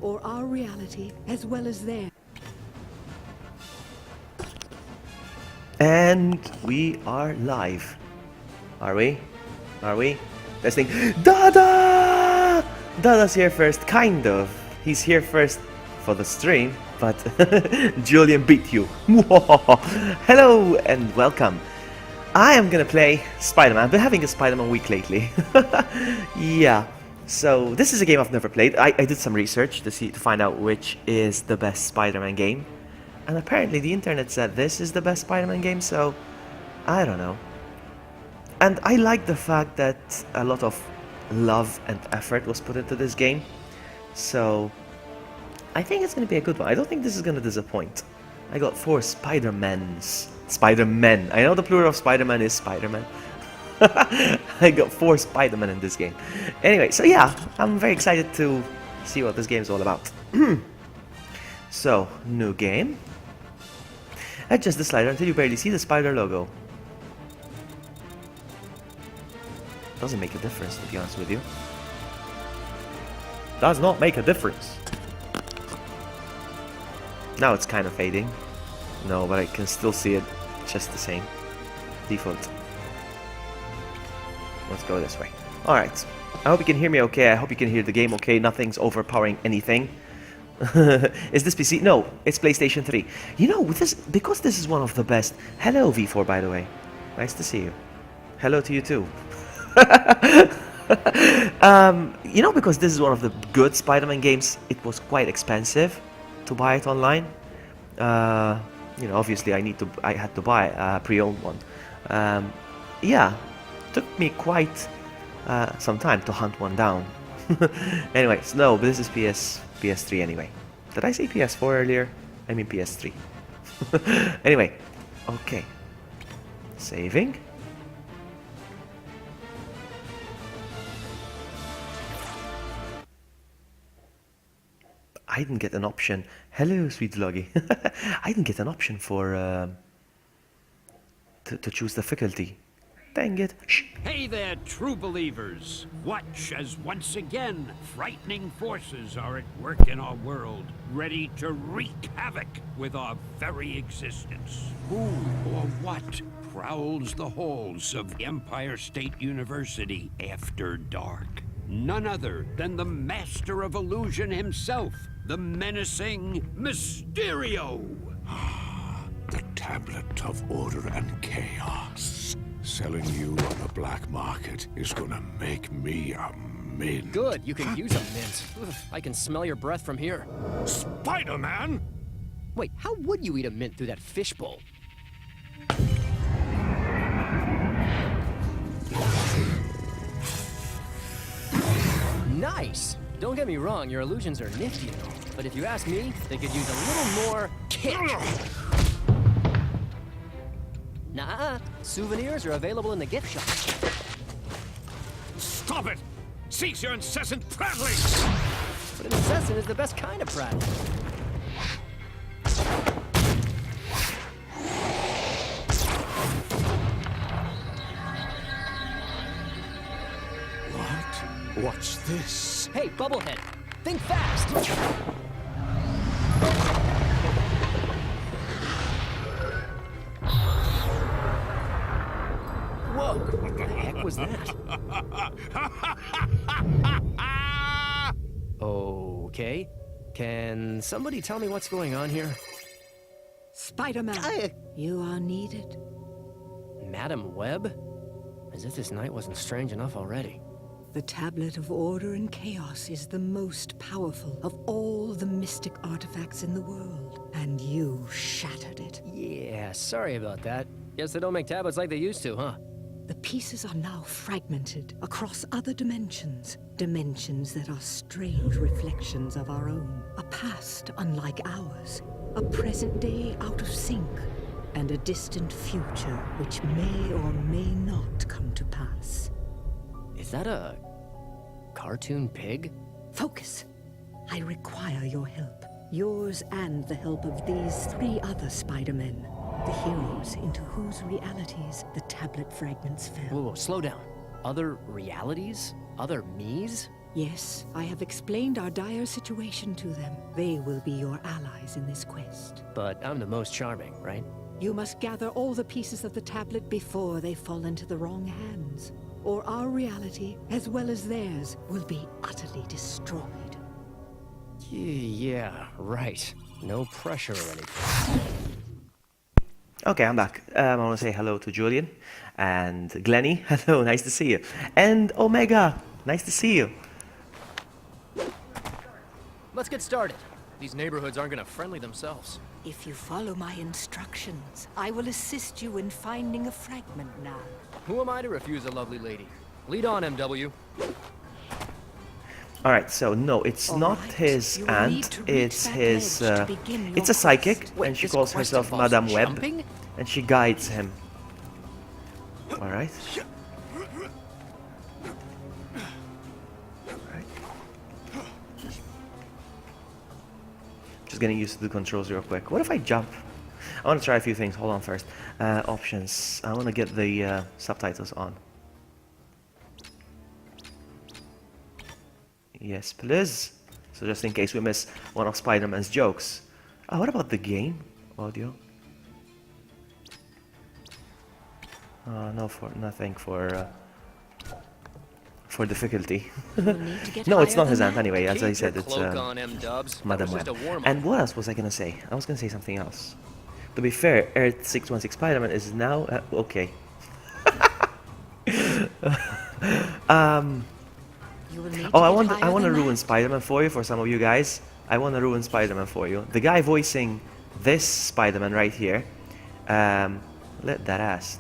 or our reality as well as theirs. And we are live. Are we? Are we? Testing. Dada! Dada's here first, kind of. He's here first for the stream, but Julian beat you. Hello and welcome. I am gonna play Spider-Man. I've been having a Spider-Man week lately. Yeah. So this is a game I've never played. I did some research to find out which is the best Spider-Man game. And apparently the internet said this is the best Spider-Man game, so I don't know. And I like the fact that a lot of love and effort was put into this game. So I think it's going to be a good one. I don't think this is going to disappoint. I got 4 Spider-Mans. Spider-Men. I know the plural of Spider-Man is Spider-Man. I got 4 Spider-Men in this game. Anyway, so yeah, I'm very excited to see what this game is all about. So, new game. Adjust the slider until you barely see the spider logo. Doesn't make a difference, to be honest with you. Does not make a difference. Now it's kind of fading. No, but I can still see it just the same. Default. Let's go this way. Alright. I hope you can hear me okay. I hope you can hear the game okay. Nothing's overpowering anything. Is this PC? No, it's PlayStation 3. You know, because this is one of the best. Hello, V4, by the way. Nice to see you. Hello to you too. You know, because this is one of the good Spider-Man games, it was quite expensive to buy it online. You know, obviously I had to buy a pre-owned one. Yeah, took me quite some time to hunt one down. Anyways, no, but this is PS3 anyway. Did I say PS4 earlier? I mean PS3. Anyway, okay. Saving. I didn't get an option. Hello, sweet Loggy. I didn't get an option for to choose difficulty. Dang it. Shh. Hey there, true believers. Watch as once again frightening forces are at work in our world, ready to wreak havoc with our very existence. Who or what prowls the halls of Empire State University after dark? None other than the master of illusion himself, the menacing Mysterio. The Tablet of Order and Chaos. Selling you on the black market is gonna make me a mint. Good, you can use a mint. Oof, I can smell your breath from here. Spider-Man? Wait, how would you eat a mint through that fishbowl? Nice! Don't get me wrong, your illusions are nifty and all, but if you ask me, they could use a little more kick. Nah, souvenirs are available in the gift shop. Stop it! Cease your incessant prattling! But an incessant is the best kind of prattling. What? What's this? Hey, Bubblehead, think fast! Whoa, what the heck was that? Okay, can somebody tell me what's going on here? Spider-Man, you are needed. Madam Web? As if this night wasn't strange enough already. The Tablet of Order and Chaos is the most powerful of all the mystic artifacts in the world, and you shattered it. Yeah, sorry about that. Guess they don't make tablets like they used to, huh? The pieces are now fragmented across other dimensions. Dimensions that are strange reflections of our own. A past unlike ours. A present day out of sync. And a distant future which may or may not come to pass. Is that a cartoon pig? Focus. I require your help. Yours and the help of these 3 other Spider-Men. The heroes into whose realities the tablet fragments fell. Whoa, slow down. Other realities? Other me's? Yes, I have explained our dire situation to them. They will be your allies in this quest. But I'm the most charming, right? You must gather all the pieces of the tablet before they fall into the wrong hands, or our reality, as well as theirs, will be utterly destroyed. Yeah, right. No pressure or anything. Okay, I'm back. I want to say hello to Julian and Glenny. Hello, nice to see you. And Omega, nice to see you. Let's get started. These neighborhoods aren't gonna friendly themselves. If you follow my instructions, I will assist you in finding a fragment now. Who am I to refuse a lovely lady? Lead on, MW. Alright, so no, it's All not right, his you will need aunt, to reach it's that his, ledge to begin your it's a psychic, quest. Wait, and she this calls quest herself involves Madame Web, jumping? and she guides him. Alright. Alright. Just getting used to the controls real quick. What if I jump? I want to try a few things, hold on first. Options, I want to get the subtitles on. Yes, please. So just in case we miss one of Spider-Man's jokes. Oh, what about the game audio? No, nothing for difficulty. You will need to get No, it's higher not his than aunt that. anyway. As Keep I said, your it's cloak on, M-dubs. That Madame was just Web. a warm-up. And what else was I gonna say? I was gonna say something else. To be fair, Earth 616 Spider-Man is now okay. You will need Oh, to I get want higher to than ruin that. Spider-Man for you, for some of you guys. I want to ruin Spider-Man for you. The guy voicing this Spider-Man right here. Look at that ass.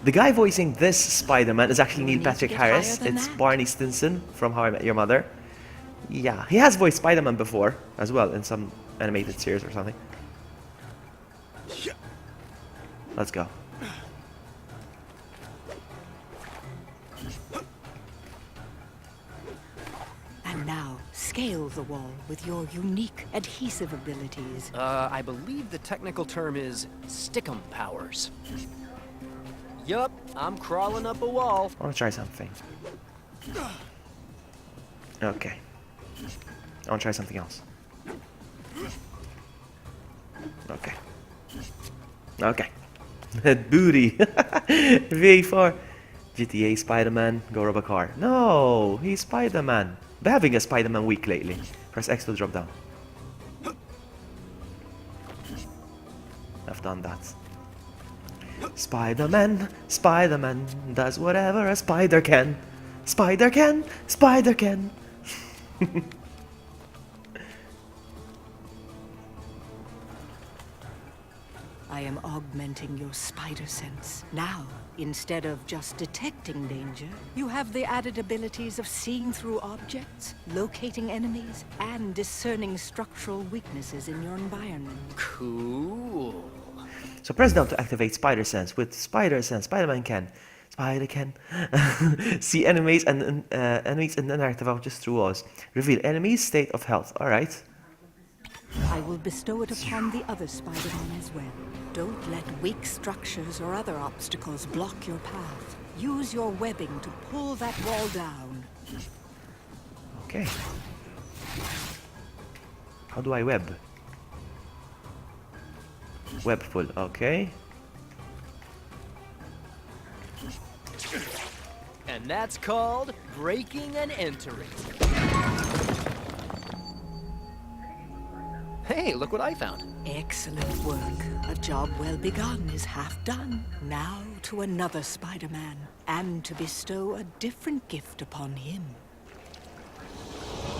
The guy voicing this Spider-Man is actually You Neil need to Patrick get Harris. higher than It's that. Barney Stinson from How I Met Your Mother. Yeah, he has voiced Spider-Man before as well in some animated series or something. Let's go. And now, scale the wall with your unique adhesive abilities. I believe the technical term is stickum powers. Yup, I'm crawling up a wall. I want to try something. Okay. I want to try something else. Okay. Okay. Booty. V4. GTA Spider-Man. Go rob a car. No, he's Spider-Man. Been having a Spider-Man week lately. Press X to drop down. I've done that. Spider-Man, Spider-Man does whatever a spider can. Spider can, Spider can. I am augmenting your spider sense. Now, instead of just detecting danger, you have the added abilities of seeing through objects, locating enemies, and discerning structural weaknesses in your environment. Cool. So press down to activate Spider Sense. With Spider Sense, Spider-Man can see enemies and enemies and inactive objects through walls. Reveal enemies' state of health. All right. I will bestow it upon the other Spider-Man as well. Don't let weak structures or other obstacles block your path. Use your webbing to pull that wall down. Okay. How do I web? Web pull. Okay. And that's called breaking and entering. Hey, look what I found. Excellent work. A job well begun is half done. Now to another Spider-Man, and to bestow a different gift upon him.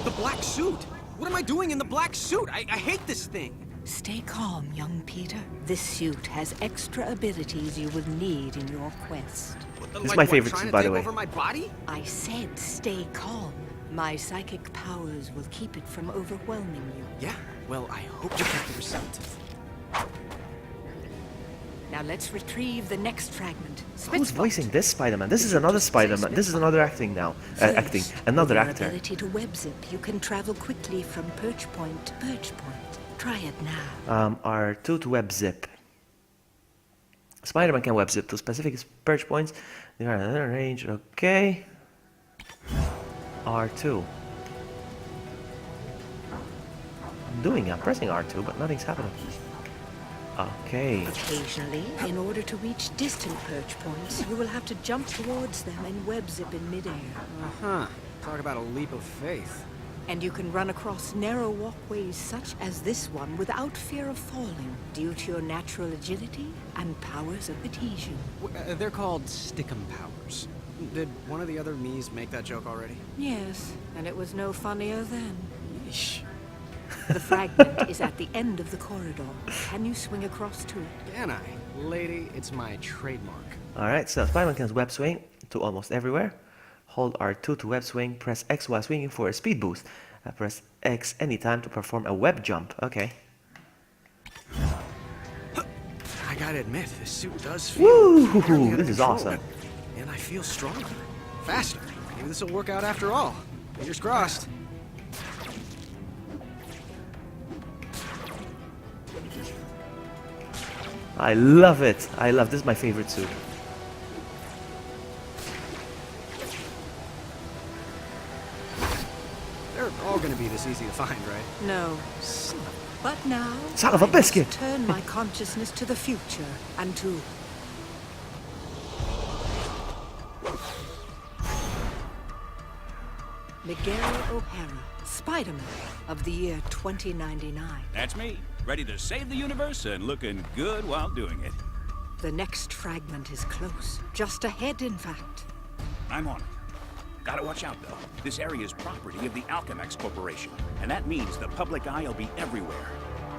The black suit! What am I doing in the black suit? I hate this thing! Stay calm, young Peter. This suit has extra abilities you will need in your quest. This is my favorite trying suit, to by the take way. over my body? I said stay calm. My psychic powers will keep it from overwhelming you. Yeah, well, I hope you get the result. Now let's retrieve the next fragment. Who's Spitspot. voicing this Spider-Man? This is another Spider-Man. This is another acting now. Acting. First, Another with your actor. ability to web zip, you can travel quickly from perch point to perch point. Try it now. R2 to web zip. Spider-Man can web zip to specific perch points. They are in range. Okay. R2. I'm pressing R2, but nothing's happening. Okay. Occasionally, in order to reach distant perch points, you will have to jump towards them and web zip in midair. Uh-huh. Talk about a leap of faith. And you can run across narrow walkways such as this one without fear of falling, due to your natural agility and powers of adhesion. They're called Stickum powers. Did one of the other me's make that joke already? Yes, and it was no funnier then. Yeesh. The fragment is at the end of the corridor. Can you swing across to it? Can I? Lady, it's my trademark. Alright, so Spider-Man can web swing to almost everywhere. Hold R2 to web swing, press X while swinging for a speed boost. Press X anytime to perform a web jump. Okay. I gotta admit, this suit does feel Woo! fairly out of This is control. awesome. And I feel stronger, faster. Maybe this will work out after all. Fingers crossed. I love it. This is my favorite suit. They're all gonna be this easy to find, right? No. But now, Son of a I must biscuit. turn my consciousness to the future and to Miguel O'Hara, Spider-Man of the year 2099. That's me, ready to save the universe and looking good while doing it. The next fragment is close, just ahead, in fact. I'm on it. Gotta watch out, though. This area is property of the Alchemax Corporation, and that means the public eye will be everywhere.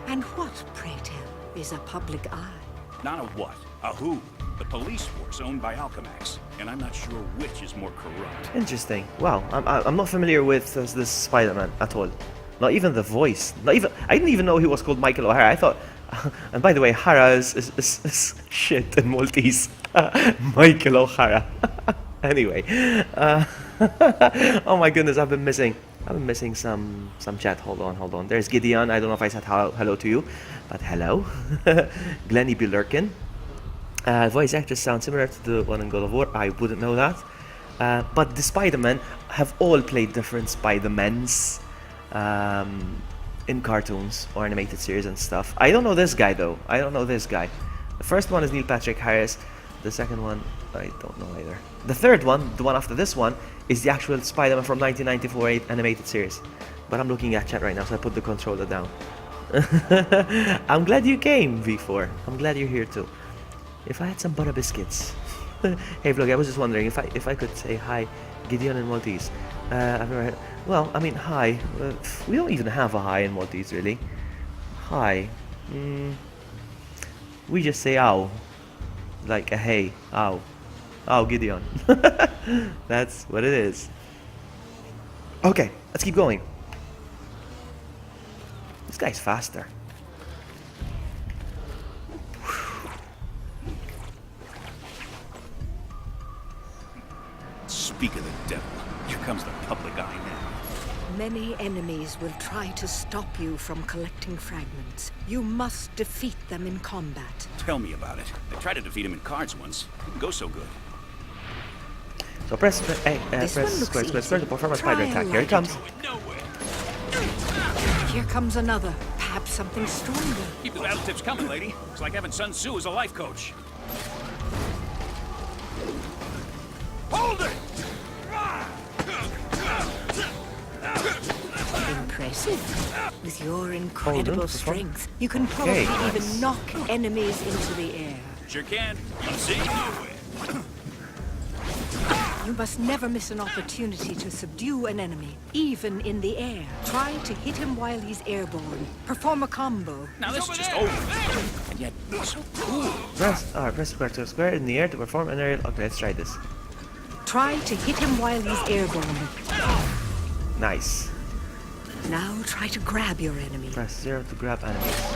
And what, pray tell, is a public eye? Not a what, a who. The police force owned by Alchemax, and I'm not sure which is more corrupt. Interesting. Wow, I'm not familiar with this Spider-Man at all. Not even the voice. I didn't even know he was called Michael O'Hara. I thought, and by the way, Hara is shit in Maltese. Michael O'Hara. Anyway, oh my goodness, I've been missing some chat. Hold on. There's Gideon. I don't know if I said hello to you, but hello. Glennie B. Lurkin. Voice actors sound similar to the one in God of War. I wouldn't know that. But the Spider-Men have all played different Spider-Mens in cartoons or animated series and stuff. I don't know this guy though. The first one is Neil Patrick Harris. The second one, I don't know either. The third one, the one after this one, is the actual Spider-Man from 1994 animated series. But I'm looking at chat right now, so I put the controller down. I'm glad you came, V4. I'm glad you're here too. If I had some butter biscuits. Hey Vlog, I was just wondering if I could say hi, Gideon in Maltese. I've never heard. Well, I mean hi. We don't even have a hi in Maltese really. Hi. We just say ow. Like a hey, ow. Ow, Gideon. That's what it is. Okay, let's keep going. This guy's faster. Speak of the devil, here comes the public eye now. Many enemies will try to stop you from collecting fragments. You must defeat them in combat. Tell me about it. I tried to defeat him in cards once. Didn't go so good. So press This press one looks square to perform a easy. spider Try attack. and Here it light comes. Here comes another, perhaps something stronger. Keep the battle tips coming, lady. It's like having Sun Tzu as a life coach. Hold it! Impressive. With your incredible perform. strength, you can probably nice. even knock enemies into the air. Sure can. Let's see. You must never miss an opportunity to subdue an enemy, even in the air. Try to hit him while he's airborne. Perform a combo. Now this is just over. And yet, so cool. Press square to square in the air to perform an aerial. Okay, let's try this. Try to hit him while he's airborne. Nice. Now try to grab your enemy. Press 0 to grab enemies.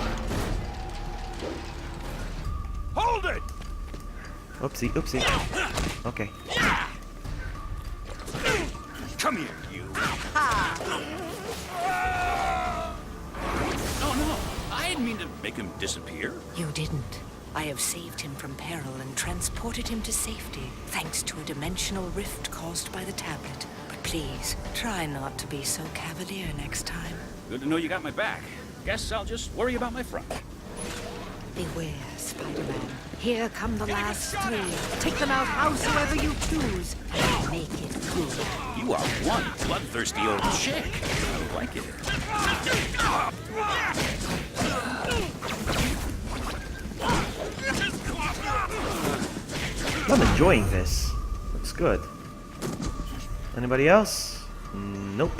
Hold it! Oopsie. Okay. Come here, you. Oh no, I didn't mean to make him disappear. You didn't. I have saved him from peril and transported him to safety, thanks to a dimensional rift caused by the tablet. But Please, try not to be so cavalier next time. Good to know you got my back. Guess I'll just worry about my front. Beware, Spider-Man. Here come the last three. Take them out howsoever you choose. And make it good. You are one bloodthirsty old chick. I like it. I'm enjoying this. Looks good. Anybody else? Nope.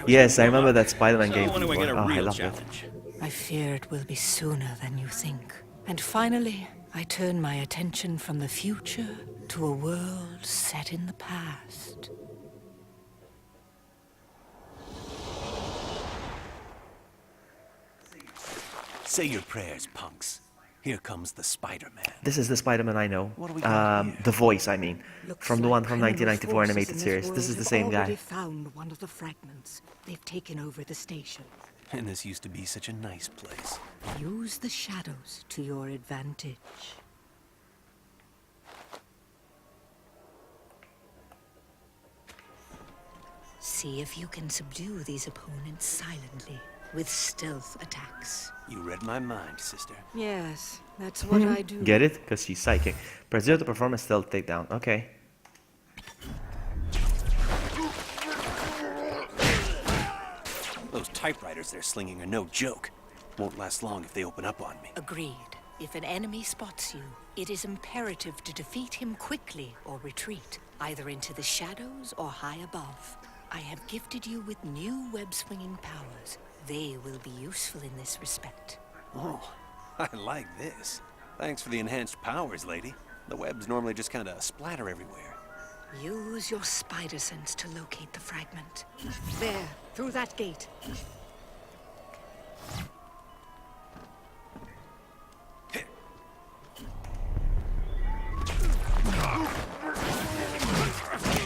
Yes, I remember that Spider-Man game. When do I get a Oh, I real love it. challenge? I fear it will be sooner than you think. And finally, I turn my attention from the future to a world set in the past. Say your prayers, punks. Here comes the Spider-Man. This is the Spider-Man I know. What do we got here? The voice, I mean. Looks From the like one from criminal 1994 forces animated in series. world This is the have same already guy. found one of the fragments. They've taken over the station. And this used to be such a nice place. Use the shadows to your advantage. See if you can subdue these opponents silently, with stealth attacks. You read my mind, sister. Yes, that's what I do. Get it? Because she's psychic. Press 0 to perform a stealth takedown. Okay. Those typewriters they're slinging are no joke. Won't last long if they open up on me. Agreed. If an enemy spots you, it is imperative to defeat him quickly or retreat, either into the shadows or high above. I have gifted you with new web-swinging powers. They will be useful in this respect. Oh, I like this. Thanks for the enhanced powers, lady. The webs normally just kind of splatter everywhere. Use your spider sense to locate the fragment. There, through that gate.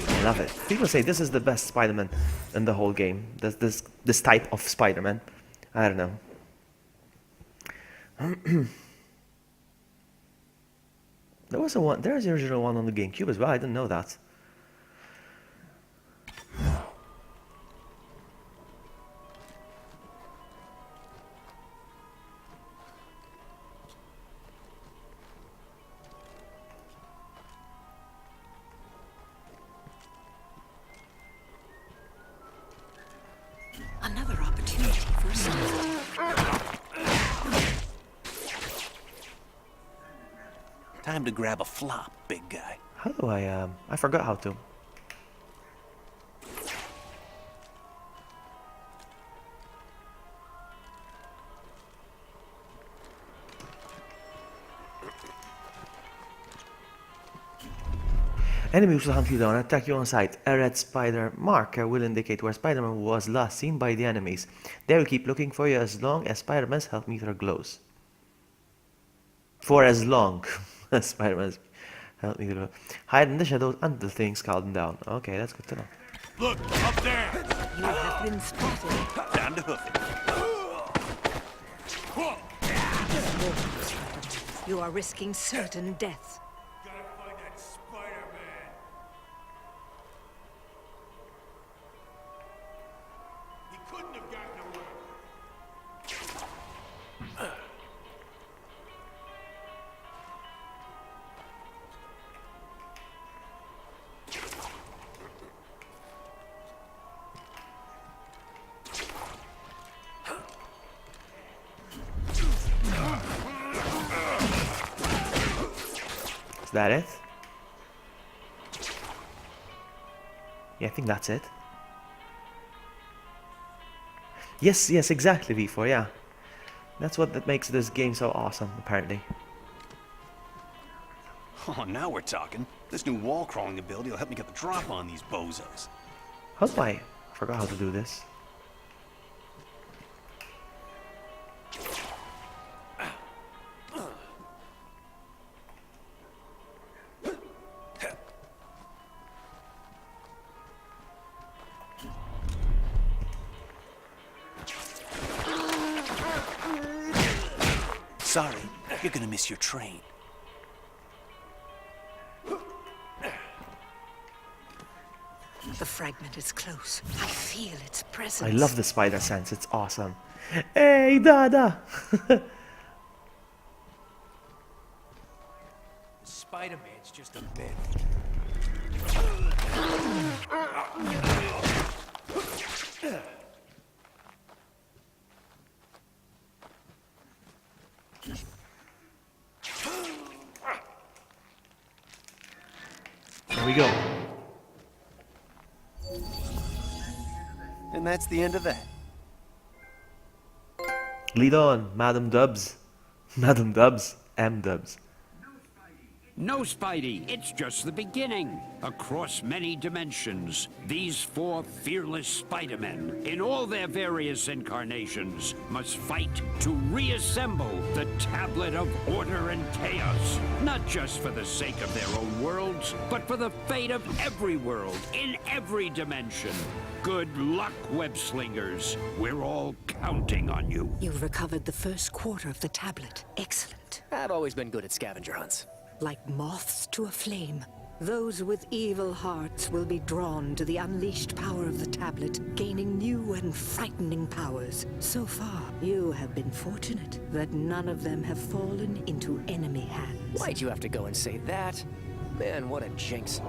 I love it. People say this is the best Spider-Man in the whole game. This type of Spider-Man. I don't know. There was the original one on the GameCube as well. I didn't know that. Another opportunity for something. Time to grab a flop, big guy. How do I forgot how to. Enemies will hunt you down and attack you on sight. A red spider marker will indicate where Spider-Man was last seen by the enemies. They will keep looking for you as long as Spider-Man's health meter glows. For as long as Spider-Man's health meter glows. Hide in the shadows until things calm down. Okay, that's good to know. Look, up there! You have been spotted. Time to hoof it. You are risking certain death. Gotta find that Spider-Man. He couldn't have gotten away. Is that it? Yeah, I think that's it. Yes, exactly, V4, yeah. That's what makes this game so awesome, apparently. Oh, now we're talking. This new wall crawling ability will help me get the drop on these bozos. How do I forgot how to do this. Sorry, you're gonna miss your train. The fragment is close. I feel its presence. I love the spider sense. It's awesome. Hey, Dada! Spider-Man's just a bit. There we go. And that's the end of that. Lead on, Madam Dubs. Madam Dubs. M Dubs. No, Spidey, it's just the beginning. Across many dimensions, these four fearless Spider-Men, in all their various incarnations, must fight to reassemble the Tablet of Order and Chaos. Not just for the sake of their own worlds, but for the fate of every world, in every dimension. Good luck, web-slingers. We're all counting on you. You've recovered the first quarter of the tablet. Excellent. I've always been good at scavenger hunts. Like moths to a flame, those with evil hearts will be drawn to the unleashed power of the tablet, gaining new and frightening powers. So far, you have been fortunate that none of them have fallen into enemy hands. Why'd you have to go and say that? Man, what a jinx.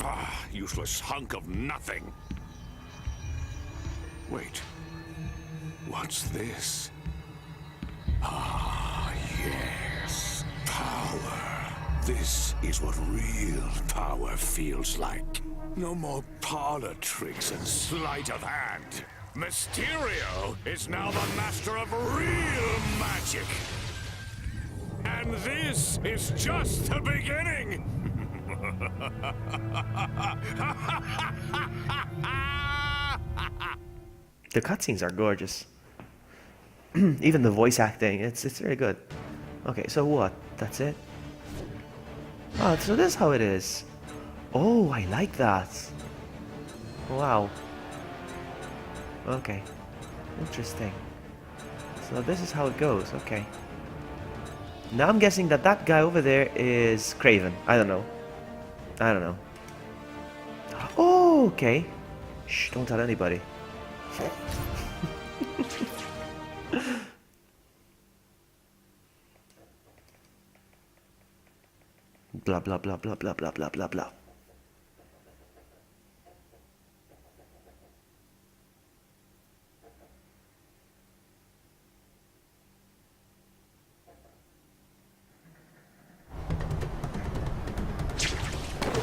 Ah, useless hunk of nothing. Wait. What's this? Ah, yes. Power. This is what real power feels like. No more parlor tricks and sleight of hand. Mysterio is now the master of real magic. And this is just the beginning. The cutscenes are gorgeous. Even the voice acting, it's really good. Okay, so what? That's it? Oh, so this is how it is. Oh, I like that. Wow. Okay. Interesting. So this is how it goes, okay. Now I'm guessing that that guy over there is Craven. I don't know. I don't know. Oh, okay. Shh, don't tell anybody. Blah blah blah blah blah blah blah blah blah.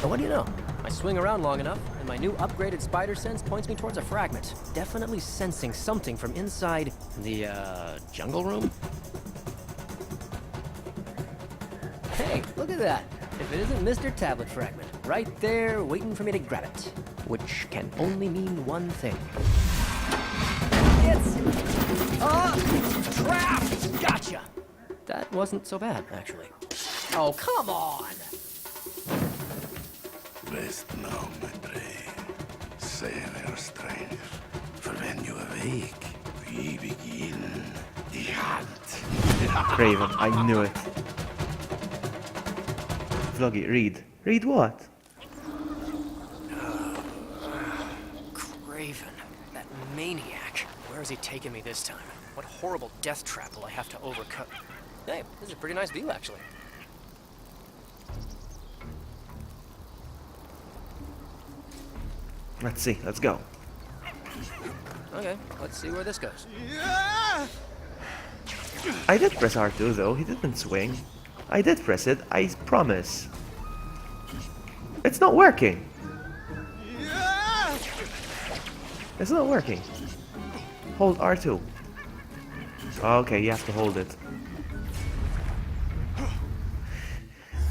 What do you know? I swing around long enough, and my new upgraded spider sense points me towards a fragment. Definitely sensing something from inside the, jungle room? Hey, look at that! If it isn't Mr. Tablet Fragment, right there waiting for me to grab it. Which can only mean one thing. It's... trapped! Gotcha! That wasn't so bad, actually. Oh, come on! Rest now, my prey. Save your strength. For when you awake, we begin the hunt. Craven, I knew it. Vloggy, read. Read what? Craven, that maniac. Where is he taking me this time? What horrible death trap will I have to overcome? Hey, this is a pretty nice view, actually. Let's see, let's go. Okay, let's see where this goes. I did press R2 though, he didn't swing. I did press it, I promise. It's not working. It's not working. Hold R2. Okay, you have to hold it.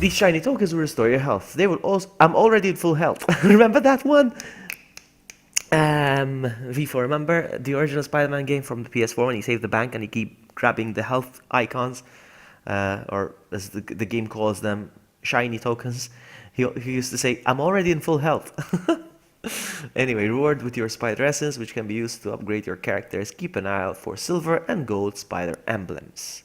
These shiny tokens will restore your health. They will also... I'm already in full health. Remember that one? V4, remember the original Spider-Man game from the PS4 when you save the bank and you keep grabbing the health icons? Or as the game calls them, shiny tokens. He used to say, I'm already in full health. Anyway, reward with your spider essence, which can be used to upgrade your characters. Keep an eye out for silver and gold spider emblems.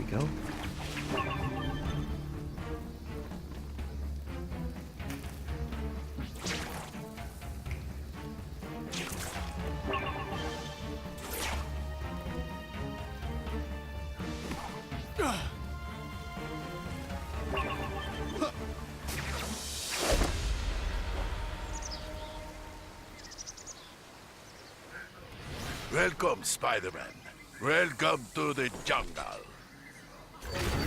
we go. Welcome, Spider-Man. Welcome to the jungle.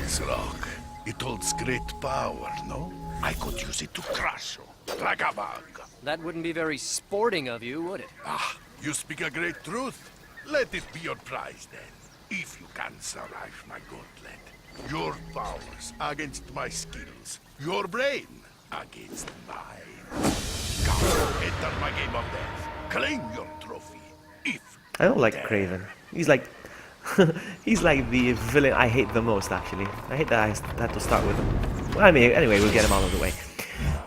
This rock, it holds great power, no? I could use it to crush you, like a bug. That wouldn't be very sporting of you, would it? Ah, you speak a great truth. Let it be your prize, then. If you can survive my gauntlet. Your powers against my skills. Your brain against mine. Come, enter my game of death. Claim your trophy. If I don't like Craven. He's like he's like the villain I hate the most, actually. I hate that I had to start with him. Well, I mean, anyway, we'll get him out of the way.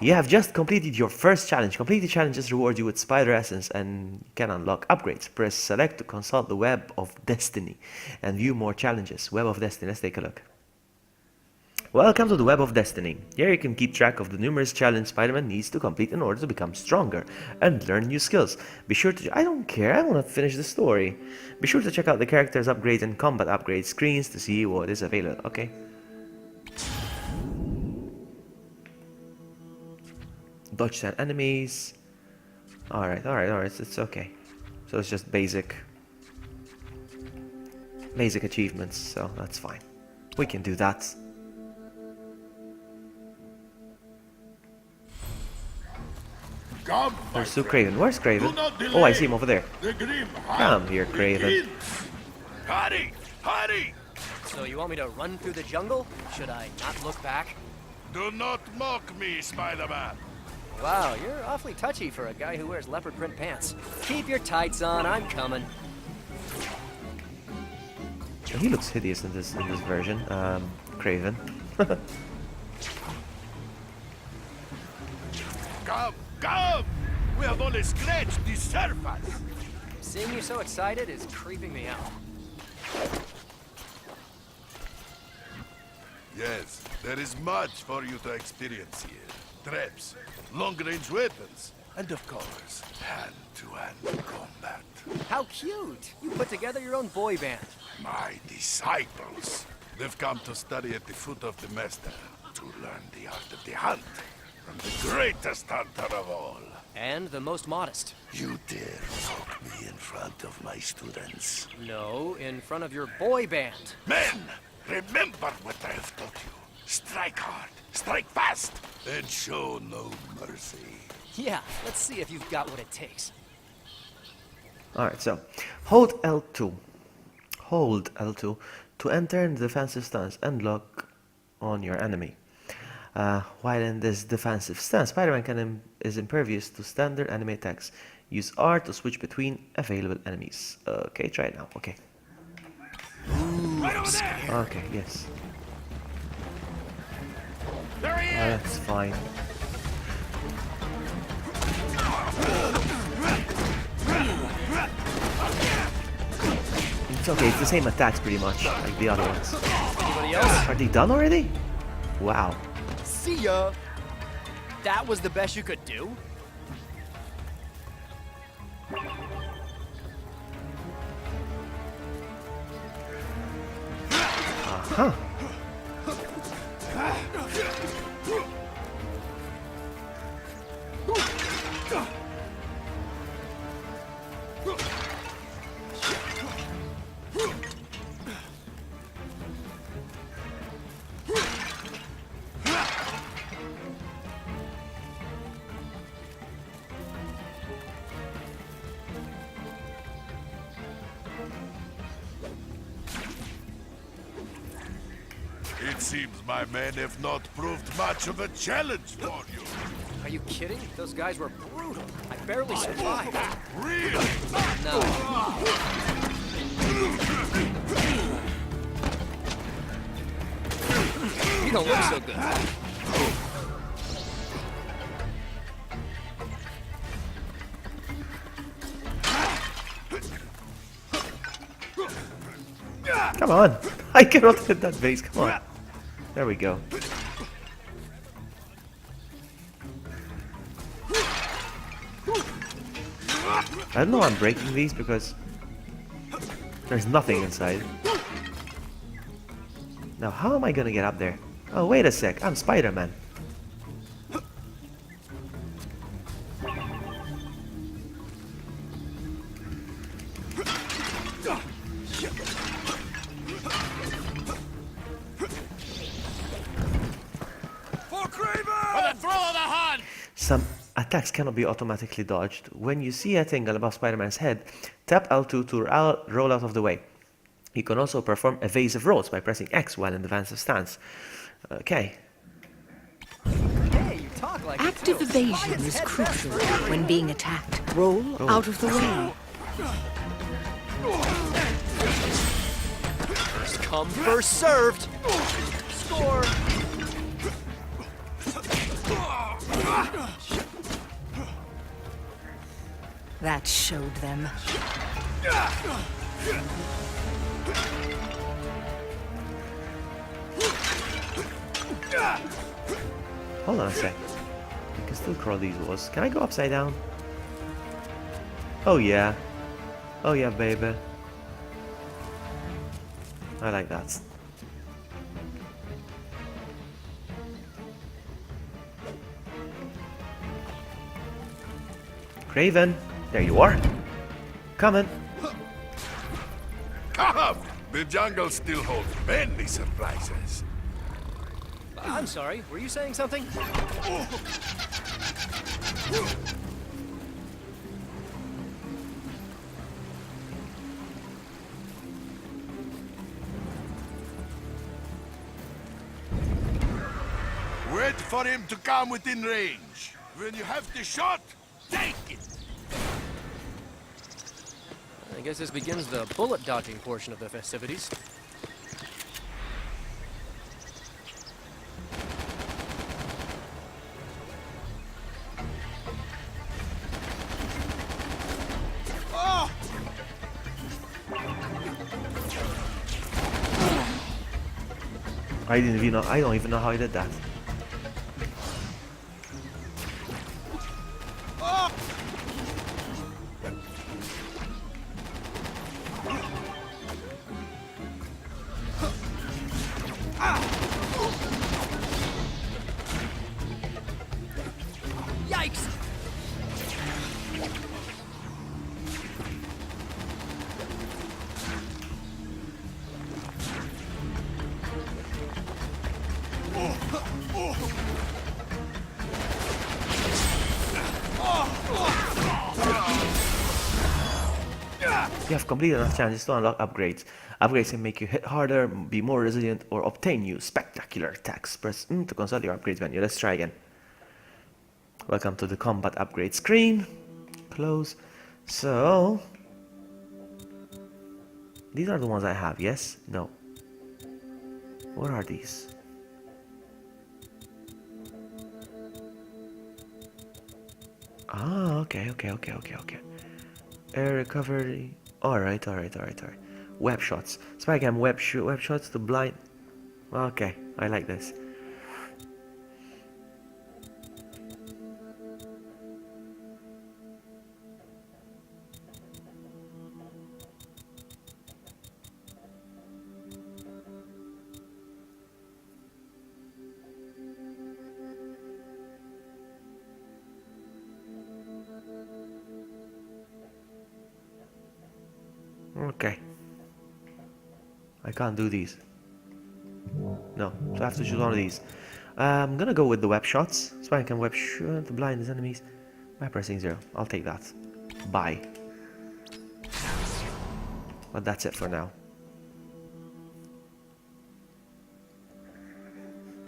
You have just completed your first challenge. Completed challenges reward you with Spider Essence and you can unlock upgrades. Press select to consult the Web of Destiny and view more challenges. Web of Destiny, let's take a look. Welcome to the Web of Destiny. Here you can keep track of the numerous challenges Spider-Man needs to complete in order to become stronger and learn new skills. Be sure to... I don't care, I want to finish the story. Be sure to check out the characters upgrades and combat upgrade screens to see what is available. Okay. Dodge 10 enemies. Alright, it's okay. So it's just basic achievements, so that's fine. We can do that. come, There's Sue Craven. Where's Craven? Oh, I see him over there. the grim Come here, Craven. Hurry! Hurry! So you want me to run through the jungle? Should I not look back? Do not mock me, Spider-Man. Wow, you're awfully touchy for a guy who wears leopard print pants. Keep your tights on, I'm coming. He looks hideous in this version. Craven. Come, come! We have only scratched the surface. Seeing you so excited is creeping me out. Yes, there is much for you to experience here. Traps, long-range weapons, and of course, hand-to-hand combat. How cute! You put together your own boy band. My disciples. They've come to study at the foot of the master to learn the art of the hunt from the greatest hunter of all. And the most modest. You dare mock me in front of my students. No, in front of your boy band. Men, remember what I have taught you. Strike hard, strike fast, and show no mercy. Yeah, let's see if you've got what it takes. Alright, so hold L2. Hold L2 to enter in the defensive stance and lock on your enemy. While in this defensive stance, Spider-Man is impervious to standard enemy attacks. Use R to switch between available enemies. Okay, try it now. Okay. Okay, yes. There he is! That's fine. It's okay, it's the same attacks pretty much, like the other ones. Anybody else? Are they done already? Wow. See ya! That was the best you could do? Huh. It seems my men have not proved much of a challenge for you. Are you kidding? Those guys were brutal. I barely survived. Really? No. You don't look so good. Come on. I cannot hit that base, come on. There we go. I don't know why I'm breaking these because there's nothing inside. Now how am I gonna get up there? Oh wait a sec, I'm Spider-Man. Some attacks cannot be automatically dodged. When you see a tingle above Spider-Man's head, tap L2 to roll out of the way. You can also perform evasive rolls by pressing X while in defensive stance. Okay. Hey, you talk like Active evasion is crucial when being attacked. Roll out of the way. First come, first served. Score. That showed them. Hold on a sec. I can still crawl these walls. Can I go upside down? Oh yeah. Oh yeah, baby. I like that. Craven, there you are. Coming. Come! The jungle still holds many surprises. I'm sorry, were you saying something? Wait for him to come within range. When you have the shot, take it! I guess this begins the bullet dodging portion of the festivities. I don't even know how I did that. Yikes! You have completed enough challenges to unlock upgrades. Upgrades can make you hit harder, be more resilient, or obtain new spectacular attacks. Press to consult your upgrades menu. Let's try again. Welcome to the combat upgrade screen. Close. So these are the ones I have, yes? No. What are these? Ah, okay. Air recovery. Alright. Web shots. Spycam web shots to blind. Okay, I like this. Okay. I can't do these. No, so I have to choose one of these. I'm gonna go with the web shots. Spike can web shot to blind his enemies by pressing 0. I'll take that. Bye. But that's it for now.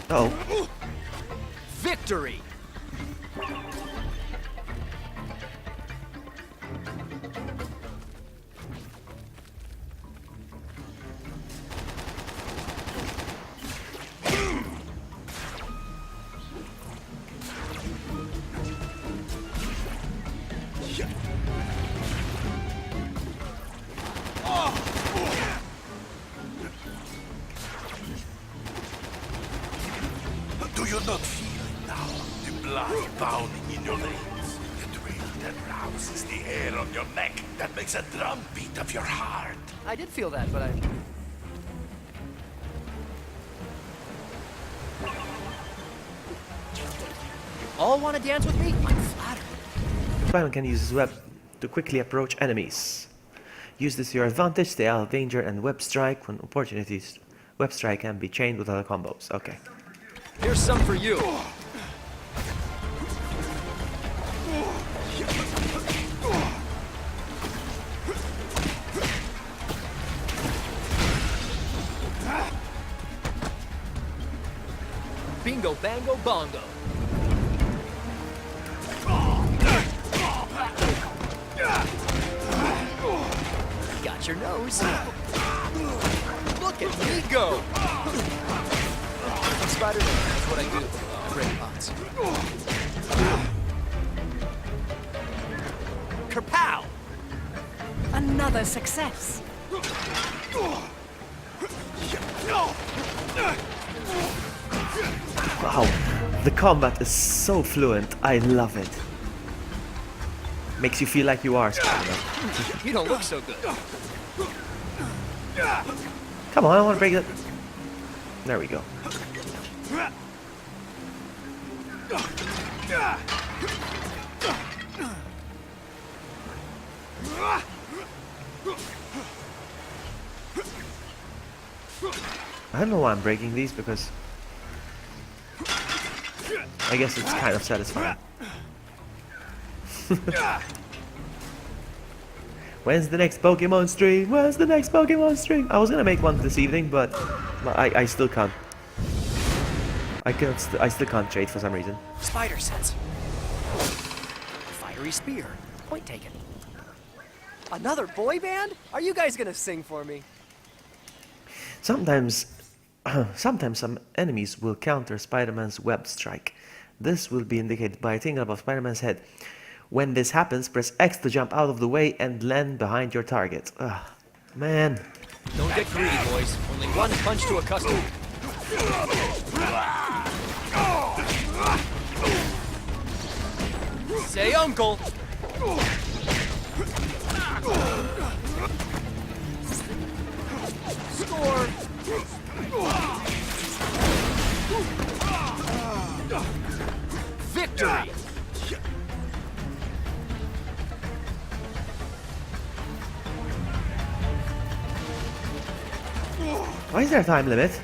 Oh. Victory! Do you not feel it now? The blood pounding in your veins. The thrill that rouses the hair on your neck. That makes a drumbeat of your heart. I did feel that, but I... All want to dance with me? I'm flattered. Spider-Man can use his web to quickly approach enemies. Use this to your advantage, stay out of danger, and web strike when opportunities. Web strike can be chained with other combos. Okay. Here's some for you. Bingo, bango, bongo. Got your nose. Look at me go. I'm Spider-Man. That's what I do. I break pots. Kerpow! Another success. Wow, the combat is so fluent. I love it. Makes you feel like you are Spider-Man. You don't look so good. Come on, I want to break it. There we go. I don't know why I'm breaking these because I guess it's kind of satisfying. When's the next Pokemon stream? When's the next Pokemon stream? I was gonna make one this evening, but I still can't. I still can't trade for some reason. Spider sense. Fiery spear. Point taken. Another boy band? Are you guys gonna sing for me? Sometimes some enemies will counter Spider-Man's web strike. This will be indicated by a thing above Spider-Man's head. When this happens, press X to jump out of the way and land behind your target. Ugh, man. Don't get greedy, boys. Only one punch to a customer. Say uncle! Score! Victory! Why is there a time limit? See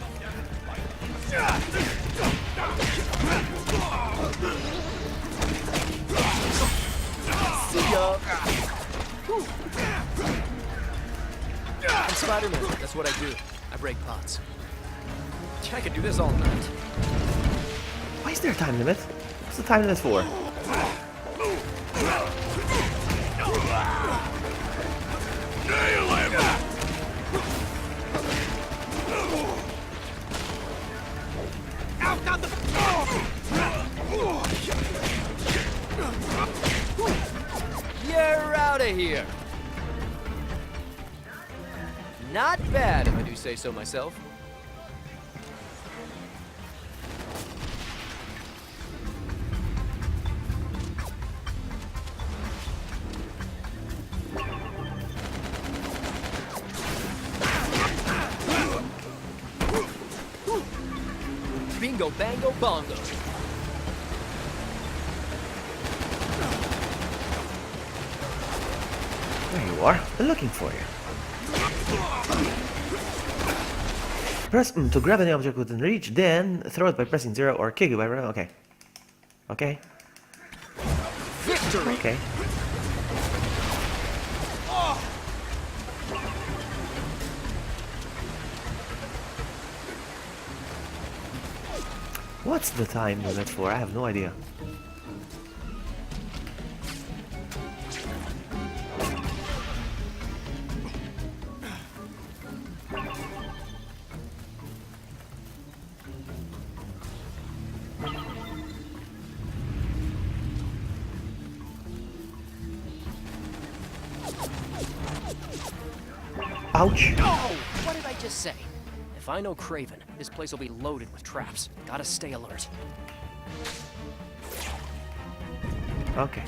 ya! I'm Spider-Man. That's what I do. I break pots. I could do this all night. Why is there a time limit? What's the time limit for? Nail him! Out on the... You're out of here! Not bad, if I do say so myself. Bingo, bango, bongo. There you are. I'm looking for you. Press to grab any object within reach, then throw it by pressing 0 or kick it by... Okay. Okay. Victory! Okay. What's the time limit for? I have no idea. Oh! Ouch! What did I just say? If If I know Craven, this place will be loaded with traps. Gotta stay alert. Okay.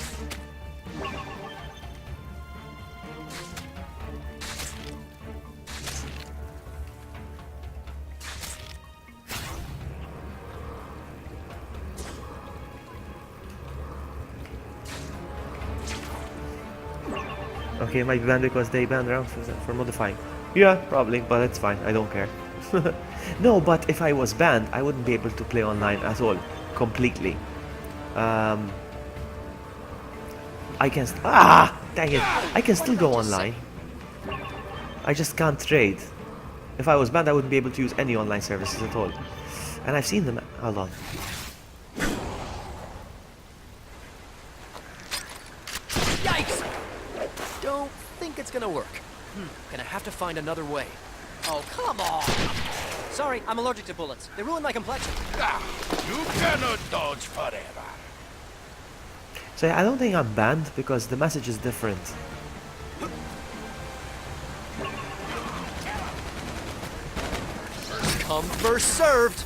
Okay, it might be banned because they banned rounds for modifying. Yeah, probably, but it's fine. I don't care. No, but if I was banned, I wouldn't be able to play online at all. Completely. I can... Dang it! I can still go online. I just can't trade. If I was banned, I wouldn't be able to use any online services at all. And I've seen them... Hold on. Yikes! Don't think it's gonna work. Gonna have to find another way. Oh, come on! Sorry, I'm allergic to bullets. They ruin my complexion. You cannot dodge forever. So yeah, I don't think I'm banned because the message is different. First come, first served!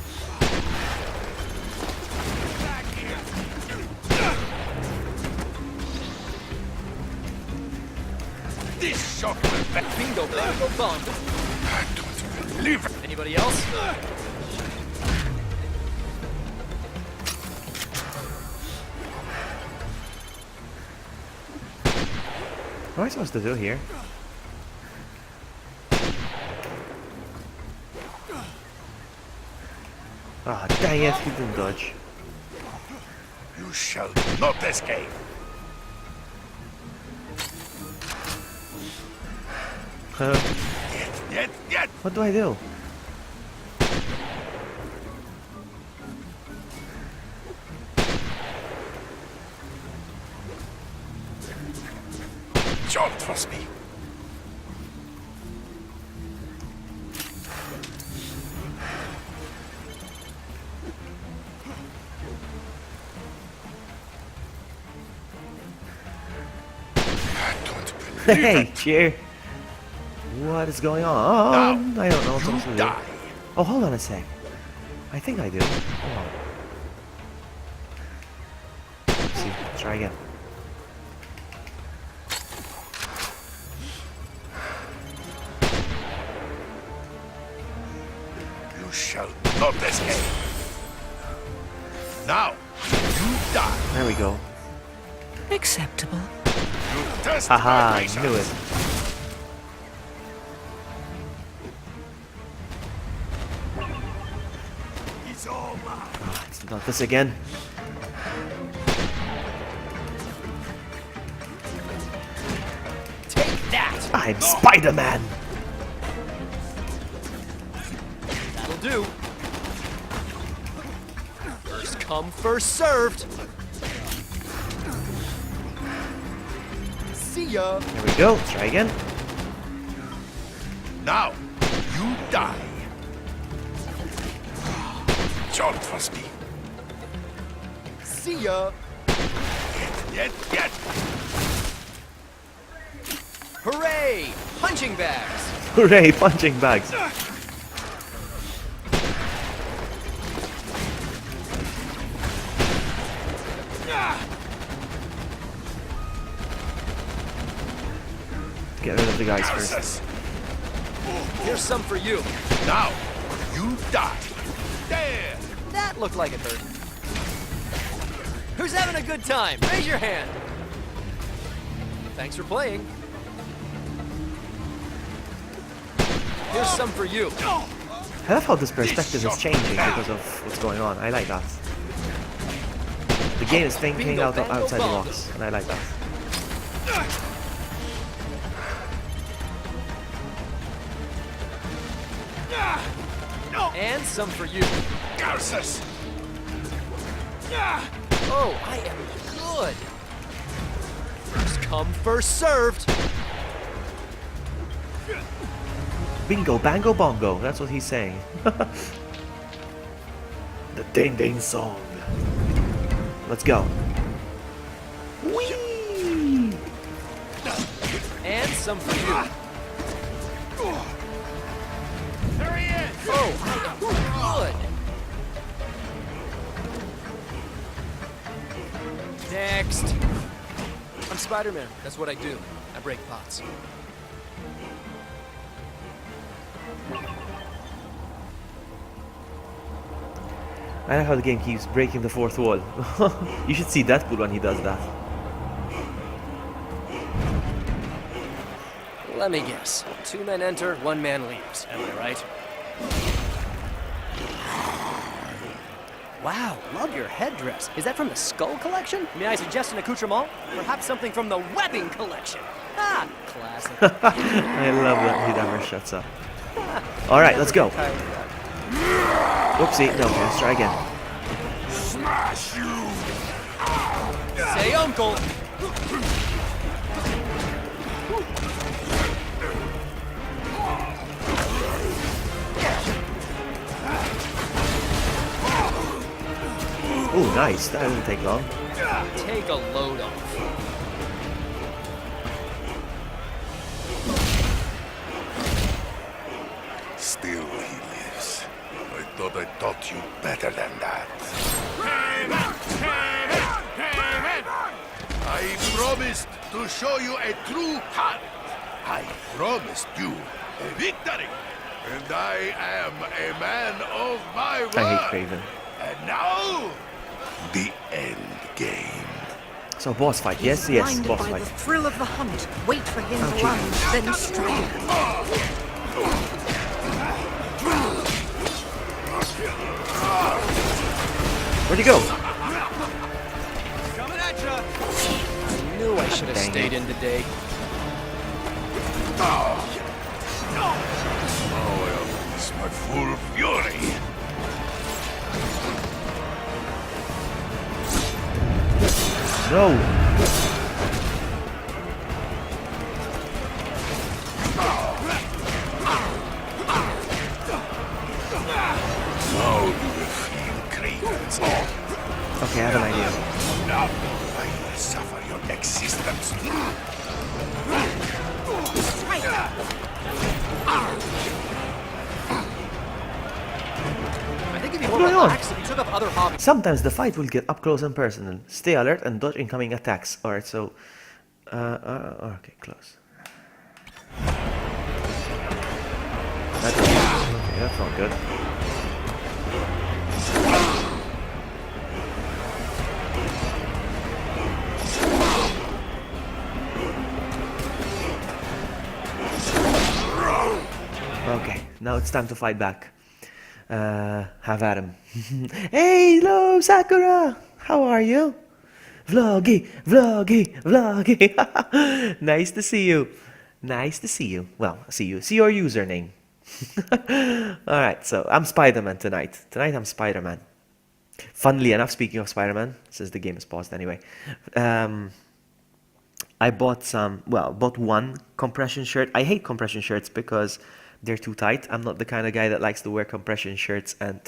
This shot will be... Bingo, bingo, bongo. I don't believe it. Anybody else? What am I supposed to do here? Ah, dang it, he didn't dodge. You shall not escape. Yet. What do I do? Don't trust me. I don't believe Hey, it. cheer! What is going on? Now, I don't know what I'm supposed to do. Die. Oh, hold on a sec. I think I do. Hold on. Let's see, try again. You shall not escape. Now, you die. There we go. Acceptable. You test Haha, my I patience. knew it. It's over. It's not this again. Take that! I'm Spider-Man! That'll do. First come, first served. See ya. There we go, try again. Now, you die. Don't trust me. See ya. Yet. Hooray! Punching bags. Hooray, punching bags. Get rid of the guys first. Curses. Here's some for you. Now, you die. There. That looked like it hurt. Who's having a good time? Raise your hand. Thanks for playing. Here's some for you. I love how this perspective is changing because of what's going on. I like that. The game is thinking Bingo, bango, outside the bongo. box, and I like that. And some for you. Curses. Oh, I am good. First come, first served. Bingo, bango, bongo. That's what he's saying. The ding ding song. Let's go. Whee! And some for you. There he is. Oh, I am good. Next. I'm Spider-Man. That's what I do. I break pots. I like how the game keeps breaking the fourth wall. You should see Deadpool when he does that. Let me guess. 2 men enter, 1 man leaves. Am I right? Wow, love your headdress. Is that from the Skull Collection? May I suggest an accoutrement? Perhaps something from the Webbing Collection. Ah, classic. I love that he never shuts up. Alright, let's go. Whoopsie, no, let's try again. Smash you! Say uncle! Oh, nice, that didn't take long. Take a load off. Still he lives. I thought I taught you better than that. I promised to show you a true heart. I promised you a victory. And I am a man of my word. I hate Craven. And now, the end game. So boss fight, yes, yes, Blinded boss by fight. the thrill of the hunt. Wait for him to run, then strike. Where'd he go? Coming at ya! I knew I should have Dang stayed it. in today. Now I'll release my full fury. No! Now you will feel Kraven's awe. Okay, I have an idea. Now I will suffer your existence. I think it'd be more What's going on? relaxed if you took up other hobbies. Sometimes the fight will get up close and personal. Stay alert and dodge incoming attacks. Alright, so... okay, close. Okay, that's not good. Okay, now it's time to fight back. Have at him. Hey, hello, Sakura! How are you? Vloggy, vloggy, vloggy. Nice to see you. Nice to see you. Well, see you. See your username. Alright, so I'm Spider-Man tonight. Tonight I'm Spider-Man. Funnily enough, speaking of Spider-Man, since the game is paused anyway, I bought one compression shirt. I hate compression shirts because they're too tight. I'm not the kind of guy that likes to wear compression shirts and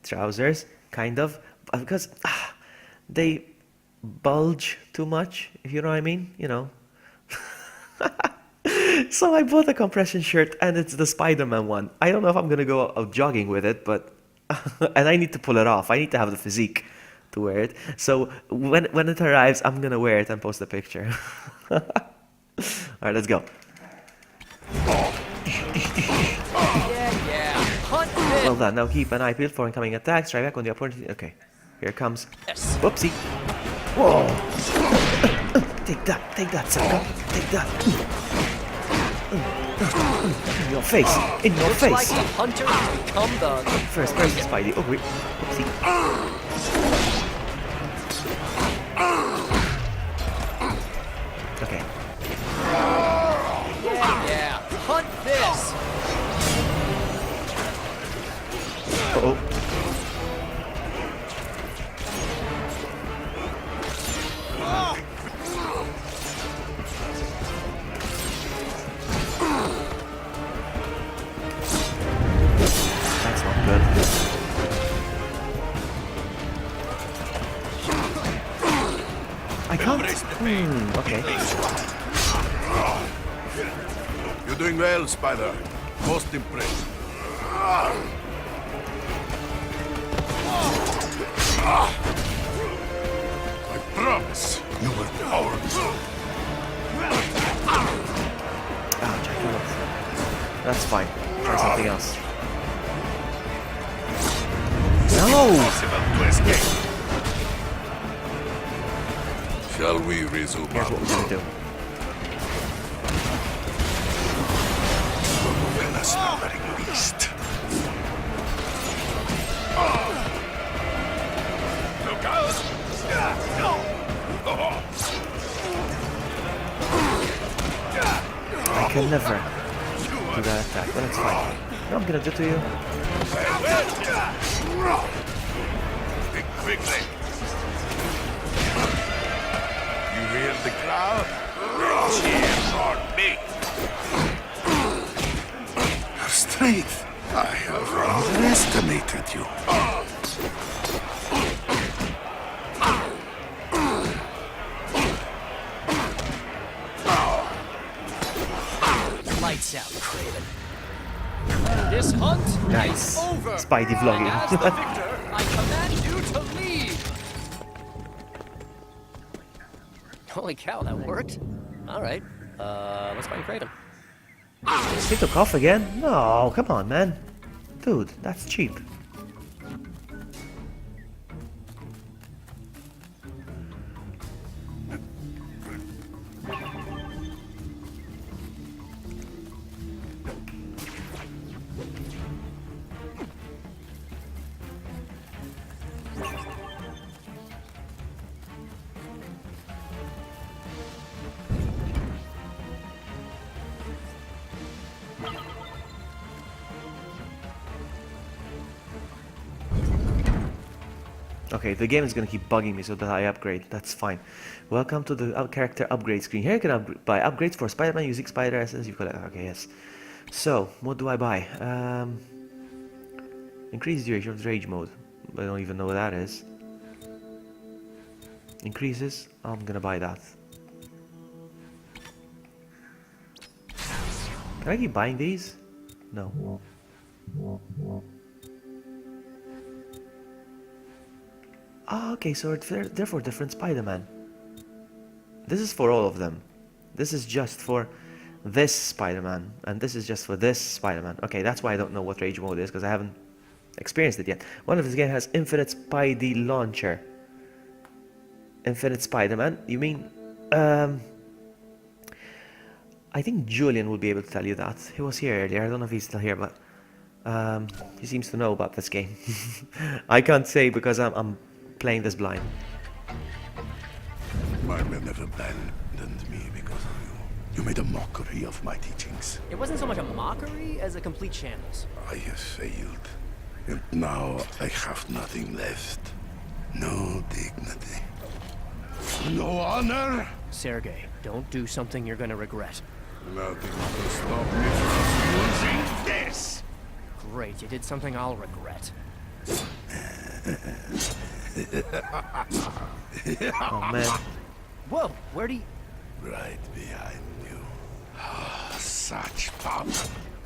trousers, kind of, because they bulge too much, if you know what I mean, you know. So I bought a compression shirt and it's the Spider-Man one. I don't know if I'm gonna go out jogging with it, but and I need to pull it off. I need to have the physique to wear it. So when it arrives, I'm gonna wear it and post a picture. Alright, let's go. Yeah. Hunt this. Well done. Now keep an eye peeled for incoming attacks. Try back on the opportunity. Okay, here it comes. Yes. Whoopsie. Whoa. Take that, sucker. Take that. In your face. In your Looks like face. the hunter has become the... First person, Spidey. Oh, wait. Whoopsie. Okay. Yeah. Hunt this. Uh-oh. That's not good. I can't. Okay. You're doing well, Spider. Most impressed. I promise you will power me. Ouch, I cannot. That's fine. Try something else. No! Possible to escape. Shall we resume Here's what we're gonna do. When a slumbering beast. Look out! I can never do that attack, but it's fine. You know what I'm gonna do to you? Think quickly. You hear the crowd? Cheers on me. Your strength. I have underestimated you. Lights out, Craven. This hunt Nice. is over. Spidey vlogging. And as the victor, I command you to leave. Holy cow, that worked. All right, let's find Craven. He took off again? No, come on, man. Dude, that's cheap. Okay, the game is gonna keep bugging me so that I upgrade. That's fine. Welcome to the character upgrade screen. Here you can buy upgrades for Spider-Man using Spider Essence. You collect. Okay, yes. So, what do I buy? Increase duration of rage mode. I don't even know what that is. Increases. I'm gonna buy that. Can I keep buying these? No. Ah, okay, so they're for different Spider-Man. This is for all of them. This is just for this Spider-Man, and this is just for this Spider-Man. Okay, that's why I don't know what Rage Mode is, because I haven't experienced it yet. One of this game has Infinite Spidey Launcher. Infinite Spider-Man? You mean... I think Julian will be able to tell you that. He was here earlier. I don't know if he's still here, but... he seems to know about this game. I can't say because I'm playing this blind. My men have abandoned me because of you. You made a mockery of my teachings. It wasn't so much a mockery as a complete shambles. I have failed. And now I have nothing left. No dignity. No honor. Sergey, don't do something you're gonna regret. Nothing will stop me from using this. Great, you did something I'll regret. Oh man. Whoa, where do you... Right behind you. Such power.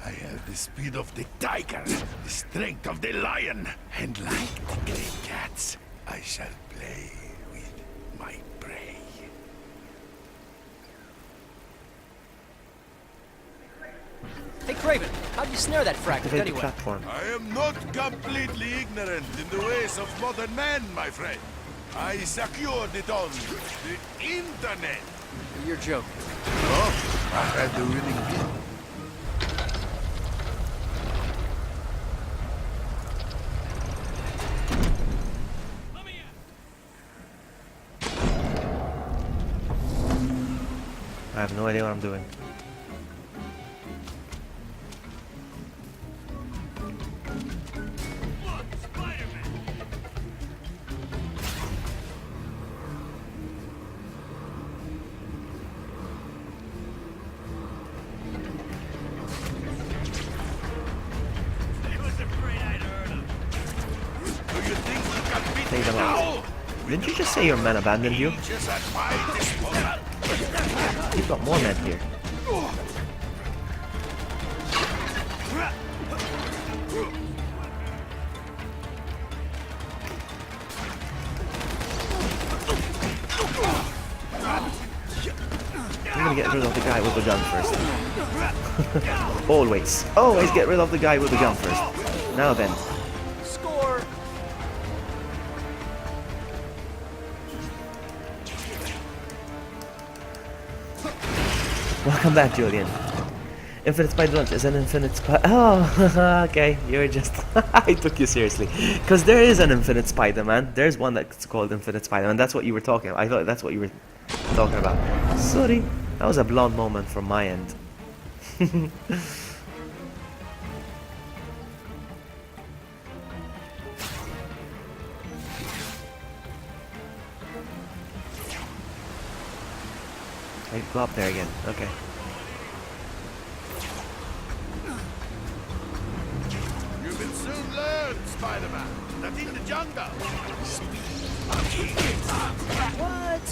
I have the speed of the tiger, the strength of the lion, and like the great cats, I shall play with my prey. Hey, Craven, how'd you snare that fragment Activate the anyway? platform. I am not completely ignorant in the ways of modern man, my friend. I secured it on the internet. You're joking. Oh, I had the winning bid. I have no idea what I'm doing. Do you think you can beat Take me them out. now? Didn't you just say your men abandoned you? Just at my disposal. You've got more men here. I'm gonna get rid of the guy with the gun first. Always get rid of the guy with the gun first. Now then. Score! Welcome back, Julian. Infinite Spider-Man is an infinite Oh, okay. You're just... I took you seriously. Because there is an Infinite Spider-Man. There's one that's called Infinite Spider-Man. That's what you were talking about. I thought that's what you were talking about. Sorry. That was a blonde moment from my end. I go up there again. Okay. You will soon learn, Spider-Man, that in the jungle... What?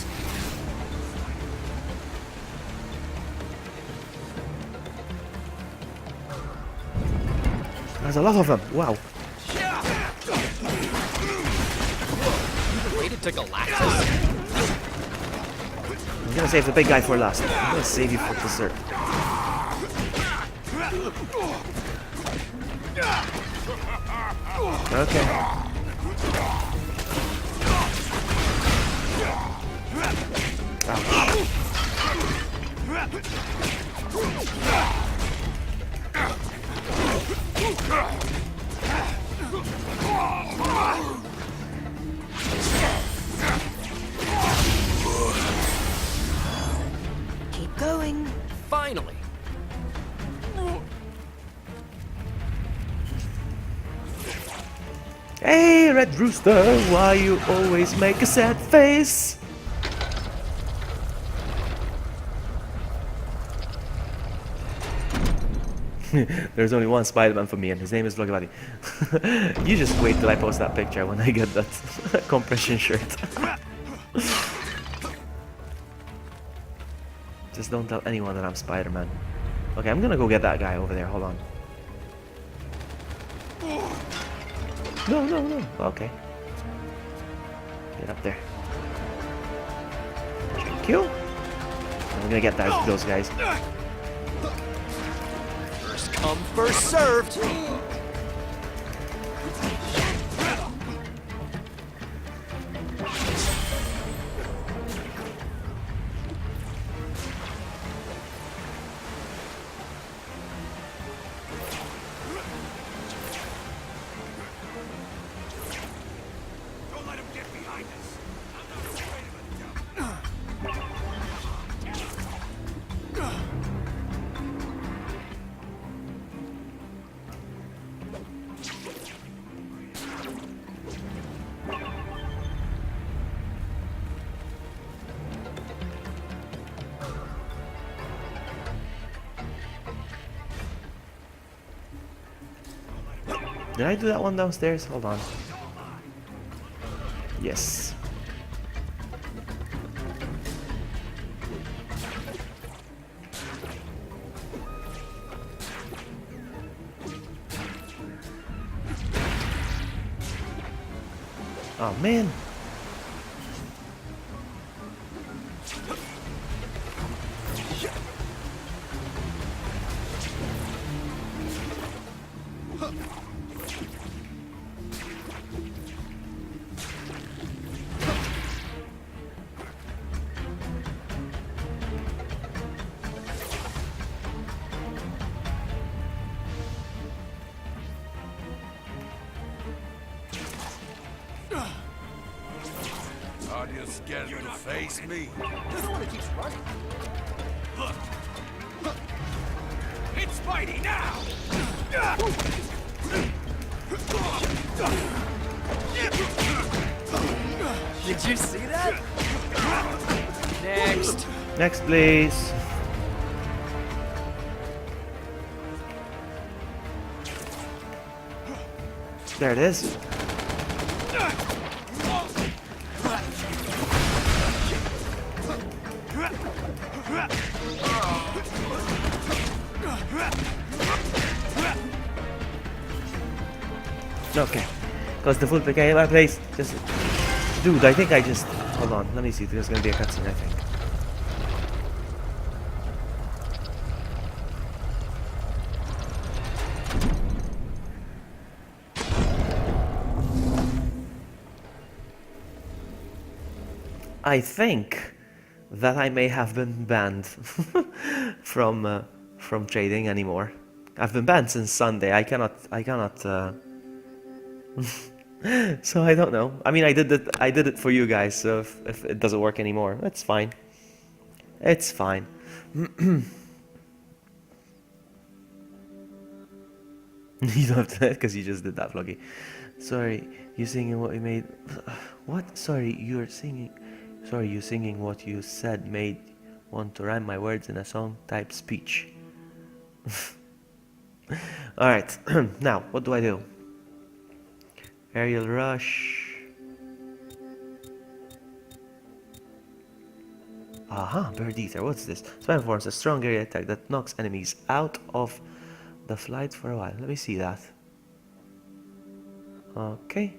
There's a lot of them. Wow. Related to Galactus? I'm gonna save the big guy for last. I'm gonna save you for dessert. Okay. Ouch. Keep going. Finally! Hey, Red Rooster, why you always make a sad face? There's only one Spider-Man for me, and his name is Vlogabadi. You just wait till I post that picture when I get that compression shirt. Just don't tell anyone that I'm Spider-Man. Okay, I'm gonna go get that guy over there. Hold on. No, no, no. Okay. Get up there. Thank you. I'm gonna get those guys. First come, first served! Don't let him get behind us. I'm not afraid of a jump. Did I do that one downstairs? Hold on. Yes. Oh man. Are you scared to face me? You're the one who keeps running. Look! It's Spidey now! Did you see that? Next. Next, please. There it is. Okay. Because the full pick in my place. Just. Dude, I think I just. Hold on, let me see. There's gonna be a cutscene, I think. I think that I may have been banned from trading anymore. I've been banned since Sunday. I cannot. So I don't know. I mean, I did it for you guys. So if it doesn't work anymore, that's fine. It's fine. You don't have to because you just did that, Vloggy. Sorry, you singing what you made. What? Sorry, you're singing. Sorry, you singing what you said made want to rhyme my words in a song type speech. Alright, now, what do I do? Aerial rush. Aha, bird eater, what's this? Spam forms a strong area attack that knocks enemies out of the flight for a while. Let me see that. Okay.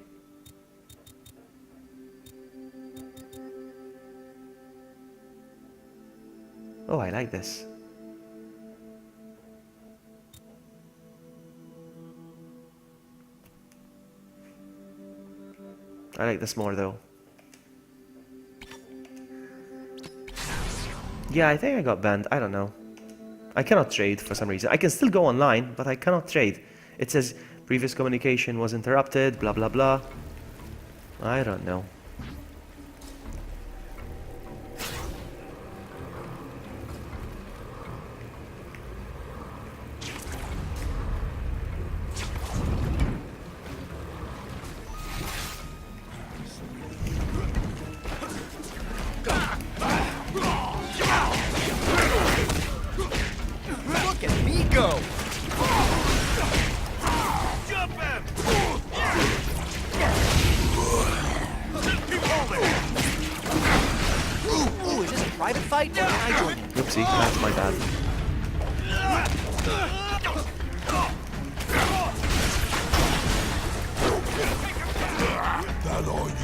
Oh, I like this. I like this more though. Yeah, I think I got banned. I don't know. I cannot trade for some reason. I can still go online, but I cannot trade. It says previous communication was interrupted, blah blah blah. I don't know. Look at me go! Ooh, is this a private fight? Or can I join in? Oopsie, that's my bad. That all you.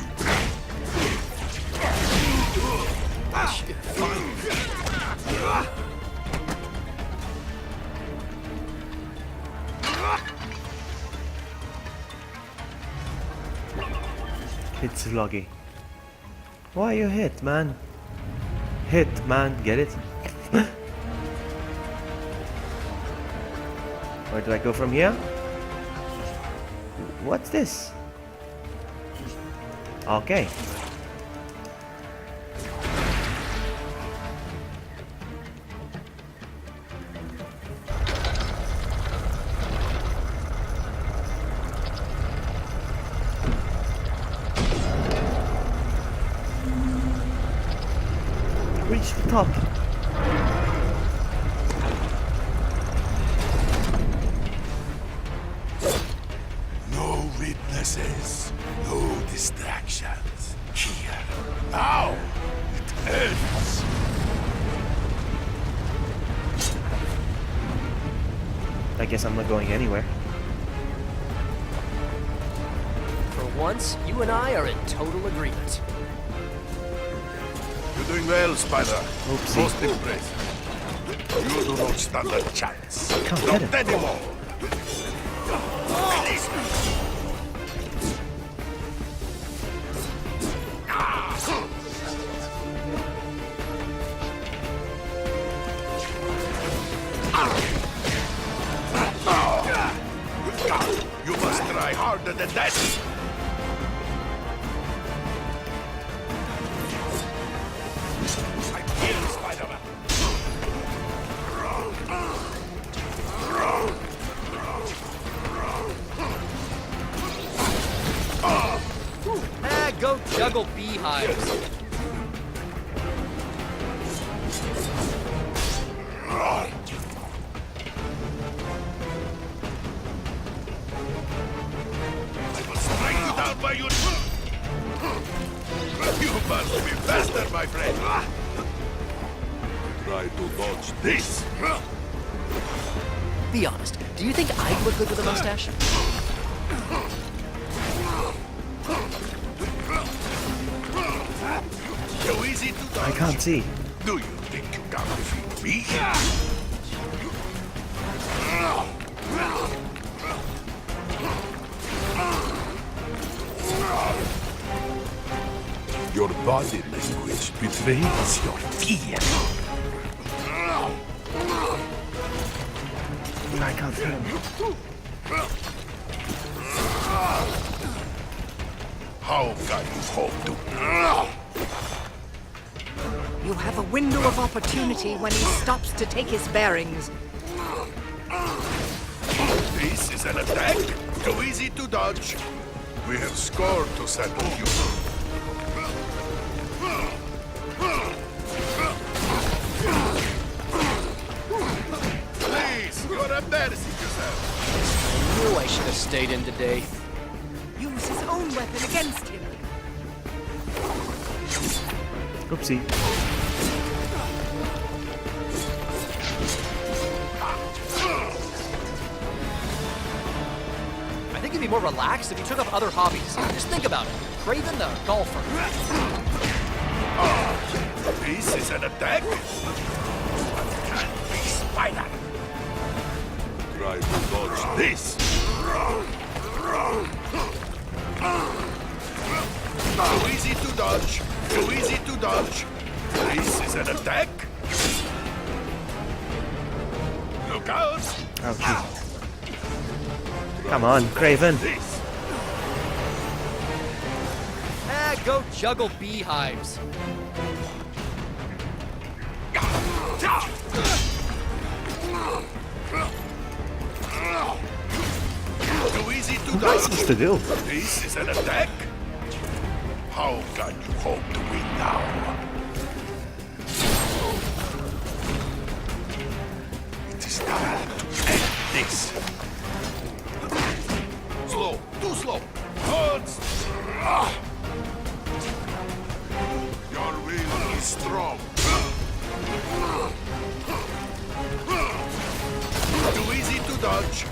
Shit, fine. It's Vloggy. Why you hit, man? Hit, man, get it? Where do I go from here? What's this? Okay. Reach the top. No witnesses, no distractions. Here, now, it ends. I guess I'm not going anywhere. For once, you and I are in total agreement. You're doing well, Spider. Oopsie. Most impressive. You do not stand a chance. Can't Not get it. anymore. You must try harder than that. I'm here, Spider-Man. Ah, go juggle beehives. I will strike you down by your... You must be faster, my friend. Try to dodge this. Be honest, do you think I'd look good with a mustache? easy to dodge. I can't see. Do you think you can defeat me? Your body language betrays your fear. I can't see him. How can you hope to? You have a window of opportunity when he stops to take his bearings. This is an attack. Too easy to dodge. We have score to settle you. Please, you're embarrassing yourself. Knew I should have stayed in today. Use his own weapon against him. Oopsie. I think you'd be more relaxed if you took up other hobbies. Just think about it. Craven the golfer. This is an attack. What can be spider? Try to dodge this. Too easy to dodge. Too easy to dodge. This is an attack. Look out. Oh, jeez. Come on, Craven. This. Go juggle beehives. Too easy to What am I dodge. supposed to do? This is an attack. How can you hope to win now? It is time to end this. Slow, too slow. Hold. Your will is strong. Too easy to dodge.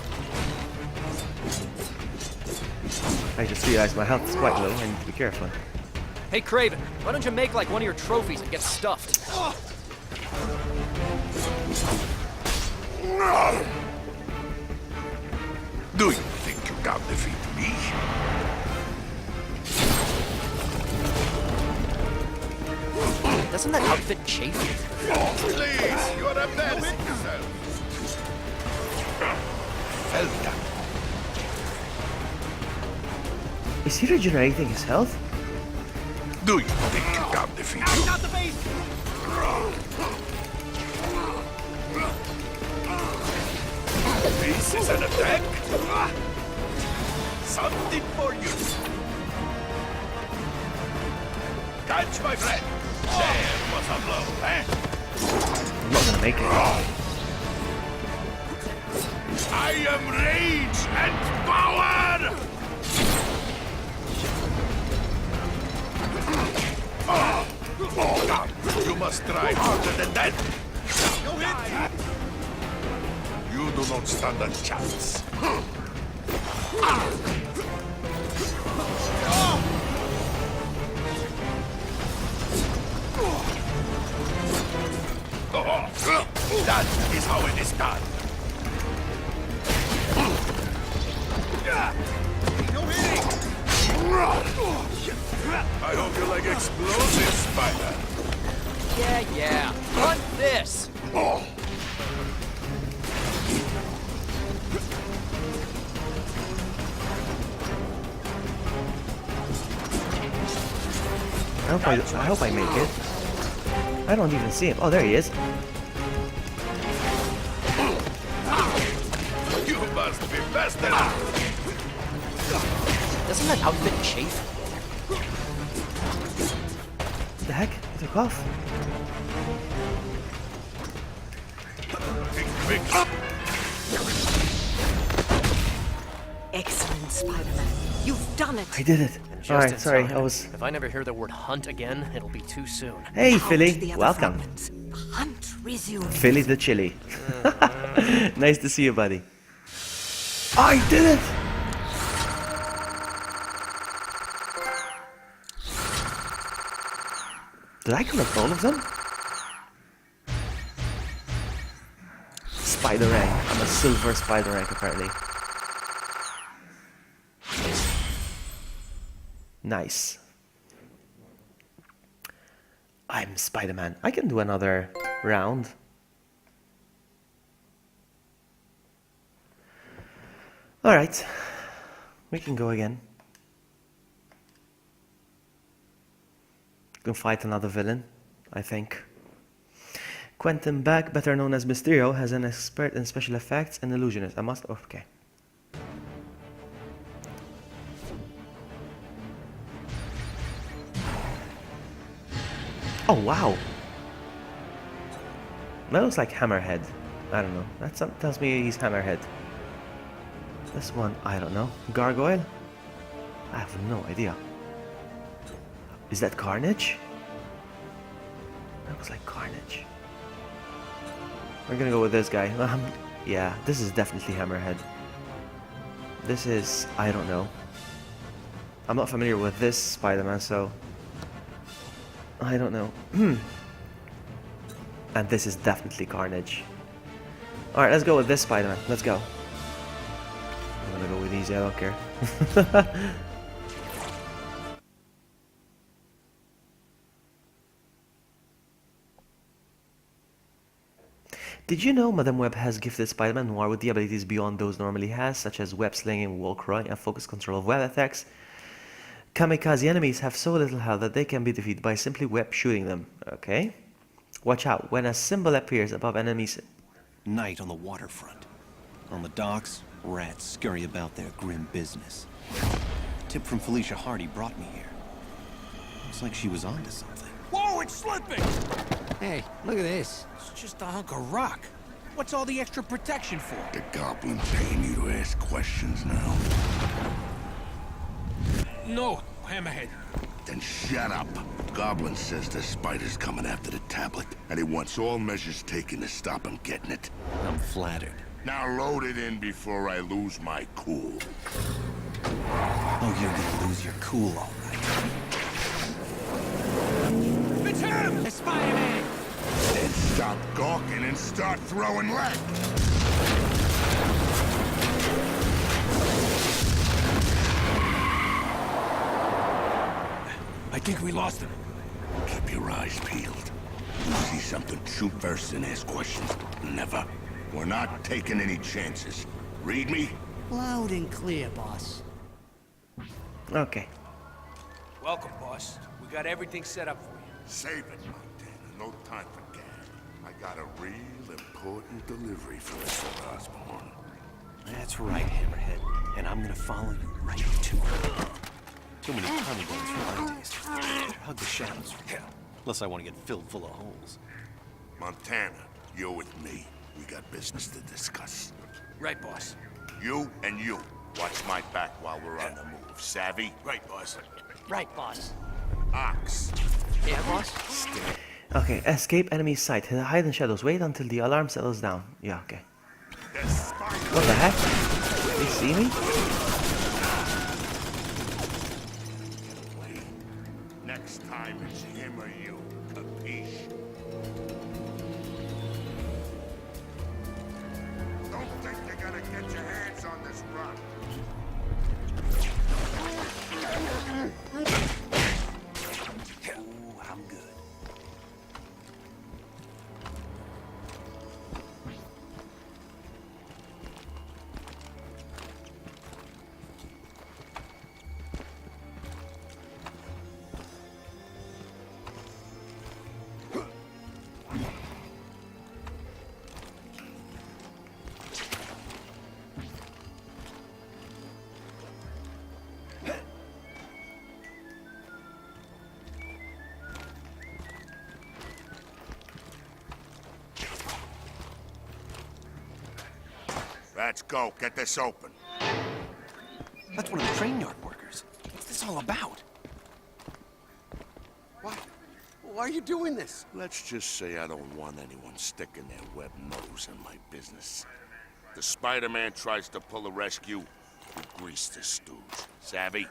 I just realized my health is quite low. I need to be careful. Hey, Craven, why don't you make like one of your trophies and get stuffed? Do you think you can defeat me? Doesn't that outfit chafe? Oh, please, you are embarrassing yourself. Felta. Is he regenerating his health? Do you think you can defeat me? Not the base! This is an attack. Something for you. Catch, my friend. There was a blow, eh? I'm not gonna make it. I am rage and power! Oh, God. You must try harder than that. You do not stand a chance. That is how it is done. No hitting! I hope you like explosive, Spider. Yeah. Hunt this! Oh. I hope I make it. I don't even see him. Oh, there he is. You must be faster. Doesn't that outfit chafe? What the heck? He took off. Quick. Excellent, Spider-Man. You've done it. I did it. Just Alright, in sorry. time. I was... If I never hear the word hunt again, it'll be too soon. Hey, Out Philly. the other Welcome. fragments. The hunt resumes. Philly the chili. Nice to see you, buddy. I did it! Did I collect all of them? Spider rank. I'm a silver spider rank apparently. Nice. I'm Spider-Man. I can do another round. Alright. We can go again. We can fight another villain, I think. Quentin Beck, better known as Mysterio, has an expert in special effects and illusionist. I must... Okay. Oh, wow. That looks like Hammerhead. I don't know. That tells me he's Hammerhead. This one, I don't know. Gargoyle? I have no idea. Is that Carnage? That looks like Carnage. We're gonna go with this guy. Yeah, this is definitely Hammerhead. This is... I don't know. I'm not familiar with this Spider-Man, so... I don't know. And this is definitely Carnage. Alright, let's go with this Spider-Man. Let's go. I'm gonna go with easy, I don't care. Did you know Madame Web has gifted Spider-Man Noir with the abilities beyond those normally has, such as web slinging, wall crawling, and focused control of web attacks? Kamikaze enemies have so little health that they can be defeated by simply web shooting them. Okay. Watch out, when a symbol appears above enemies... Night on the waterfront. On the docks, rats scurry about their grim business. Tip from Felicia Hardy brought me here. Looks like she was onto something. Whoa, it's slipping! Hey, look at this. It's just a hunk of rock. What's all the extra protection for? The goblin paying you to ask questions now. No, Hammerhead. Then shut up. Goblin says the spider's coming after the tablet, and he wants all measures taken to stop him getting it. I'm flattered. Now load it in before I lose my cool. Oh, you're gonna lose your cool, all right. It's him! It's Spider-Man! Then stop gawking and start throwing lead. I think we lost him. Keep your eyes peeled. You see something, shoot first and ask questions. Never. We're not taking any chances. Read me? Loud and clear, boss. Okay. Welcome, boss. We got everything set up for you. Save it, Montana. No time for gag. I got a real important delivery for Mr. Osborn. That's right, Hammerhead. And I'm gonna follow you right to her. Too many tummy bones for my taste. Hug the shadows for hell. Unless I want to get filled full of holes. Montana, you're with me. We got business to discuss. Right, boss. You and you. Watch my back while we're on the move. Savvy? Right, boss. Right, boss. Ox. Yeah, boss? Okay, escape enemy sight. Hide in shadows. Wait until the alarm settles down. Yeah, okay. What the heck? They see me? Next time it's him or you. Capiche? Don't think you're gonna get your hands on this rock. Ooh, I'm good. Let's go. Get this open. That's one of the train yard workers. What's this all about? Why are you doing this? Let's just say I don't want anyone sticking their web nose in my business. The Spider-Man tries to pull a rescue, you grease the stooge. Savvy?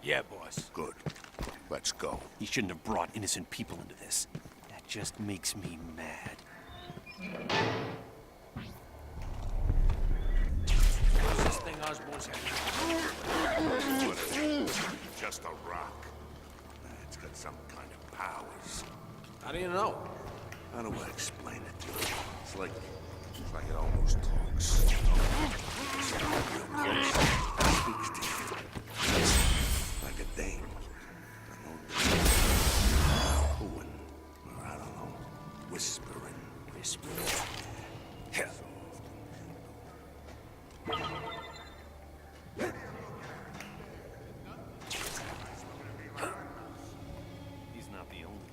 Yeah, boss. Good. Let's go. He shouldn't have brought innocent people into this. That just makes me mad. What's this thing Osborn's had? Just a rock. It's got some kind of powers. How do you know? How do I explain it to you? It's like it almost talks. It's real close. It speaks to you. Like a dame. Cooing. Or I don't know. Whispering. Yeah. He's not the only.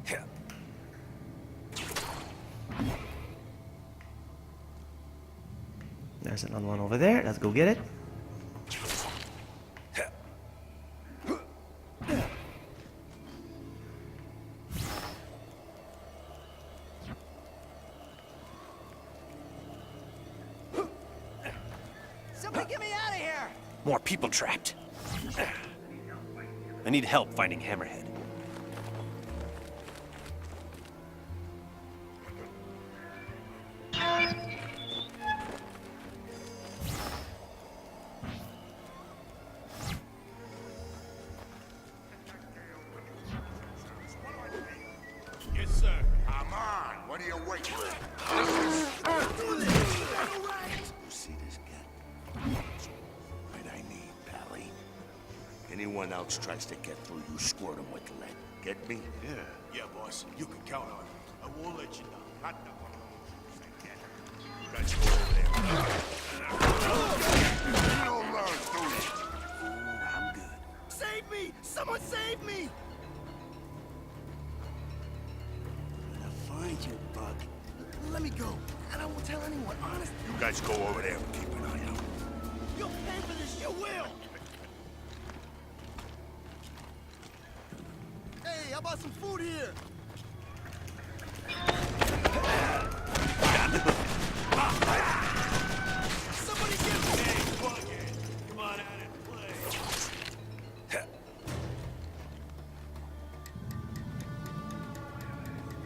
Yeah. There's another one over there. Let's go get it. Somebody get me out of here! More people trapped. I need help finding Hammerhead. Yes, sir. I'm on. What are you waiting for? You see this cat? Right, I need, Pally. Anyone else tries to get through, you squirt them with lead. Get me? Yeah, boss. You can count on it. I won't let you down. Not the one. You guys go over there. You don't learn, do you? Ooh, I'm good. Save me! Someone save me! I'll find you, Bug. Let me go, and I won't tell anyone, honest. You guys go over there and keep an eye out. You'll pay for this, you will! Hey, how about some food here? Somebody get me! Hey, Bughead! Come on out and play!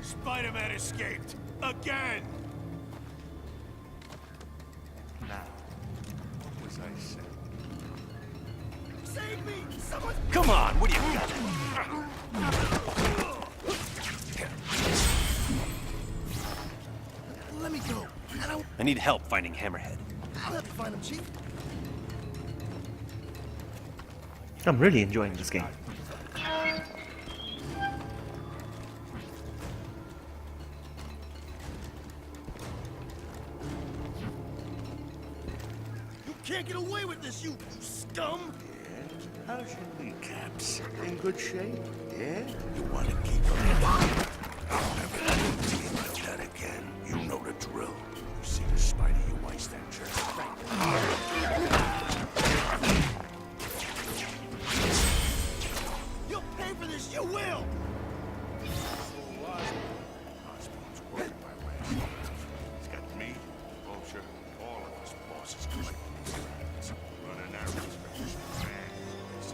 Spider-Man escaped! Again! Now, what was I saying? Save me! Someone... Come on, what do you got? Let me go, and I need help finding Hammerhead. I'll have to find him, Chief. I'm really enjoying this game. You can't get away with this, you scum! How's your kneecaps? In good shape? Yeah? You want to keep them? I'll never let you see like that again. You know the drill. You see the spider, you ice that jerk. You'll pay for this, you will! Osborn's working my last life. He's got me, Vulture, all of us bosses collecting these things. Running our respective families.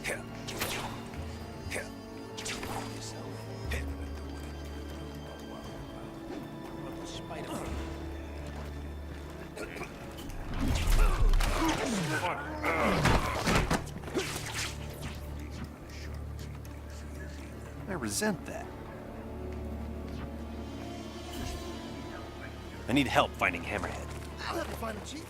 Yeah. Yeah. Yourself. I resent that. I need help finding Hammerhead. I'll have to find him, Chief.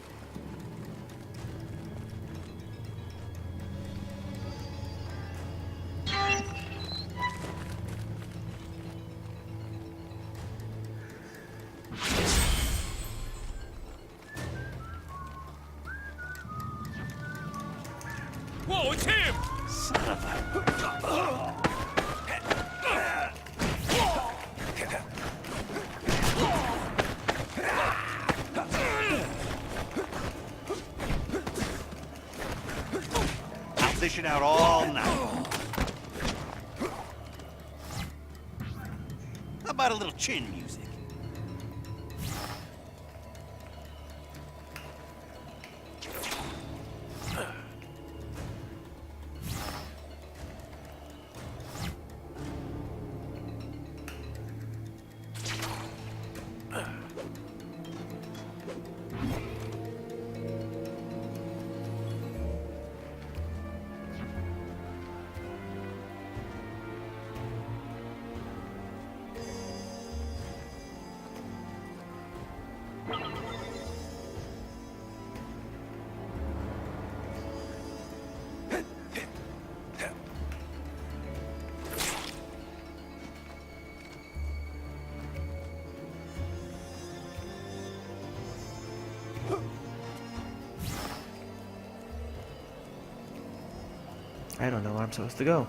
Whoa, it's him! Son of a... I'll dish it out all night. How about a little chin music? I don't know where I'm supposed to go.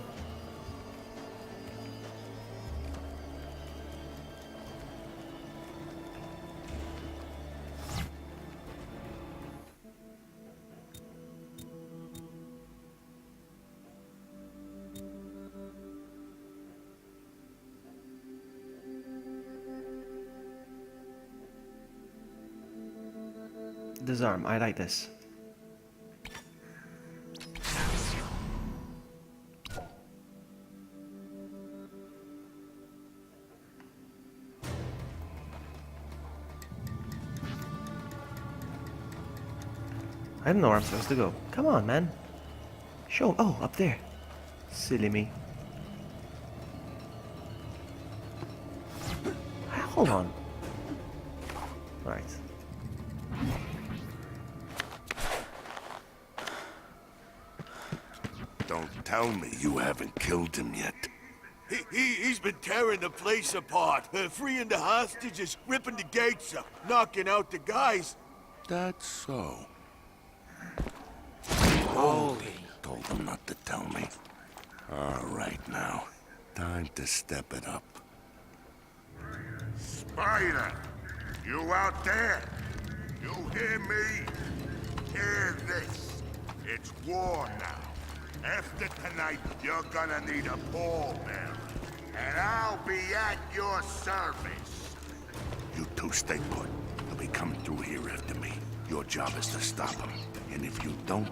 Disarm, I like this. I don't know where I'm supposed to go. Come on, man. Show. Oh, up there. Silly me. Hold on. Right. Don't tell me you haven't killed him yet. He's been tearing the place apart, freeing the hostages, ripping the gates up, knocking out the guys. That's so. Holy. Told him not to tell me. All right now. Time to step it up. Spider! You out there? You hear me? Hear this. It's war now. After tonight, you're gonna need a pallbearer. And I'll be at your service. You two stay put. They'll be coming through here after me. Your job is to stop them. And if you don't,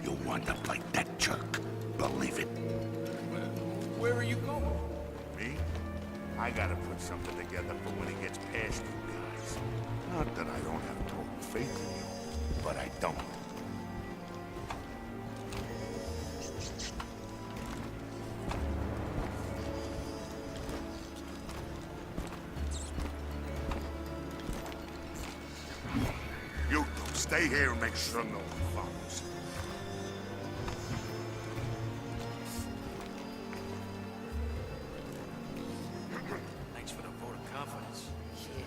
you'll wind up like that jerk. Believe it. Where are you going? Me? I gotta put something together for when he gets past you guys. Not that I don't have total faith in you, but I don't. You two stay here and make sure no one follows. Thanks for the vote of confidence. Shit.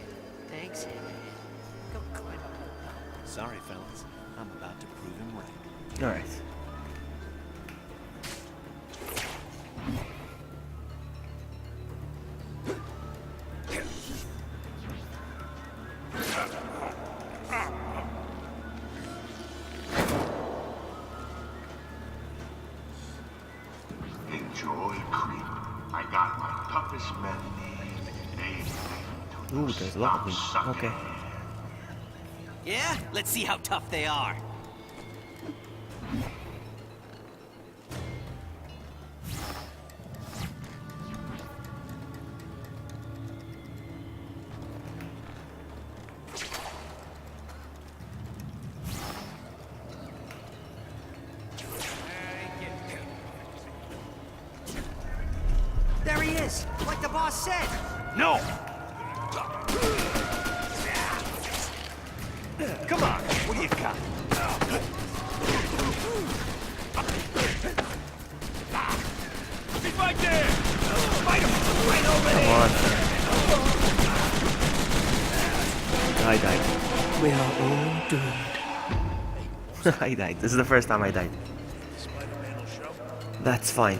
Thanks. Come on. Sorry, fellas. I'm about to prove him right. Alright. Enjoy creep. I got my toughest men named. Ooh, there's a lot of them. Okay. Yeah? Let's see how tough they are. There he is, like the boss said. No! Come on, what do you got? He's right there! Fight him! Right over Come there! on. I died. We are all doomed. I died. This is the first time I died. That's fine.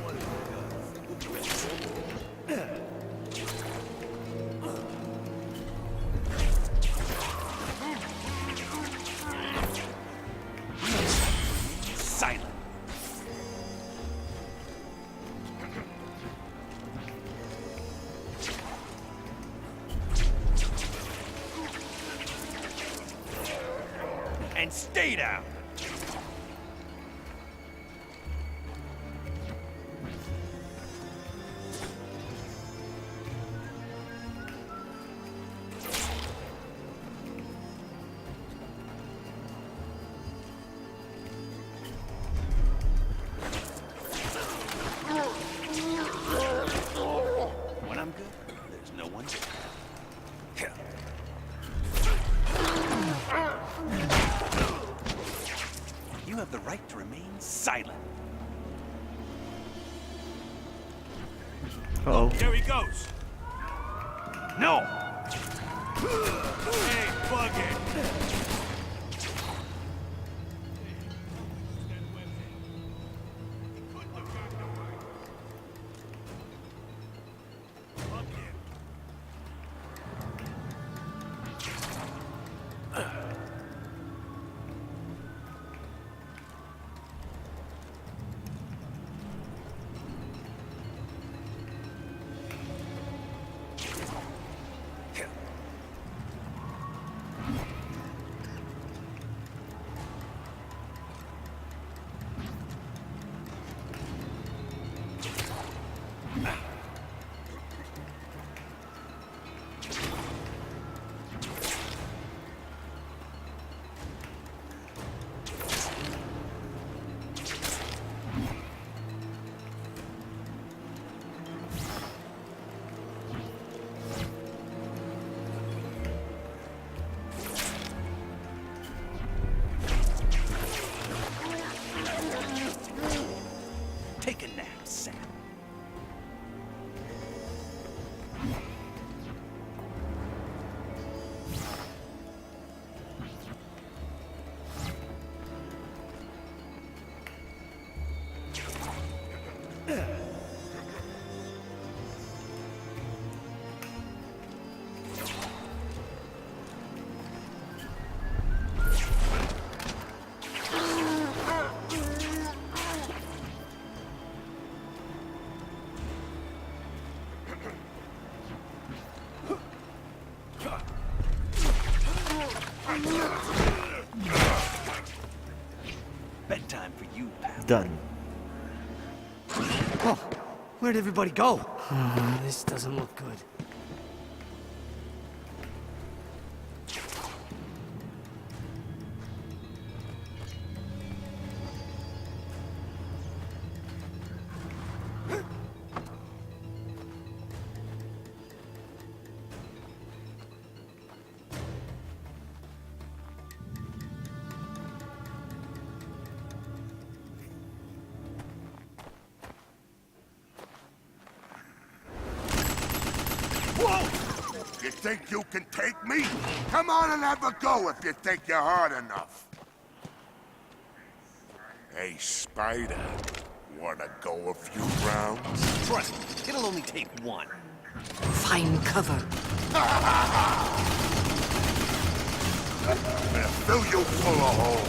Silent. And stay down. When I'm good, there's no one there. You have the right to remain silent. Uh-oh. There he goes. No! Hey, bug it. Take a nap, Sam. Bedtime for you, pal. Done. Oh, where'd everybody go? This doesn't look good. You think you can take me? Come on and have a go if you think you're hard enough. Hey, Spider. Wanna go a few rounds? Trust me, it'll only take one. Find cover. Gonna fill you full of holes.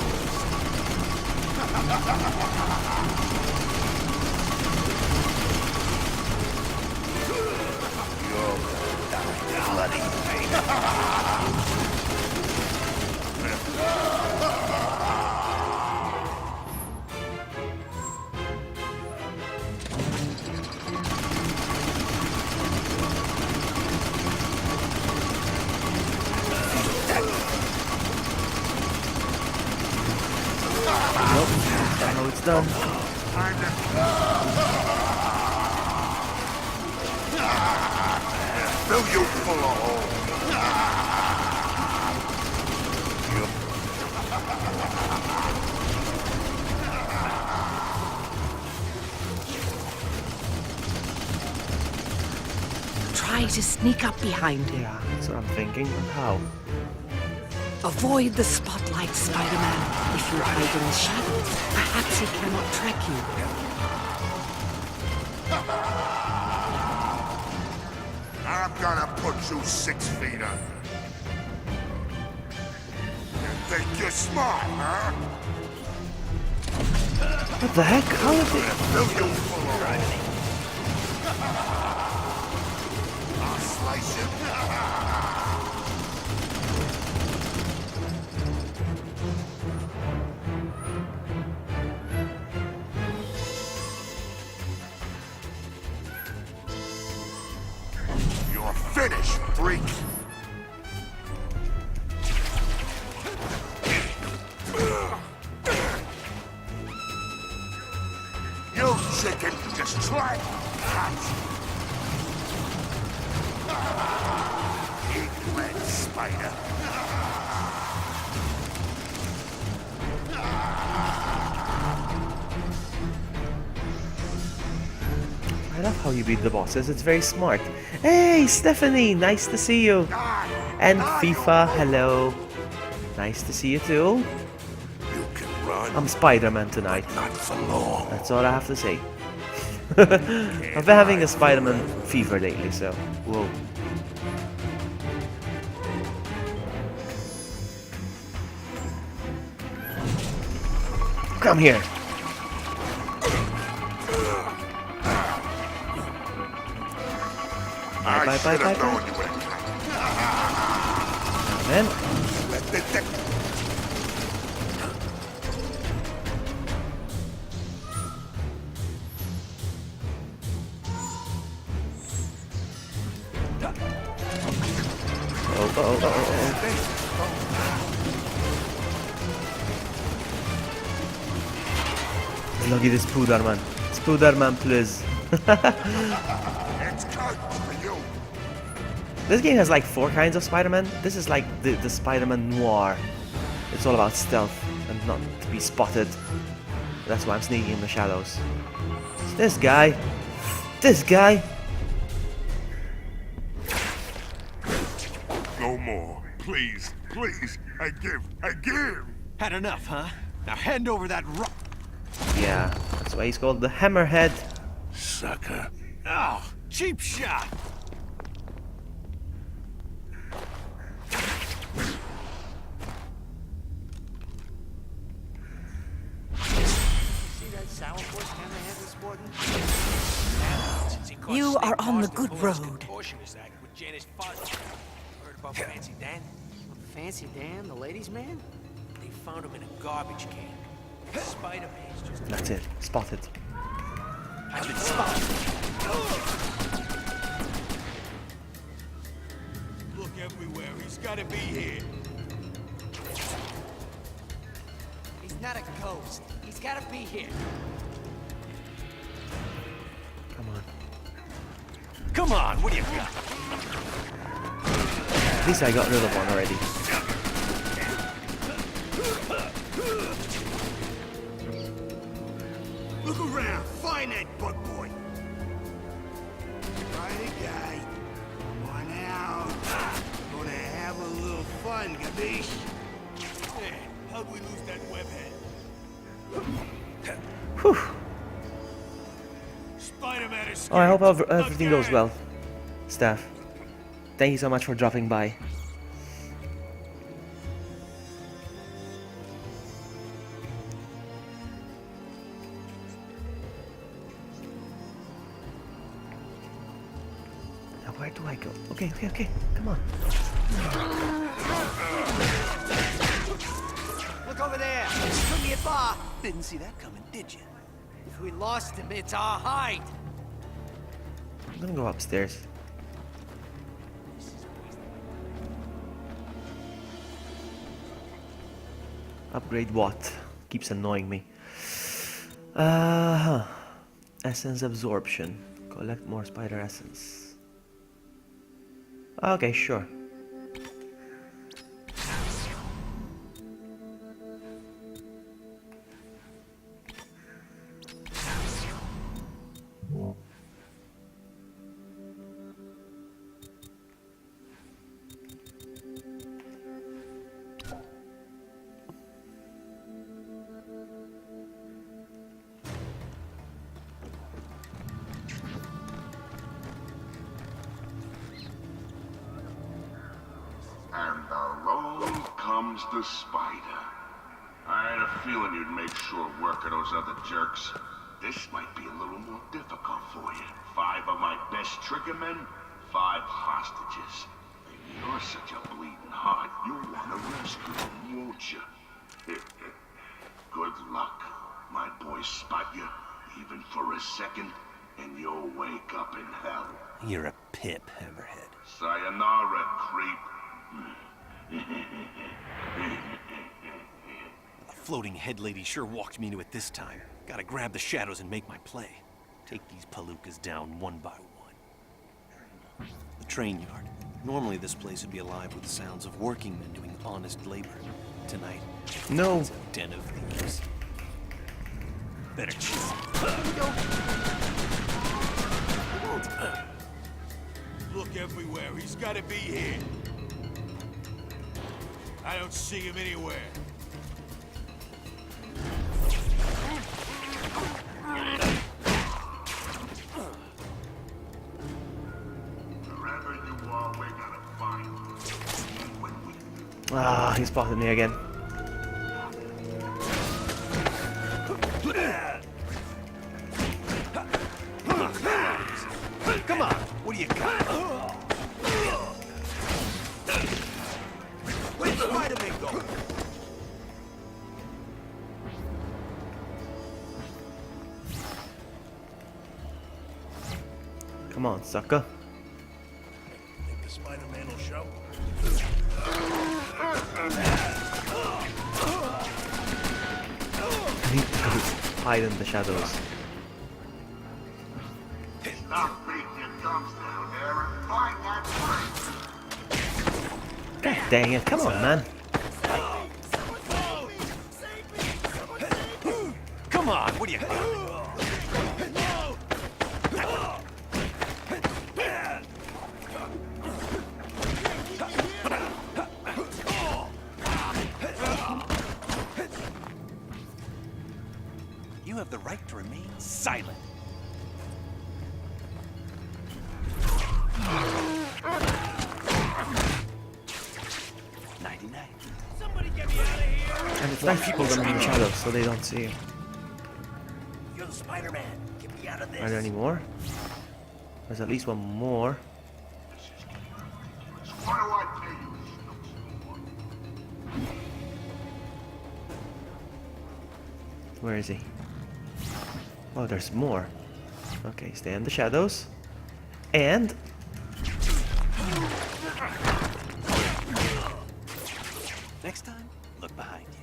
You're gonna die bloody I know it's done. Fill you full of holes. Try to sneak up behind him. Yeah, that's what I'm thinking. How? Avoid the spotlight, Spider-Man. If you hide in the shadows, perhaps he cannot track you. I'm gonna put you 6 feet under. You think you're smart, huh? What the heck? How is it? Fill you full of holes. I'll slice you. You're finished, freak. You chicken, just try that. Eat lead, Spider. I love how you beat the bosses. It's very smart. Hey, Stephanie, nice to see you. And FIFA, hello. Nice to see you too. You can run, I'm Spider-Man tonight. not for long. That's all I have to say. I've been having a Spider-Man fever lately, so whoa. Come here. Bye, bye, bye, bye, bye. You would Amen. Look at this Spooderman. Spooderman, please. It's good for you. This game has like 4 kinds of Spider-Man. This is like the Spider-Man noir. It's all about stealth and not to be spotted. That's why I'm sneaking in the shadows. It's this guy. This guy. No more. Please, please. I give. Had enough, huh? Now hand over that rock. Yeah, that's why he's called the Hammerhead. Sucker. Oh, cheap shot. You are on the good road. Heard about Fancy Dan? Fancy Dan, the ladies' man? They found him in a garbage can. Spider-Man's just... That's it. Spotted. I've been spotted. Look everywhere. He's gotta be here. He's not a ghost. He's gotta be here. Come on. Come on, what do you got? At least I got rid of one already. Look around. Find that bug boy. Find a guy. Come on out. Gonna have a little fun, gabish? Hey, how'd we lose that webhead? Whew. Spider-Man is Oh, I hope scared. everything goes Again. well. Staff, thank you so much for dropping by. Now where do I go? Okay, come on. Look over there. It's me at bar. Didn't see that coming, did you? If we lost him, it's our hide. I'm gonna go upstairs. Upgrade what? Keeps annoying me. Essence absorption. Collect more spider essence. Okay, sure. And along comes the spider. I had a feeling you'd make short work of those other jerks. This might be a little more difficult for you. 5 of my best triggermen, 5 hostages. And you're such a bleeding heart, you'll want to rescue them, won't you? Good luck. My boys spot you, even for a second, and you'll wake up in hell. You're a pip, Hammerhead. Sayonara, creep. The floating head lady sure walked me into it this time. Gotta grab the shadows and make my play. Take these palookas down one by one. The train yard. Normally this place would be alive with the sounds of working men doing honest labor. Tonight, No. it's a den of thieves. Better choose. Look everywhere. He's gotta be here. I don't see him anywhere. Wherever you are, we're gonna find you. When we Ah, he spotted me again. Come on, what do you got? Where'd Spider-Man go? Come on, sucker. Think the Spider-Man will show? I need to hide in the shadows. Stop beating your gums down there and find that place. God dang it, come on, man. Come on, what do you... You have the right to remain silent. Nighty-night. Somebody get me out of here! And it's nice to pull them in the shadows so they don't see you. You're the Spider-Man. Get me out of this. Are there any more? There's at least one more. What do I pay you? Where is he? Oh, there's more. Okay, stay in the shadows. And... Next time, look behind you.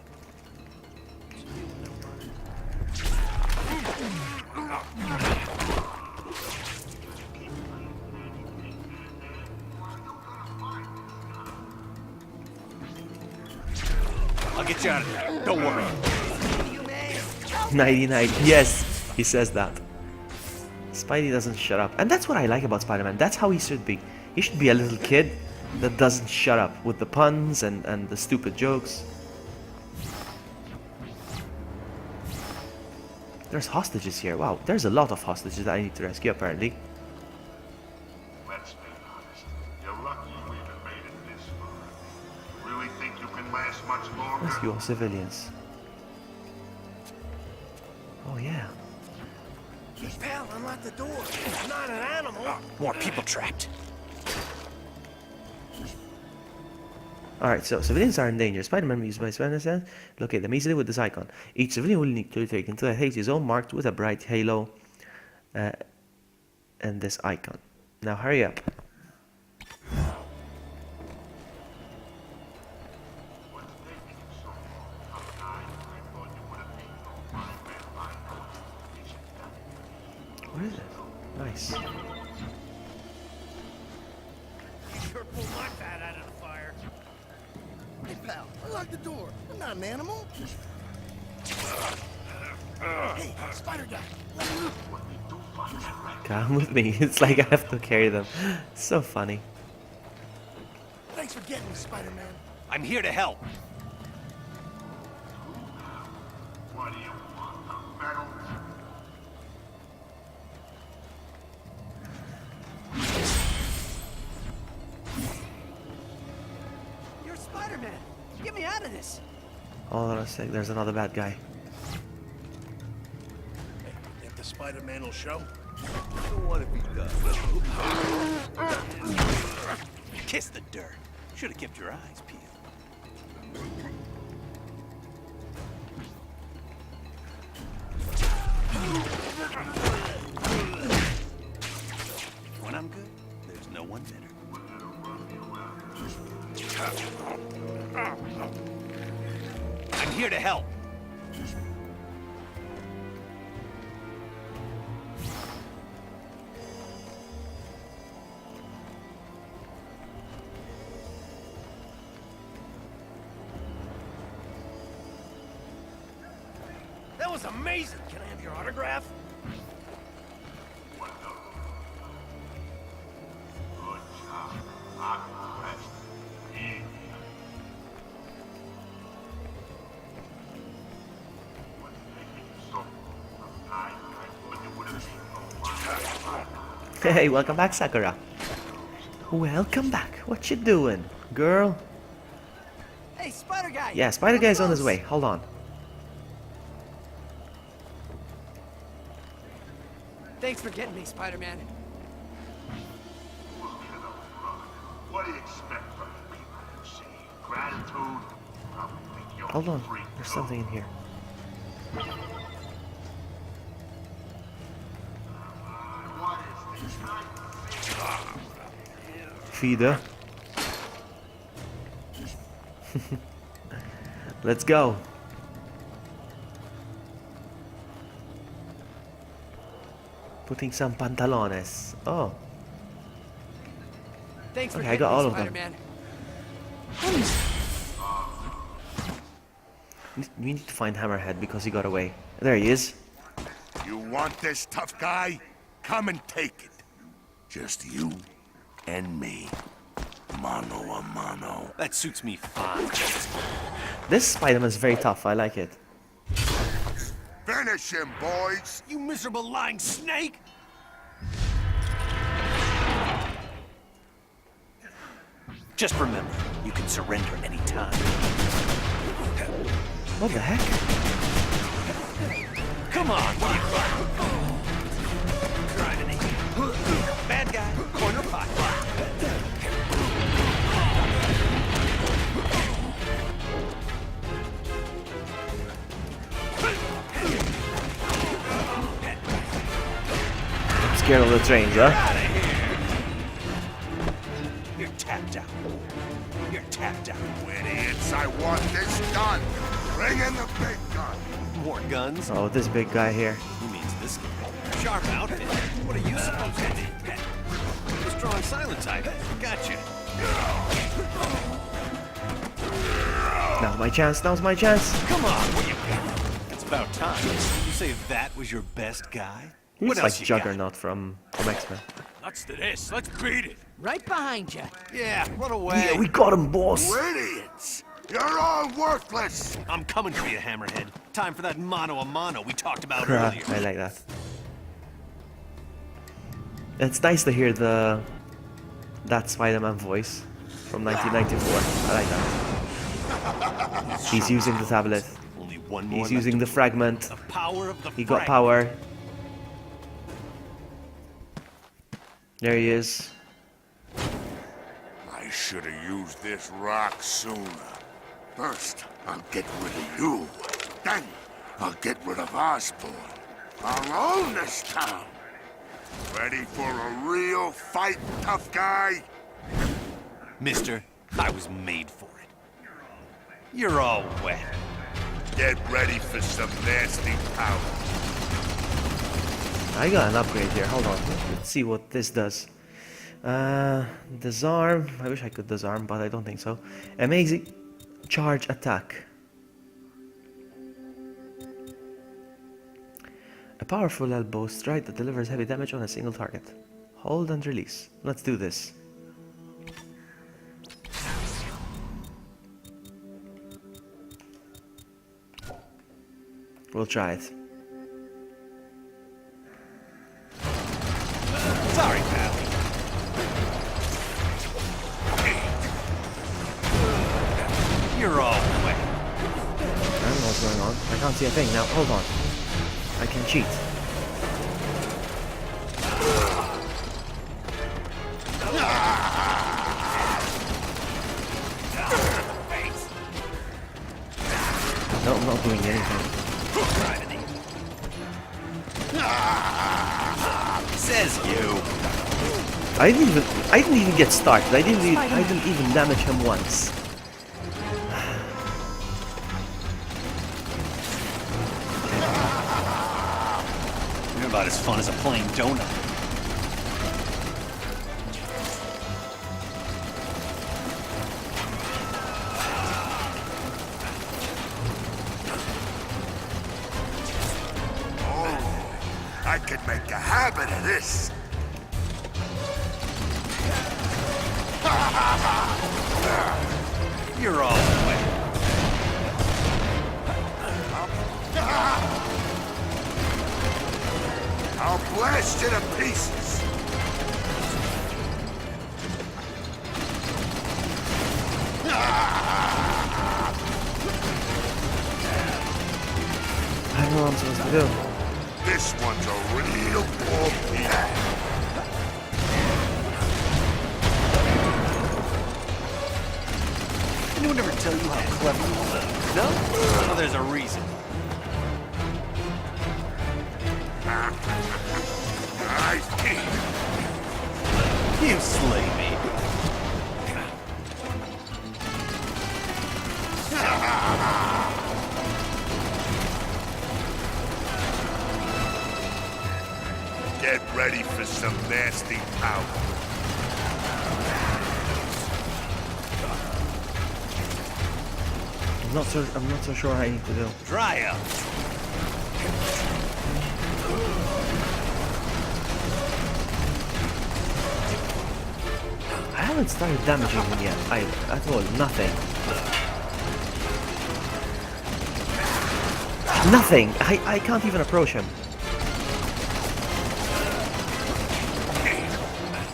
I'll get you out of there. Don't worry. Nighty-night. Yes, he says that. Spidey doesn't shut up. And that's what I like about Spider-Man. That's how he should be. He should be a little kid that doesn't shut up with the puns and the stupid jokes. There's hostages here. Wow, there's a lot of hostages that I need to rescue apparently. Let's be honest. You're lucky you even made it this far. You really think you can last much longer? Rescue all civilians. Oh yeah. Hey, pal, unlock the door. I'm not an animal. More people trapped. Alright, so civilians are in danger. Spider-Man used by Spider-Man. Locate them easily with this icon. Each civilian will need to take into a hazy zone marked with a bright halo and this icon. Now hurry up. What is it? Nice. You sure pulled my fat out of the fire. Hey, pal, unlock the door. I'm not an animal. Hey, Spider Guy, let me look. Come with me. It's like I have to carry them. It's so funny. Thanks for getting me, Spider-Man. I'm here to help. What do you want? A medal? You're Spider-Man. Get me out of this. Hold on a sec. There's another bad guy. Hey, think the Spider-Man will show? What have we done? Kiss the dirt. Should have kept your eyes peeled. When I'm good, there's no one better. I'm here to help. That was amazing. Can I have your autograph? Good job. I'm impressed. Yeah. What's taking you so long? I thought you would have seen. Hey, welcome back, Sakura. Welcome back. What you doing, girl? Hey, Spider Guy. Yeah, Spider Guy's on his way. Hold on. Thanks for getting me, Spider-Man. What do you expect from the people you see? Gratitude? How Hold on, there's something in here. Feeder. Let's go. Putting some pantalones. Oh. Thanks for Okay, I got all of them. Spider-Man. We need to find Hammerhead because he got away. There he is. You want this, tough guy? Come and take it. Just you and me. Mano a mano. That suits me fine. This Spider-Man's very tough. I like it. Finish him, boys! You miserable lying snake! Just remember, you can surrender anytime. What the heck? Come on, what are you driving me? Bad guy, corner pocket. I'm scared of the trains, huh? You're tapped out. You're tapped out. Idiots, I want this done. Bring in the big gun. More guns? Oh, this big guy here. Who means this guy? Sharp outfit. What are you supposed to do? Strong silent type. Gotcha. Now's my chance. Now's my chance. Come on, what you got? It's about time. You say that was your best guy? He What looks else like you Juggernaut from X-Men. Nuts to this. Let's beat it. Right behind you. got? Yeah, run away. Yeah, we got him, boss. You idiots! You're all worthless! I'm coming for you, Hammerhead. Time for that mano a mano we talked about I earlier. like that. It's nice to hear that Spider-Man voice from 1994. I like that. He's using the tablet. Only one more. He's using the fragment. the power of the He got fragment. power. There he is. I should have used this rock sooner. First, I'll get rid of you. Then, I'll get rid of Osborn. I'll own this town. Ready for a real fight, tough guy? Mister, I was made for it. You're all wet. Get ready for some nasty power. I got an upgrade here. Hold on. Let's see what this does. Disarm. I wish I could disarm, but I don't think so. Amazing charge attack. A powerful elbow strike that delivers heavy damage on a single target. Hold and release. Let's do this. We'll try it. Sorry, pal. You're all wet. I don't know what's going on. I can't see a thing now. Hold on. I can cheat. No, I'm not doing anything. Says you. I didn't even get started. I didn't even damage him once. You're about as fun as a plain donut. I could make a habit of this. You're all wet. I'll blast you to pieces. I don't know what I'm supposed to do. This one's a real war piece. Anyone ever tell you how clever you are? No? Well, there's a reason. You slay me. Get ready for some nasty power. I'm not so sure how I need to do. Dry up. I haven't started damaging him yet. At all. Nothing. Nothing. I can't even approach him.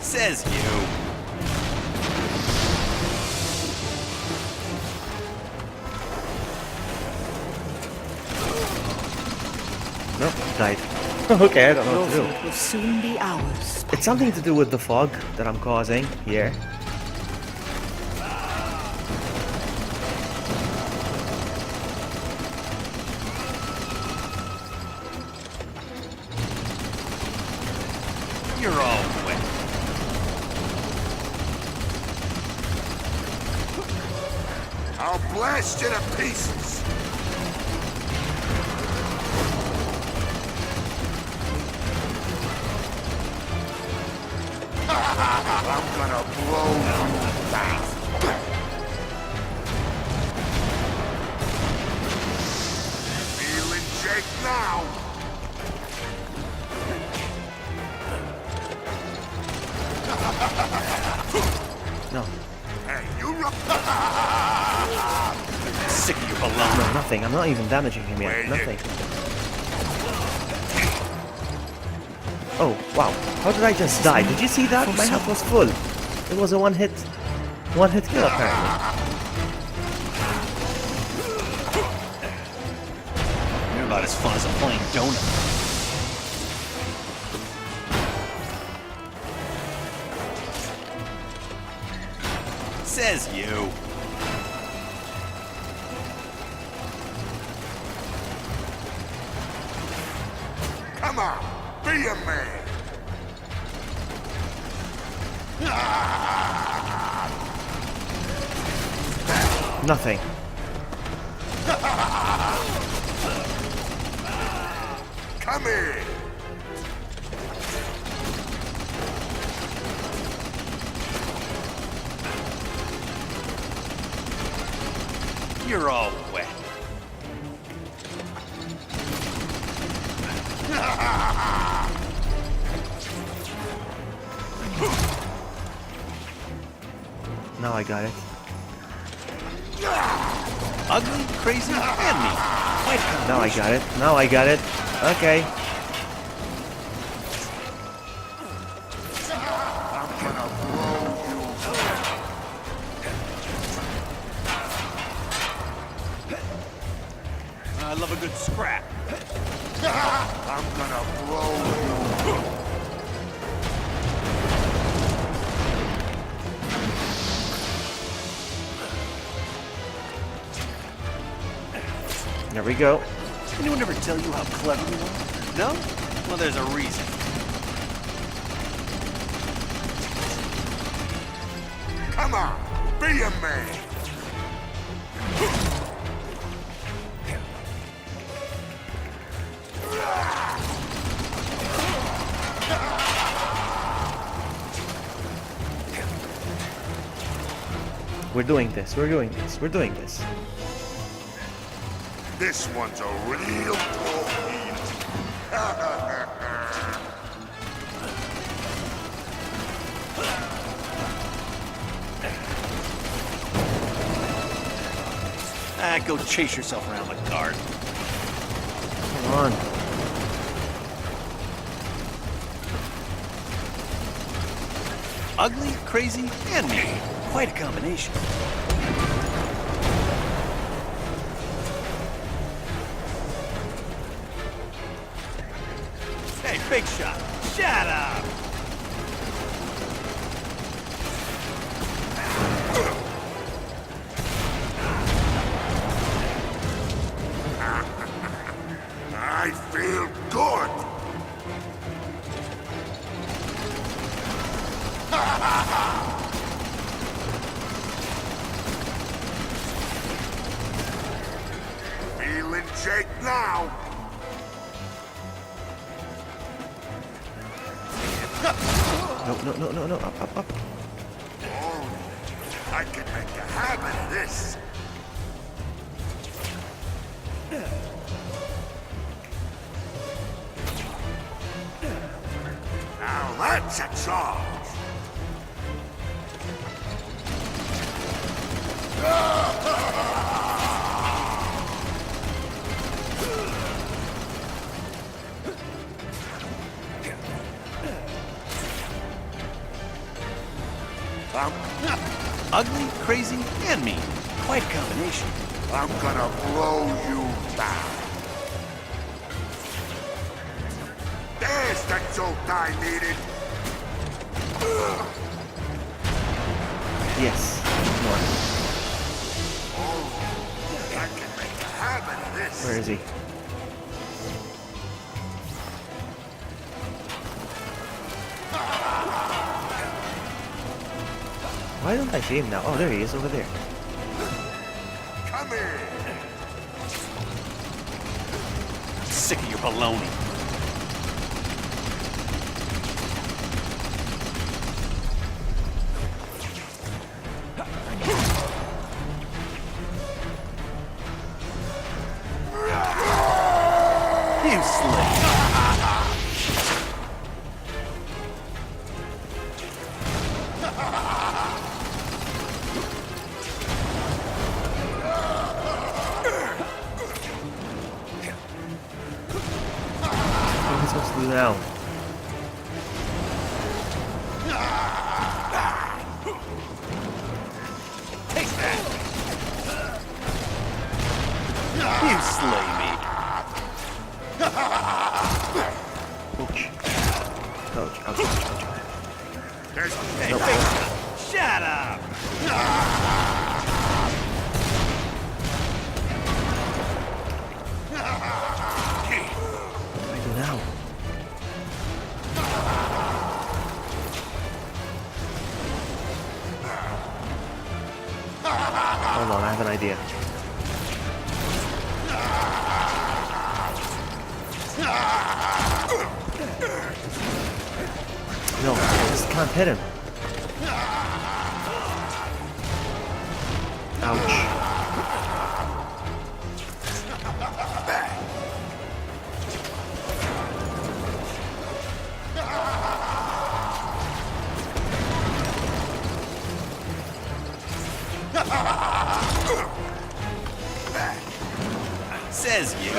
Says you. Nope, died. Okay, I don't know what to do. Will soon be ours. It's something to do with the fog that I'm causing here. You're all wet. I'll blast you to pieces. I'm gonna blow you fast. Feeling Jake now. No. Hey, you run. Sick of your baloney. No, nothing. I'm not even damaging him yet. Wait, Nothing. Oh, wow. How did I just die? Did you see that? My health was full. It was a one hit kill apparently. You're about as fun as a plain donut. Says you. Come on, be a man. Nothing. Come here. You're all wet. Now I got it. Ugly, crazy, and me. Quite a Now I got it. Now I got it. Okay. I'm gonna blow you. I love a good scrap. I'm gonna blow you. There we go. Anyone ever tell you how clever you are? No? Well, there's a reason. Come on, be a man. We're doing this. We're doing this. We're doing this. This one's a real torpedo. Go chase yourself around the garden. Come on. Ugly, crazy, and me. Quite a combination. Hey, big shot. Shut up! Shake now! No, up. Oh, I can make a habit of this. Now that's a charge! Ugly, crazy, and mean. Quite a combination. I'm gonna blow you back. There's the jolt I needed. Yes. More. Oh, I can make a habit of this. Where is he? Why don't I see him now? Oh, there he is, over there. Come here. I'm sick of your baloney. You slave. What am I supposed to do now? Take that. You slay me. Ouch. There's Hey, Nope. face. Shut up. What do I do now? Hold on, I have an idea. No, I just can't hit him. Ouch. Says you.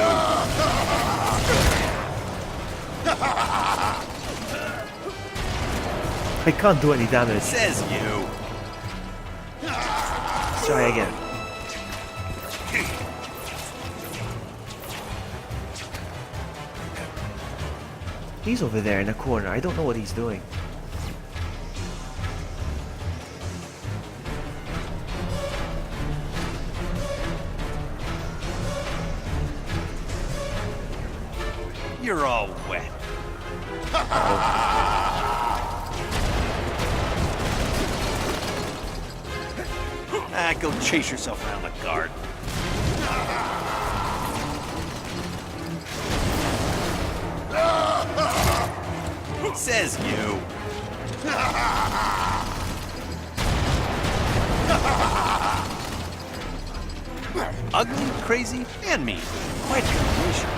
I can't do any damage. Says you. Let's try again. He's over there in the corner. I don't know what he's doing. You're all wet. Go chase yourself around the garden. Says you. Ugly, crazy, and mean. Quite a combination.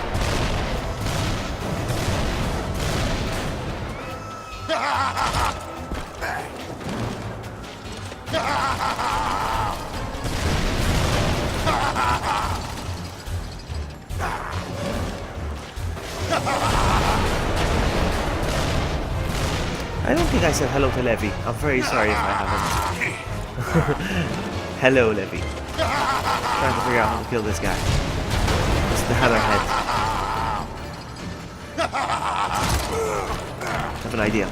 I don't think I said hello to Levy. I'm very sorry if I haven't. Hello, Levy. Trying to figure out how to kill this guy. It's the Hammerhead. I have an idea.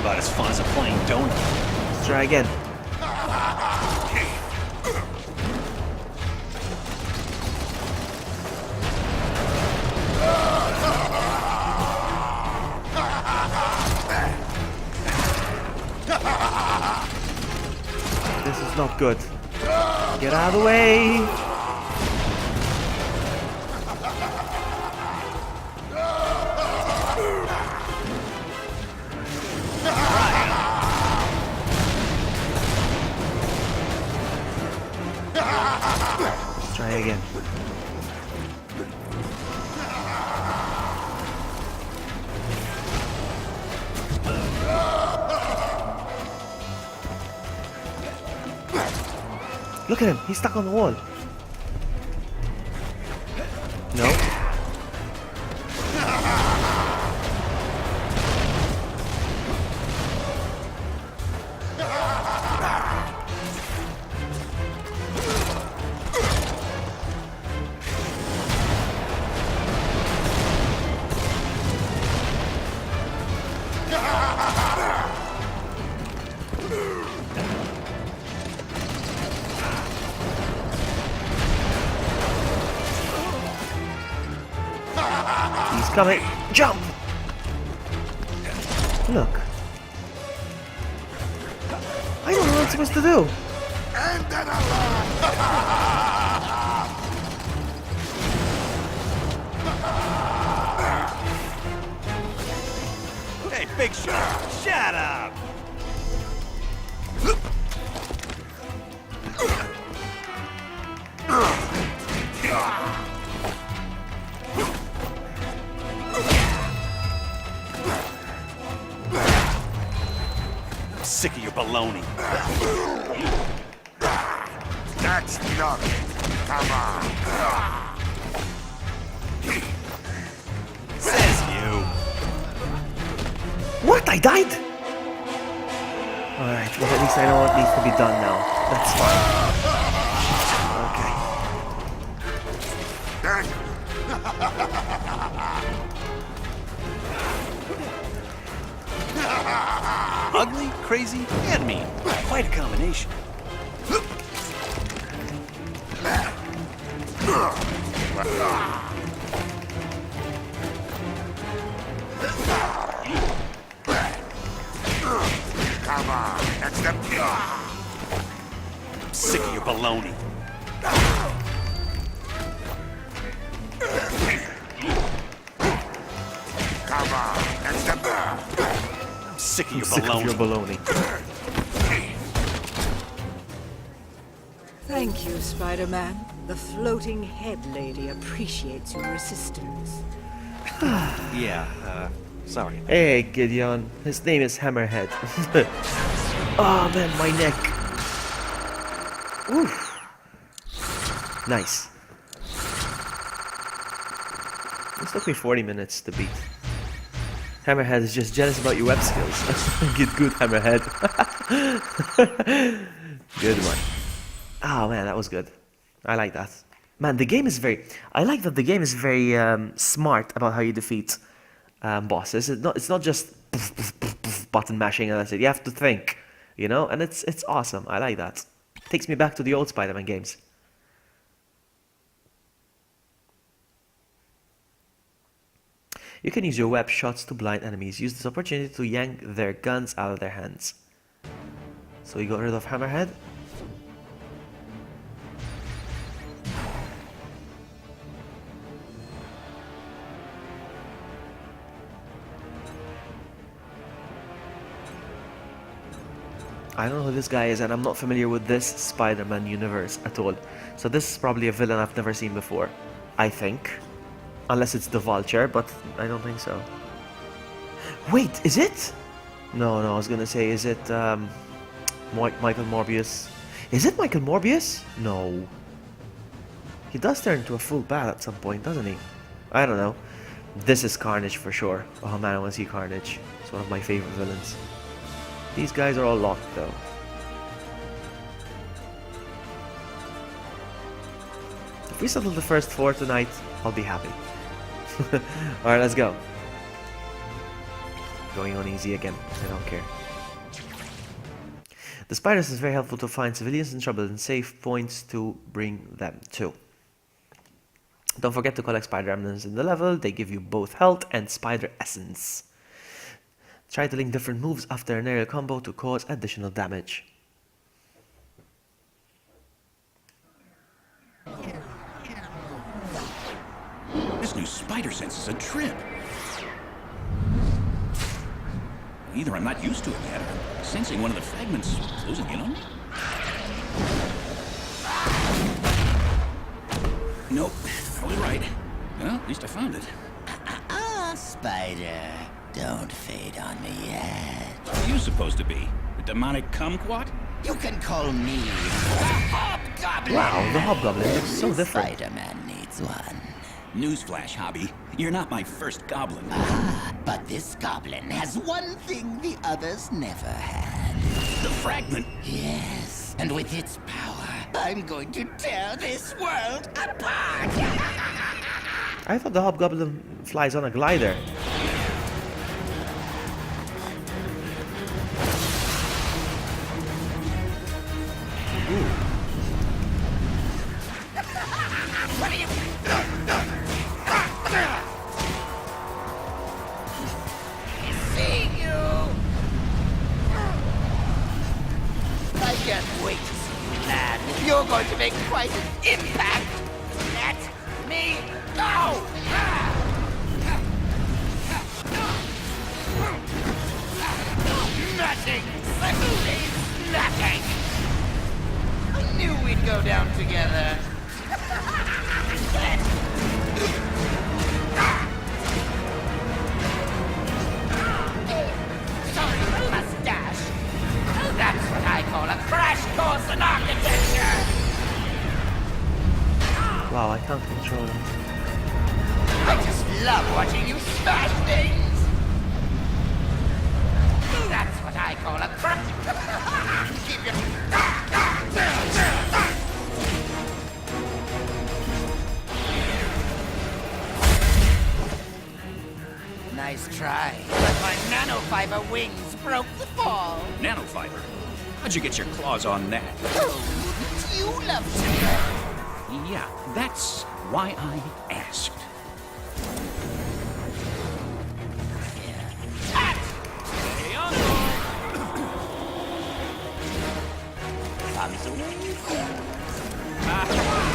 about as fun as a plain donut. Let's try again. This is not good. Get out of the way! Let's try again. Look at him, he's stuck on the wall. No. He's coming. Jump! Look. I don't know what I'm supposed to do. And then Hey, Big Shot, shut up! I'm sick of your baloney. that's nothing. Come on. Says you. What? I died? Alright, well at least I know what needs to be done now. That's fine. Okay. Ugly, crazy, and mean. Quite a combination. Come on. That's the I'm sick of your baloney. Come on. That's the I'm sick of your sick baloney. of your baloney. Thank you, Spider-Man. The floating head lady appreciates your assistance. Yeah, sorry. Hey, Gideon. His name is Hammerhead. Oh man, my neck. Oof. Nice. This took me 40 minutes to beat. Hammerhead is just jealous about your web skills. Get good, Hammerhead. Good one. Oh man, that was good. I like that. Man, the game is very... I like that the game is very smart about how you defeat bosses. It's not just button mashing and that's it. You have to think, you know? And it's awesome. I like that. Takes me back to the old Spider-Man games. You can use your web shots to blind enemies. Use this opportunity to yank their guns out of their hands. So we got rid of Hammerhead. I don't know who this guy is, and I'm not familiar with this Spider-Man universe at all. So this is probably a villain I've never seen before, I think. Unless it's the Vulture, but I don't think so. Wait, is it? No, I was gonna say, is it Michael Morbius? Is it Michael Morbius? No. He does turn into a full bat at some point, doesn't he? I don't know. This is Carnage for sure. Oh man, I want to see Carnage. It's one of my favorite villains. These guys are all locked though. If we settle the first 4 tonight, I'll be happy. Alright, let's go. going on easy again. I don't care. The spiders is very helpful to find civilians in trouble and safe points to bring them to. Don't forget to collect spider remnants in the level. They give you both health and spider essence. Try to link different moves after an aerial combo to cause additional damage. This new spider sense is a trip. Either I'm not used to it yet, or I'm sensing one of the fragments closing in on me. Nope, I was right. Well, at least I found it. Spider. Don't fade on me yet. What are you supposed to be? A demonic kumquat? You can call me the Hobgoblin. Wow, the Hobgoblin is so different. Spider-Man needs one. Newsflash, Hobby. You're not my first goblin. But this goblin has one thing the others never had. The fragment? Yes, and with its power, I'm going to tear this world apart. I thought the Hobgoblin flies on a glider. What are you... Seeing you! I can't wait to see you land. You're going to make quite an impact. Let me go! Nothing! Absolutely nothing! I knew we'd go down together. Sorry, mustache. That's what I call a crash course in architecture. Wow, I can't control it. I just love watching you smash things. That's what I call a crash. Keep your... Nice try, but my nanofiber wings broke the fall. Nanofiber? How'd you get your claws on that? Oh, wouldn't you love to know? Yeah, that's why I asked. Stay on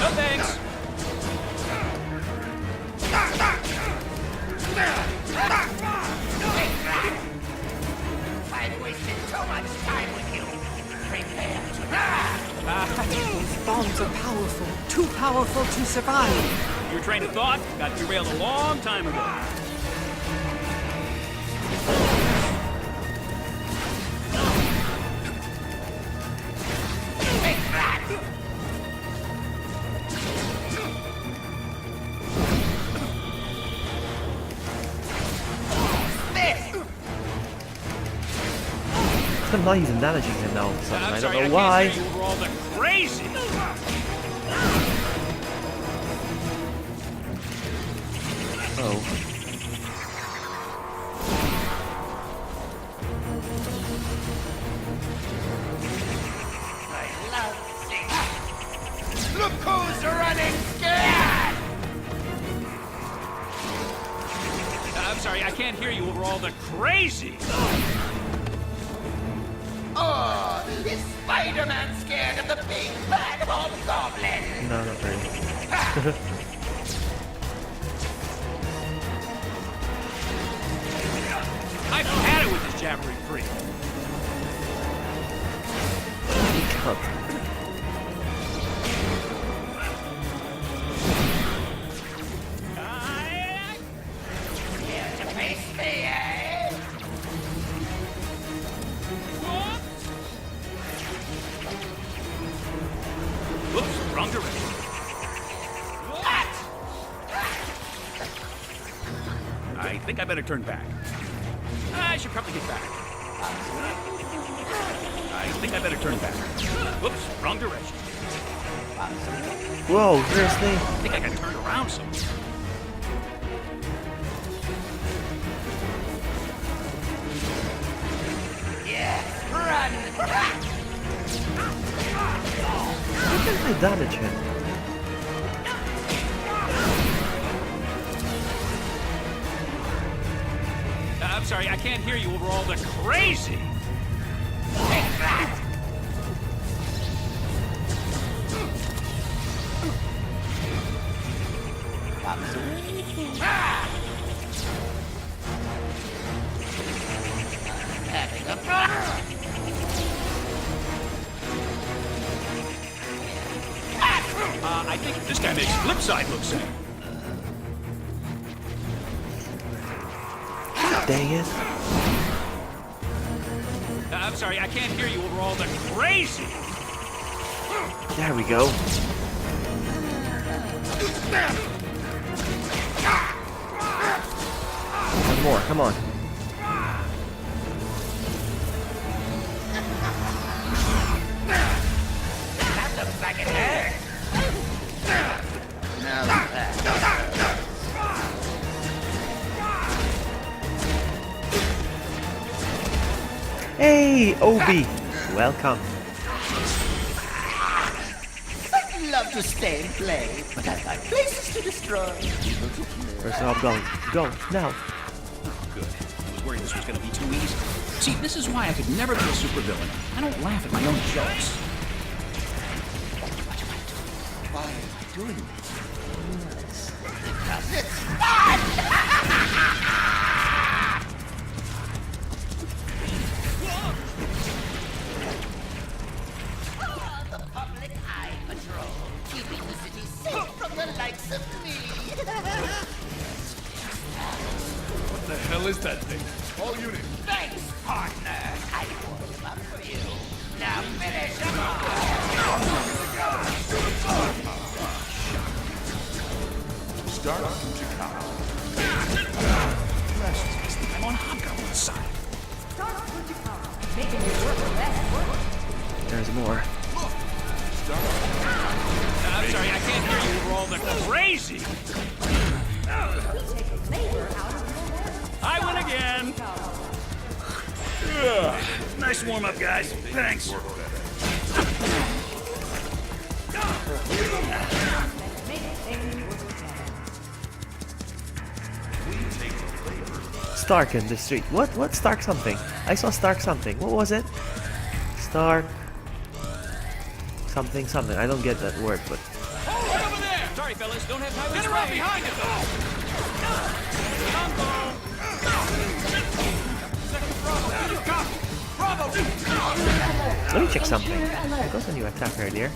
no thanks. I've wasted so much time with you. Prepare to These bombs are powerful. Too powerful to survive. Your train of thought got derailed a long time ago. I'm not even damaging him now. So I'm I sorry, don't know why. I can't say you were all the crazy. Oh. Look who's running scared! I'm sorry, I can't hear you over all the crazy. Oh, is Spider-Man scared of the big bad hobgoblin? No, not really. I've had it with this jabbering freak. He can't. Here to face me, eh? Whoops, wrong direction. I think I better turn back. I should probably get back. I think I better turn back. Whoops, wrong direction. Whoa, seriously? I think I got turned around somewhere. run! How can I damage him? I'm sorry, I can't hear you over all the crazy. Take that! Having a I think this guy makes Flipside look sad. Dang it. I'm sorry, I can't hear you over all the crazy. There we go. One more, come on. That looks like it hurts. Now that. Hey, Obi! Welcome. I'd love to stay and play, but I've got places to destroy. Where's Rob going? Go, now. Good. I was worried this was gonna be too easy. See, this is why I could never be a supervillain. I don't laugh at my own jokes. Why am I doing this? Because it's the Public Eye Patrol, keeping the city safe from the likes of me. What the hell is that thing? All units. Thanks, partner. I warmed him up for you. Now finish him off. Start Fujikawa. I'm on Hobgoblin's side. There's more. I'm sorry, I can't hear you over all the crazy. I win again. Nice warm-up, guys. Thanks. Stark in the street. What Stark something? I saw Stark something. What was it? Stark something something. I don't get that word, but Right over there. Sorry, fellas, don't have time to get around behind it. let me check something. There goes a new attack earlier.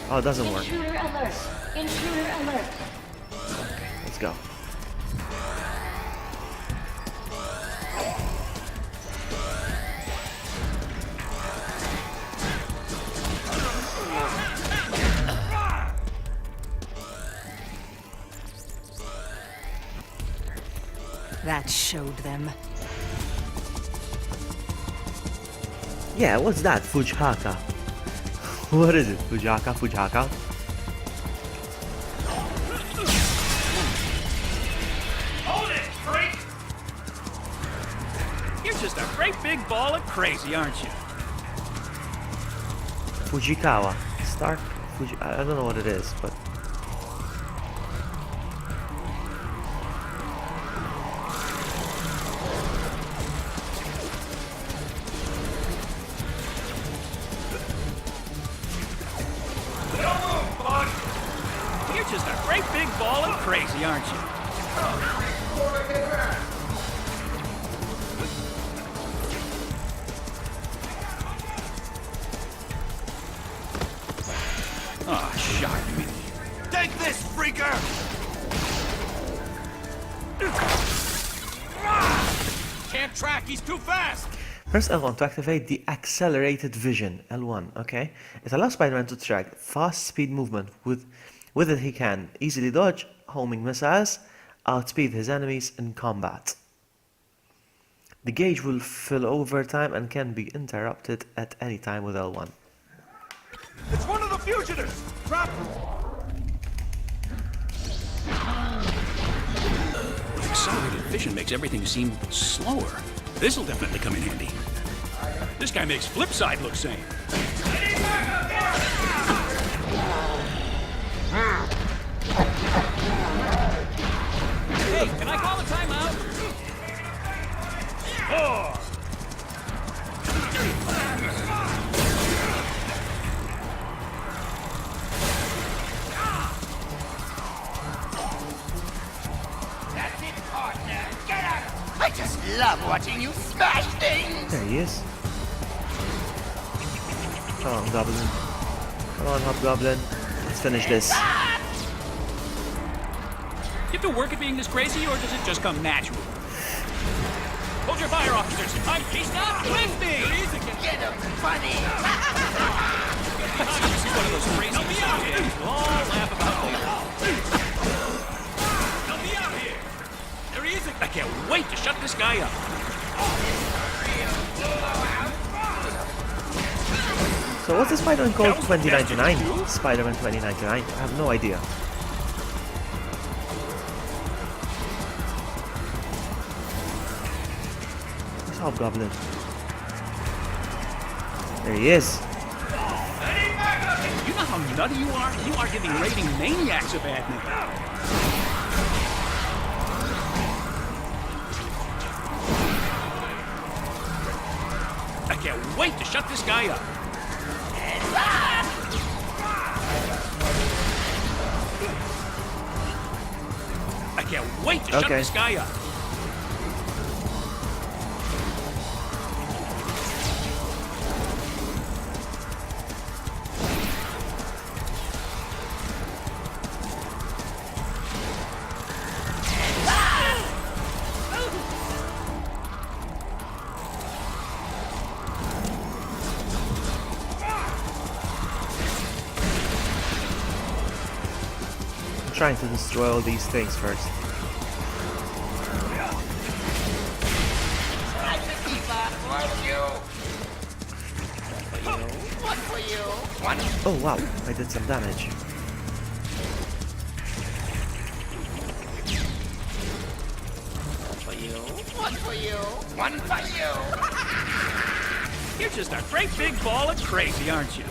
Oh, it doesn't work. Intruder alert! Intruder alert! Okay, let's go. That showed them. Yeah, what's that? Fujihaka. What is it? Fujihaka? Fujihaka? Hold it, freak! You're just a great big ball of crazy, aren't you? Fujikawa. Stark? I don't know what it is, but... You're just a great big ball of crazy, aren't you? Ah, shock me. Take this, freaker! Can't track, he's too fast! Press L1 to activate the Accelerated Vision. L1, okay. It allows Spider-Man to track fast speed movement. With it he can easily dodge homing missiles, outspeed his enemies in combat. The gauge will fill over time and can be interrupted at any time with L1. It's one of the fugitives! Drop him! Accelerated vision makes everything seem slower. This'll definitely come in handy. This guy makes Flipside look sane. Hey, can I call a timeout? Oh! That's it, partner. Get out! I just love watching you smash things. There he is. Come on, Goblin. Come on, Hobgoblin. Let's finish this. You have to work at being this crazy, or does it just come natural? Hold your fire, officers! He's not with me! Get him, funny. This is one of those crazy days we'll all laugh about later. Help me out here! There he is! I can't wait to shut this guy up! So what's the Spider-Man called 2099? Spider-Man 2099? I have no idea. Where's Hobgoblin? There he is. You know how nutty you are? You are giving raving maniacs a bad name. I can't wait to shut this guy up. I can't wait to shut this guy up. I'm trying to destroy all these things first. Oh wow, I did some damage. One for you. One for you. You're just a great big ball of crazy, aren't you?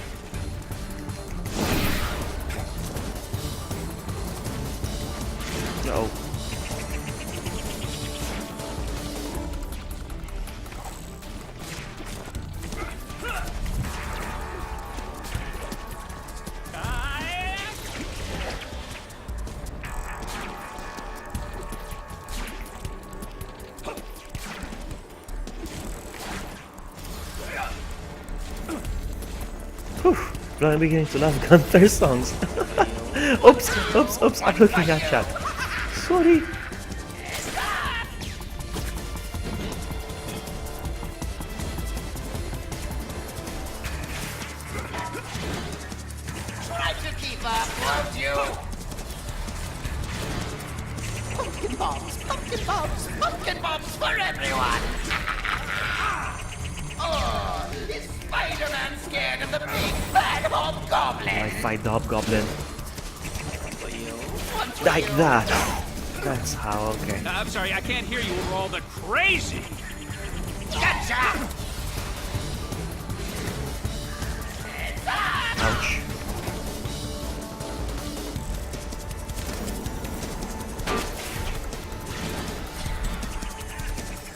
Uh-oh. Whew, I'm beginning to love Gunther songs. Oops, I'm looking at chat. Sorry. Try to keep up, won't you? Pumpkin bombs, pumpkin bombs, pumpkin bombs for everyone! Oh, is Spider-Man scared of the big bad hobgoblin? I fight the Hobgoblin. Like that. That's how, okay. I'm sorry, I can't hear you over all the crazy. Gotcha! Ouch.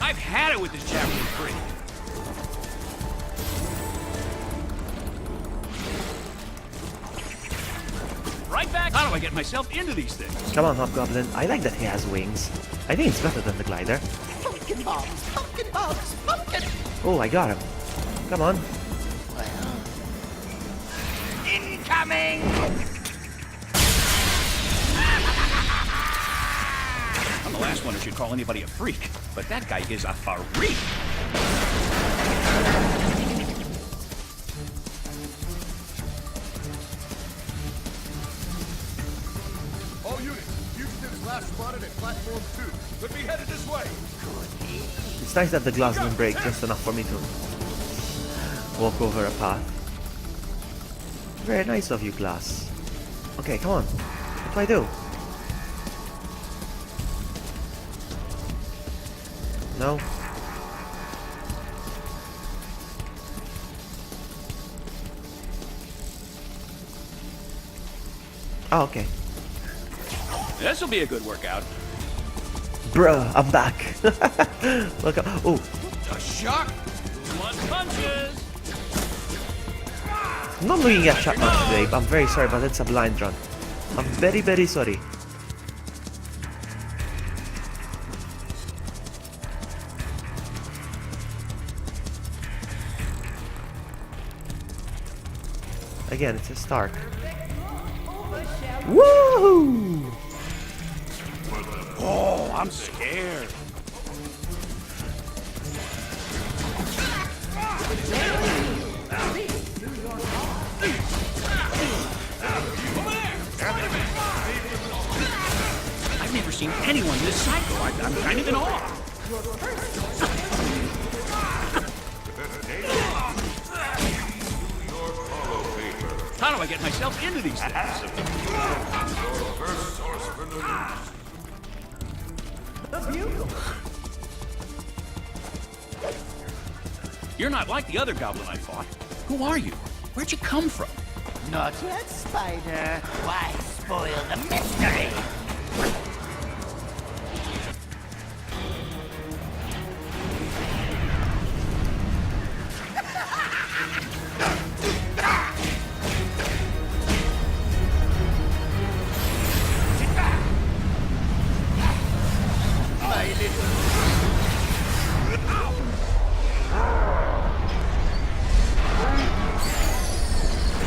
I've had it with this chapter 3. Right back. How do I get myself into these things? Come on, Hobgoblin. I like that he has wings. I think it's better than the glider. Pumpkin bombs, pumpkin bombs, pumpkin! Oh, I got him. Come on. Incoming! I'm the last one who should call anybody a freak, but that guy is a freak. All units, fugitives last spotted at platform 2. Could be headed this way. It's nice that the glass can break just enough for me to walk over a path. Very nice of you, glass. Okay, come on. What do I do? No? Oh, okay. This'll be a good workout. Bruh, I'm back. Look up. Oh. A shock. One punches. I'm not looking at shotgun today, but I'm very sorry, but it's a blind run. I'm very, very sorry. Again, it's a start. Woohoo! Oh, I'm scared. I've never seen anyone this psycho. I'm kind of in awe. How do I get myself into these things? You're not like the other goblin I fought. Who are you? Where'd you come from? Not yet, Spider. Why spoil the mystery? My little...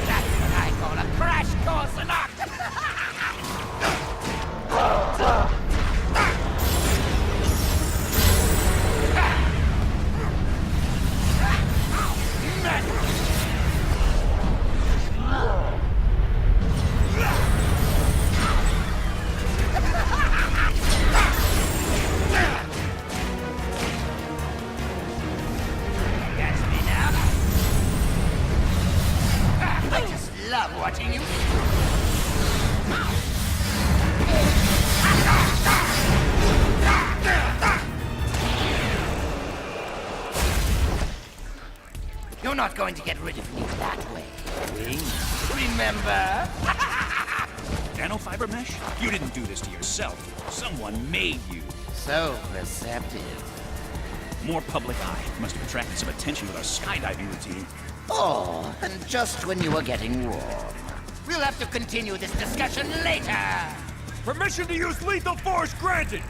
That's what I call a crash course in art! Catch me now. I just love watching you. You're not going to get rid of me that way. Remember? Nanofiber mesh? You didn't do this to yourself. Someone made you. So perceptive. More public eye. Must have attracted some attention with our skydiving routine. Oh, and just when you were getting warm. We'll have to continue this discussion later. Permission to use lethal force granted!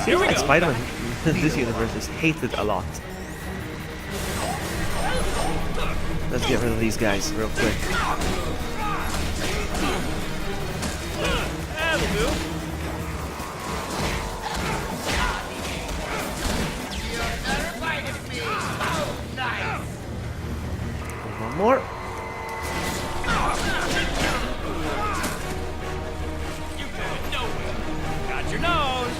Seems like Spider-Man in this universe is hated a lot. Let's get rid of these guys real quick. That'll do. One more. You going nowhere. Got your nose.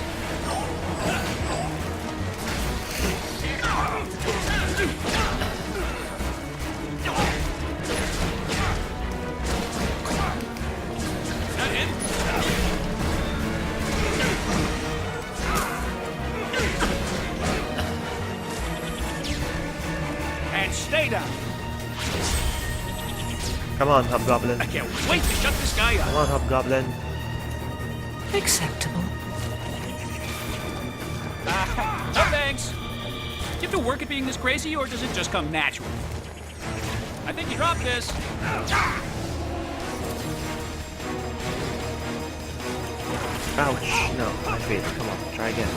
That hit? And stay down. Come on, Hobgoblin. I can't wait to shut this guy up. Come on, Hobgoblin. Acceptable. No thanks. Do you have to work at being this crazy, or does it just come natural? I think you dropped this. Ouch. No, I failed. Come on, try again.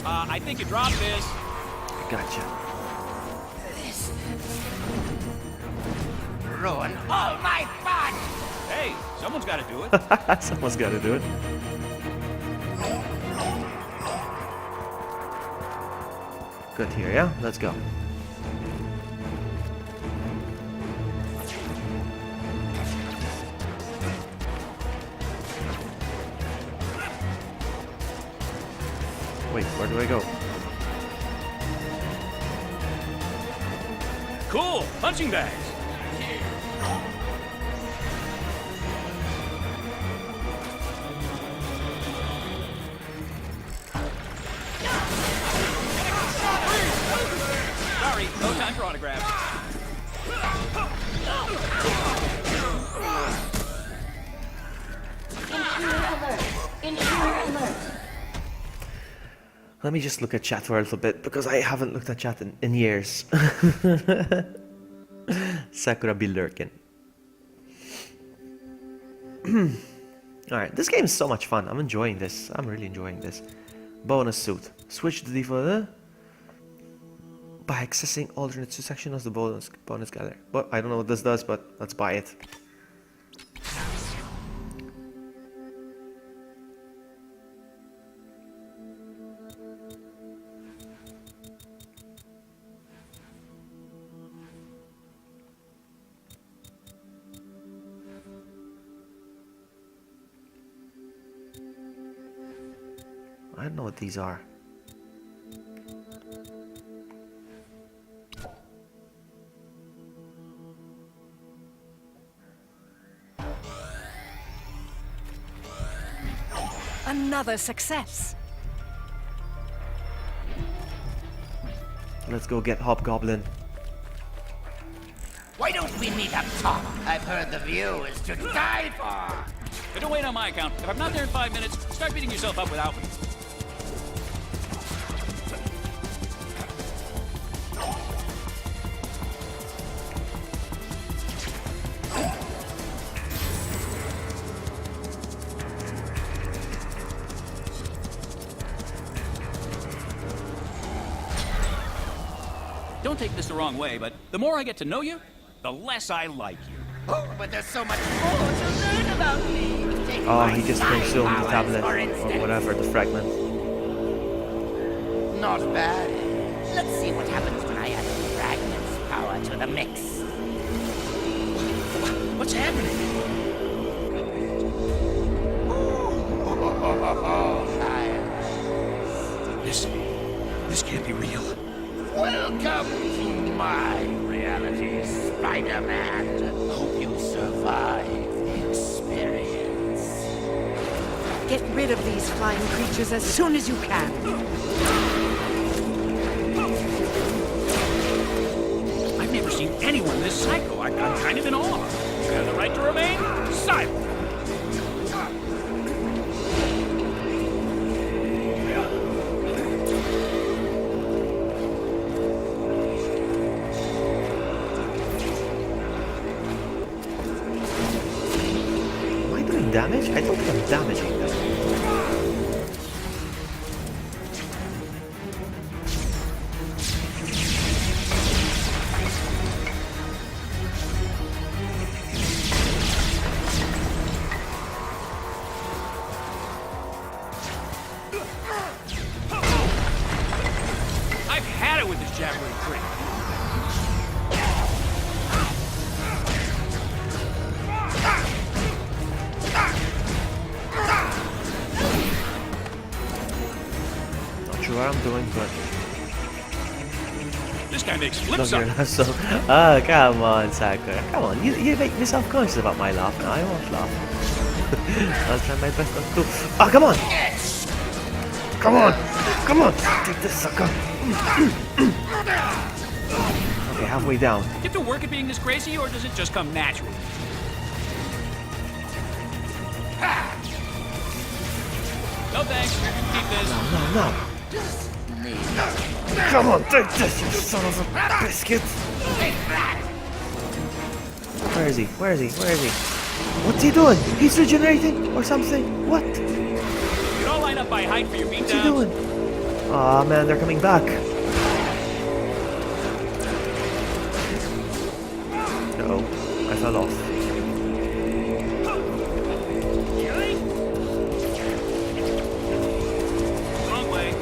I think you dropped this. Gotcha. Ruin all my fun! Hey, someone's got to do it. Someone's got to do it. Good here, yeah? Let's go. Wait, where do I go? Cool, punching bags. Sorry, no time for autographs. Let me just look at chat for a little bit because I haven't looked at chat in years. Sakura be lurking. Alright, this game is so much fun. I'm enjoying this. I'm really enjoying this. Bonus suit. Switch the default by accessing alternate section of the bonus gallery. But I don't know what this does, but let's buy it. I don't know what these are. Another success. Let's go get Hobgoblin. Why don't we meet up top? I've heard the view is to die for. But don't wait on my account. If I'm not there in 5 minutes, start beating yourself up without me. Don't take this the wrong way, but the more I get to know you, the less I like you. Oh, but there's so much more to learn about me. Take Oh, my he just side consumed the powers, tablet for or instance. whatever, the fragment. Not bad. Let's see what happens when I add fragments power to the mix. What's happening? This can't be real. Welcome to my reality, Spider-Man. Hope you survive the experience. Get rid of these flying creatures as soon as you can. I've never seen anyone this psycho. I'm kind of in awe. You have the right to remain silent. Damage? I don't think I'm damaging them. I've had it with this javelin trick. What I'm doing, but this guy makes flip no, you're sides. not so. Oh, come on, Sakura. Come on, you make me self-conscious about my laugh. No, I won't laugh. I'll try my best not to. Oh, come on! Come on! Come on! Take this, sucker! Okay, halfway down. Do you have to work at being this crazy, or does it just come naturally? No thanks. Keep this. No. Come on, take this, you son of a biscuit! Where is he? Where is he? Where is he? What's he doing? He's regenerating or something? What? You don't line up by height for your beatdowns. What's he doing? Aw, man, they're coming back. No, I fell off. Wrong way.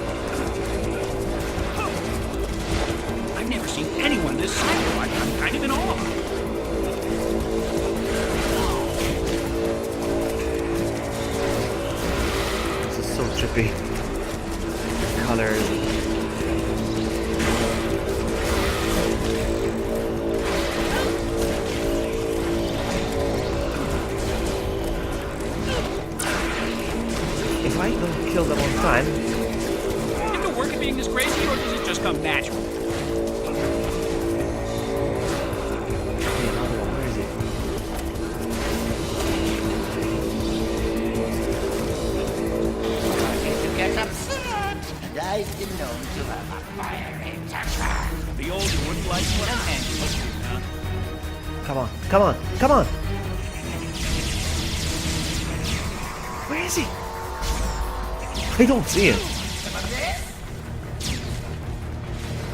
I've never seen anyone this psycho. I'm kind of in awe. This is so trippy. The colors. If I don't kill them on time. Do you have to work at being this crazy, or does it just come natural? Another one, where is it? You get upset, and I The older one likes what I'm handling, huh? Come on, come on, come on! Where is he? I don't see him.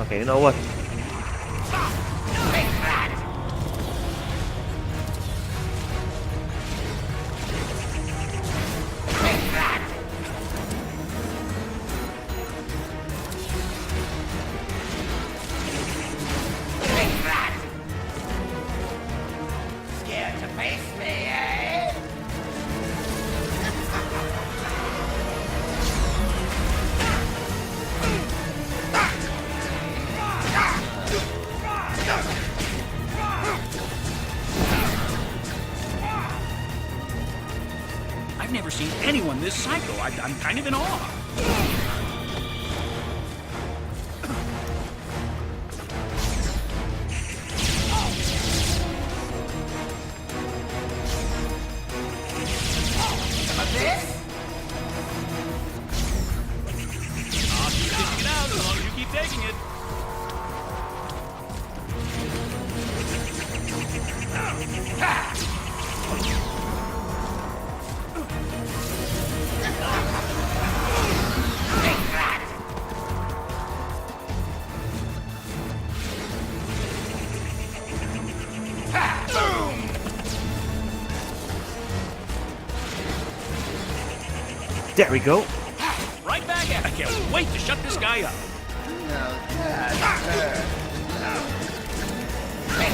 Okay, you know what? Scared to face me, eh? I've never seen anyone this psycho. I'm kind of in awe. Some of this? I'll keep dishing it out as long as you keep taking it. There we go. Right back at it. I can't wait to shut this guy up.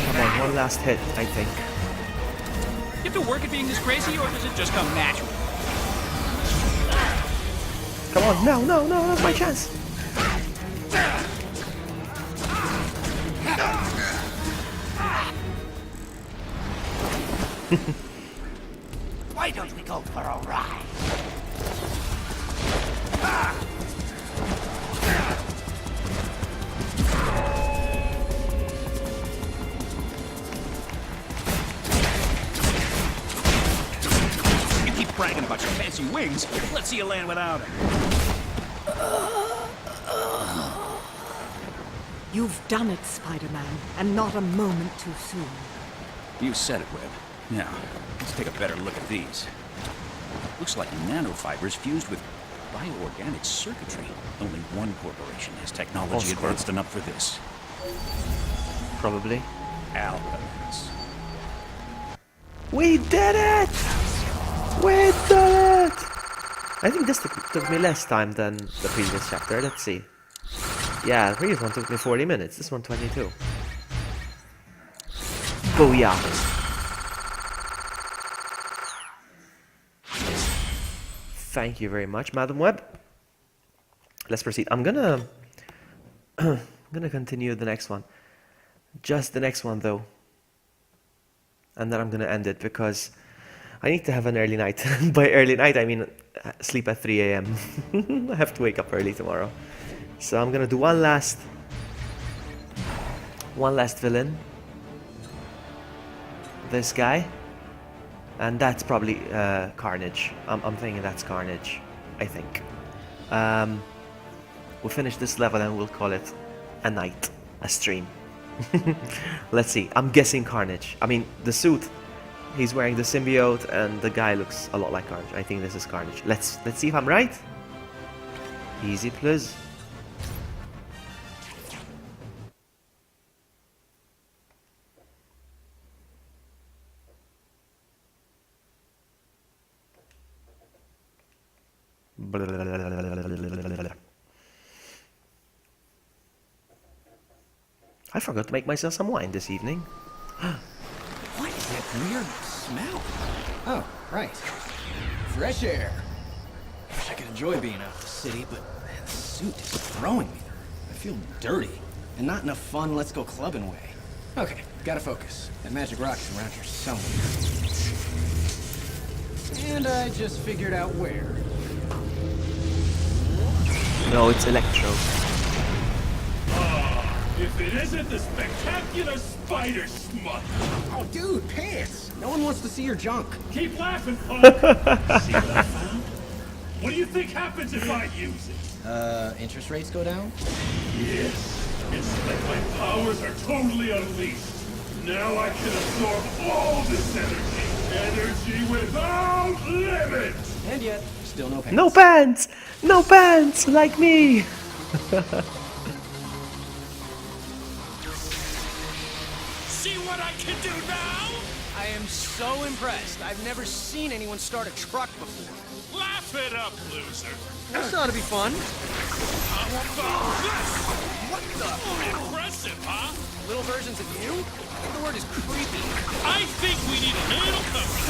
Come on, one last hit, I think. You have to work at being this crazy, or does it just come natural? Come on, no, no, no, that's my chance. Why don't we go for a ride? You keep bragging about your fancy wings. Let's see you land without it. You've done it, Spider-Man, and not a moment too soon. You said it, Webb. Now, let's take a better look at these. Looks like nanofibers fused with bioorganic circuitry. Only one corporation has technology Oscorp. advanced enough for this. Probably. Alchemax. We did it! We did it! I think this took me less time than the previous chapter. Let's see. Yeah, the previous one took me 40 minutes. This one 22. Booyah! Thank you very much, Madam Webb. Let's proceed. I'm gonna continue the next one. Just the next one though. And then I'm gonna end it because I need to have an early night. By early night I mean sleep at 3 AM. I have to wake up early tomorrow. So I'm gonna do one last villain. This guy. And that's probably Carnage. I'm thinking that's Carnage. I think. We'll finish this level and we'll call it a night, a stream. Let's see. I'm guessing Carnage. I mean, the suit. He's wearing the symbiote, and the guy looks a lot like Carnage. I think this is Carnage. Let's see if I'm right. Easy, please. I forgot to make myself some wine this evening. What is that weird smell? Oh, right. Fresh air. Wish I could enjoy being out of the city, but man, the suit is throwing me. I feel dirty, and not in a fun let's go clubbing way. Okay, gotta focus. That magic rock is around here somewhere. And I just figured out where. No, it's Electro. If it isn't the spectacular spider smut! Oh, dude, pants! No one wants to see your junk. Keep laughing, punk! See what I found? What do you think happens if I use it? Interest rates go down? Yes. It's like my powers are totally unleashed. Now I can absorb all this energy. Energy without limit! And yet, still no pants. No pants! No pants! Like me! See what I can do now? I am so impressed. I've never seen anyone start a truck before. Laugh it up, loser. This ought to be fun. How about this? What the? Impressive, huh? Little versions of you? I think the word is creepy. I think we need a little company.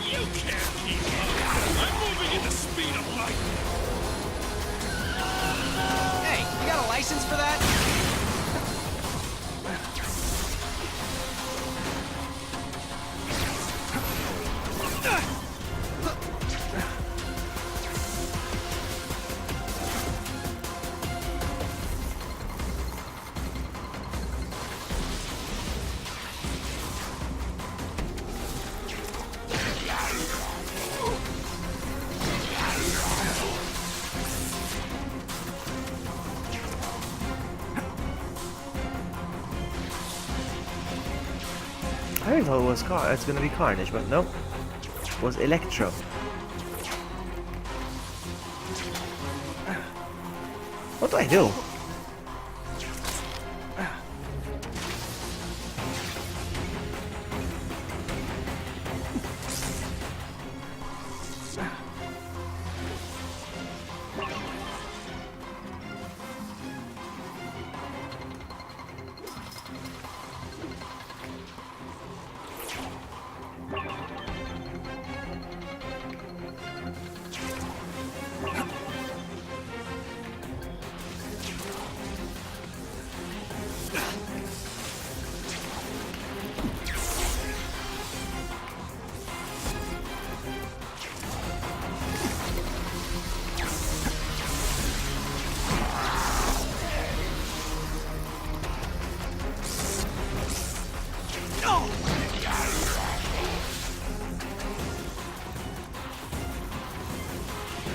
You can't keep up. I'm moving at the speed of light. Hey, you got a license for that? I thought it was it's gonna be Carnage, but no. It was Electro. What do I do?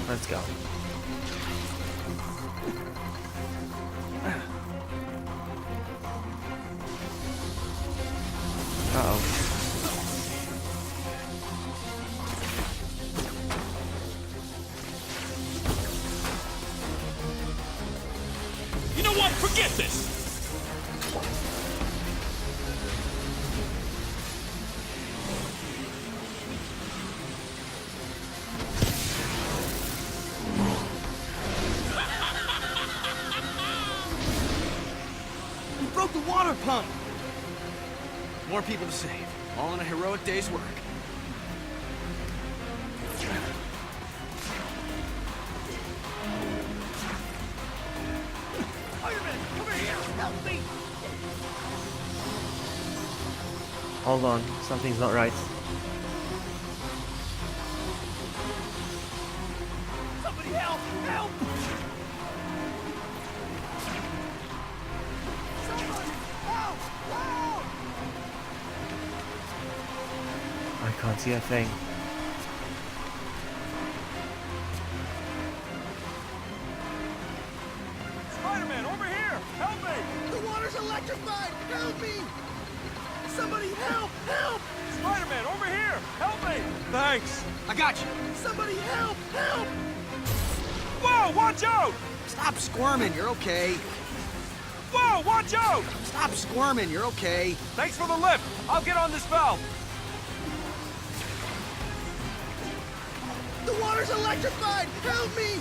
Let's go. Uh-oh. You know what? Forget this. Broke the water pump! More people to save, all in a heroic day's work. Fireman, come here! Help me! Hold on, something's not right. Somebody help! Help! Somebody! Help! Help! I can't see a thing. Spider-Man, over here! Help me! The water's electrified! Help me! Somebody help! Help! Spider-Man, over here! Help me! Thanks! I got you! Somebody help! Help! Whoa! Watch out! Stop squirming, you're okay. Whoa! Watch out! Stop squirming, you're okay. Thanks for the lift! I'll get on this valve! The water's electrified! Help me!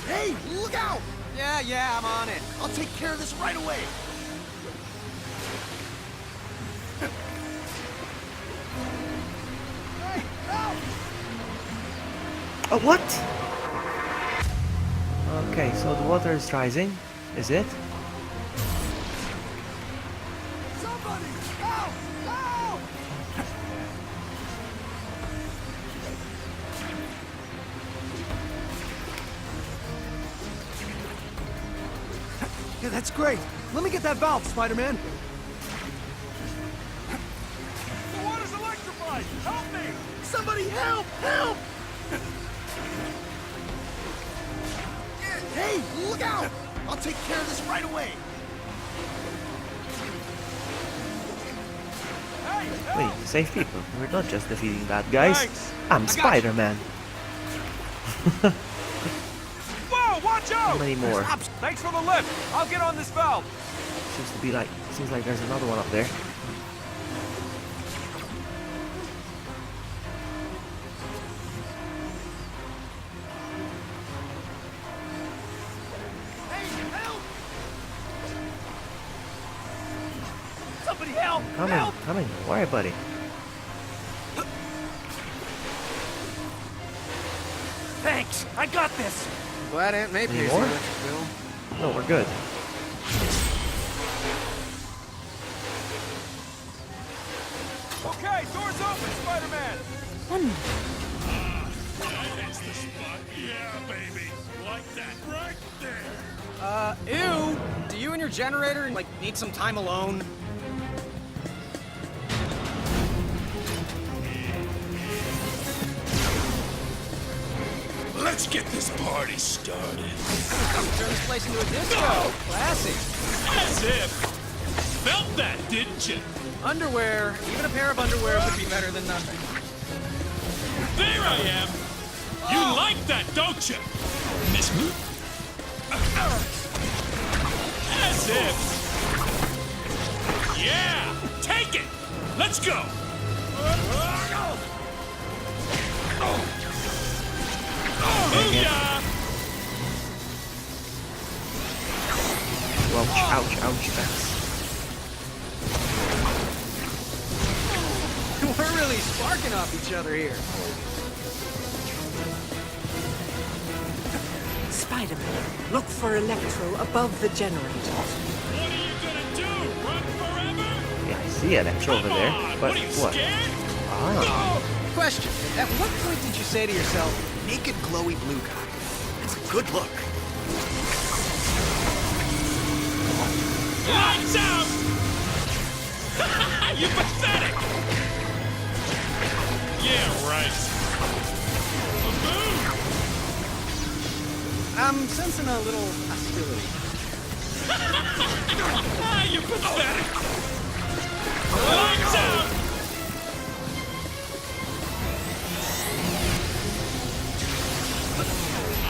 Hey, look out! Yeah, I'm on it. I'll take care of this right away! Hey, help! Oh, what? Okay, so the water is rising. Is it? Somebody! Help! Help! Yeah, that's great. Let me get that valve, Spider-Man. The water's Somebody help! Help! Hey, look out! I'll take care of this right away. We need to save people. We're not just defeating bad guys. Thanks. I'm Spider-Man. Whoa, watch How out! many more? Thanks for the lift. I'll get on this valve. Seems like there's another one up there. Hey, help! Somebody help! Coming, coming. Don't worry, buddy. Thanks, I got this. Glad Aunt May Any pays the more? electric bill. No, we're good. Okay, doors open, Spider-Man. That's the spot. Yeah, baby. Like that right there. Ew! Do you and your generator, like, need some time alone? Let's get this party started. Turn this place into a disco. Classy. As if. Felt that, didn't you? Underwear. Even a pair of underwear would be better than nothing. There I am. You like that, don't you? Miss me? As if. Yeah, take it. Let's go. Booyah! Ouch, ouch, ouch, that's... We're really sparking off each other here. Spider-Man, look for Electro above the generators. What are you gonna do? Run forever? Yeah, I see Electro over there. But What are you what? scared? Ah, Question. At what point did you say to yourself, naked glowy blue guy? That's a good look. Lights out! You pathetic! Yeah, right. Boom! I'm sensing a little hostility. You pathetic! Lights out!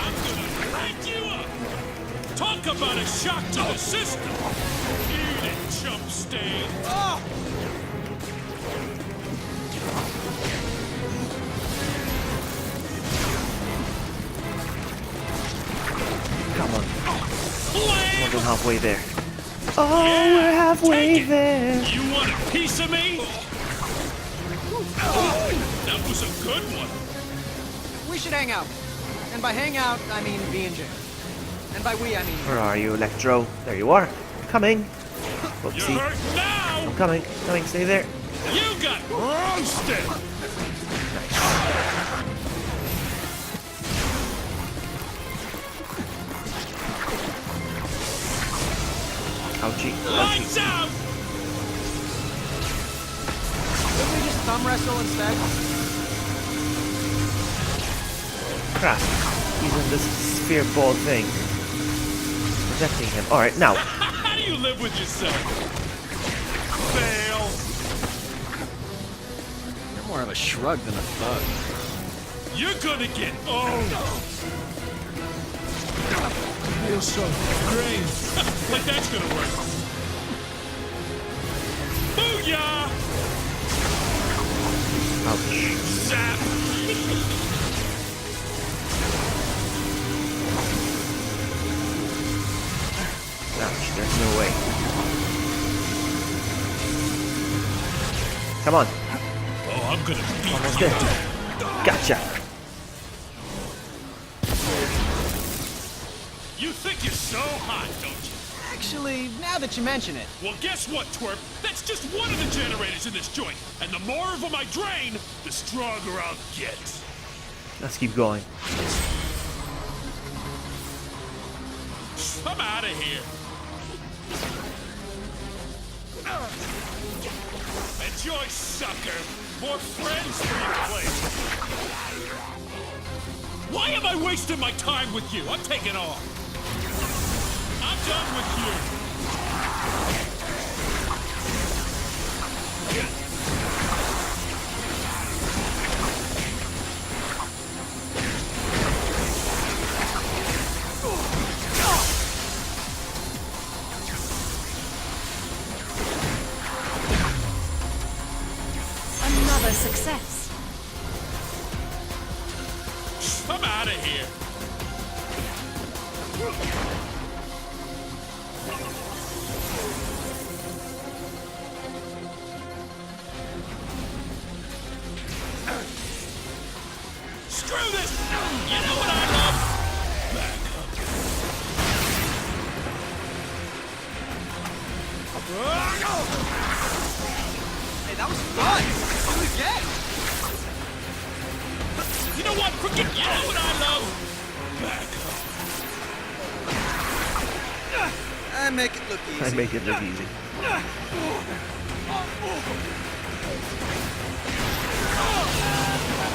I'm gonna light you up! Talk about a shock to the system! Eat it, chump stain! Oh! come on. Blam! We're halfway there. Oh, we're halfway Take it. there. You want a piece of me? That was a good one. We should hang out. And by hang out, I mean be in jail. And by we, I mean... Where are you, Electro? There you are. Coming. You're Whoopsie. hurt now! I'm coming. Coming. Stay there. You got roasted! Ouchie. Lights Ouchie. out! Couldn't we just thumb wrestle instead? Crap. He's in this sphere ball thing. Protecting him. Alright, now. How do you live with yourself? Fail! You're more of a shrug than a thug. You're gonna get owned! Feels so great. Like that's gonna work. Booyah! Ouch. Zap! Ouch. There's no way. Come on. Oh, I'm gonna beat Almost you. there. Gotcha. You think you're so hot, don't you? Actually, now that you mention it, Well, guess what, twerp? That's just one of the generators in this joint. And the more of them I drain, the stronger I'll get. Let's keep going. I'm out of here. Enjoy, sucker! More friends for your place! Why am I wasting my time with you? I'm taking off! I'm done with you! Another success. I'm out of here! Screw this! You know what I love? Back up. Hey, that was fun! Do it again! You know what? Forget. You know what I love? Back up. I make it look easy. I make it look easy.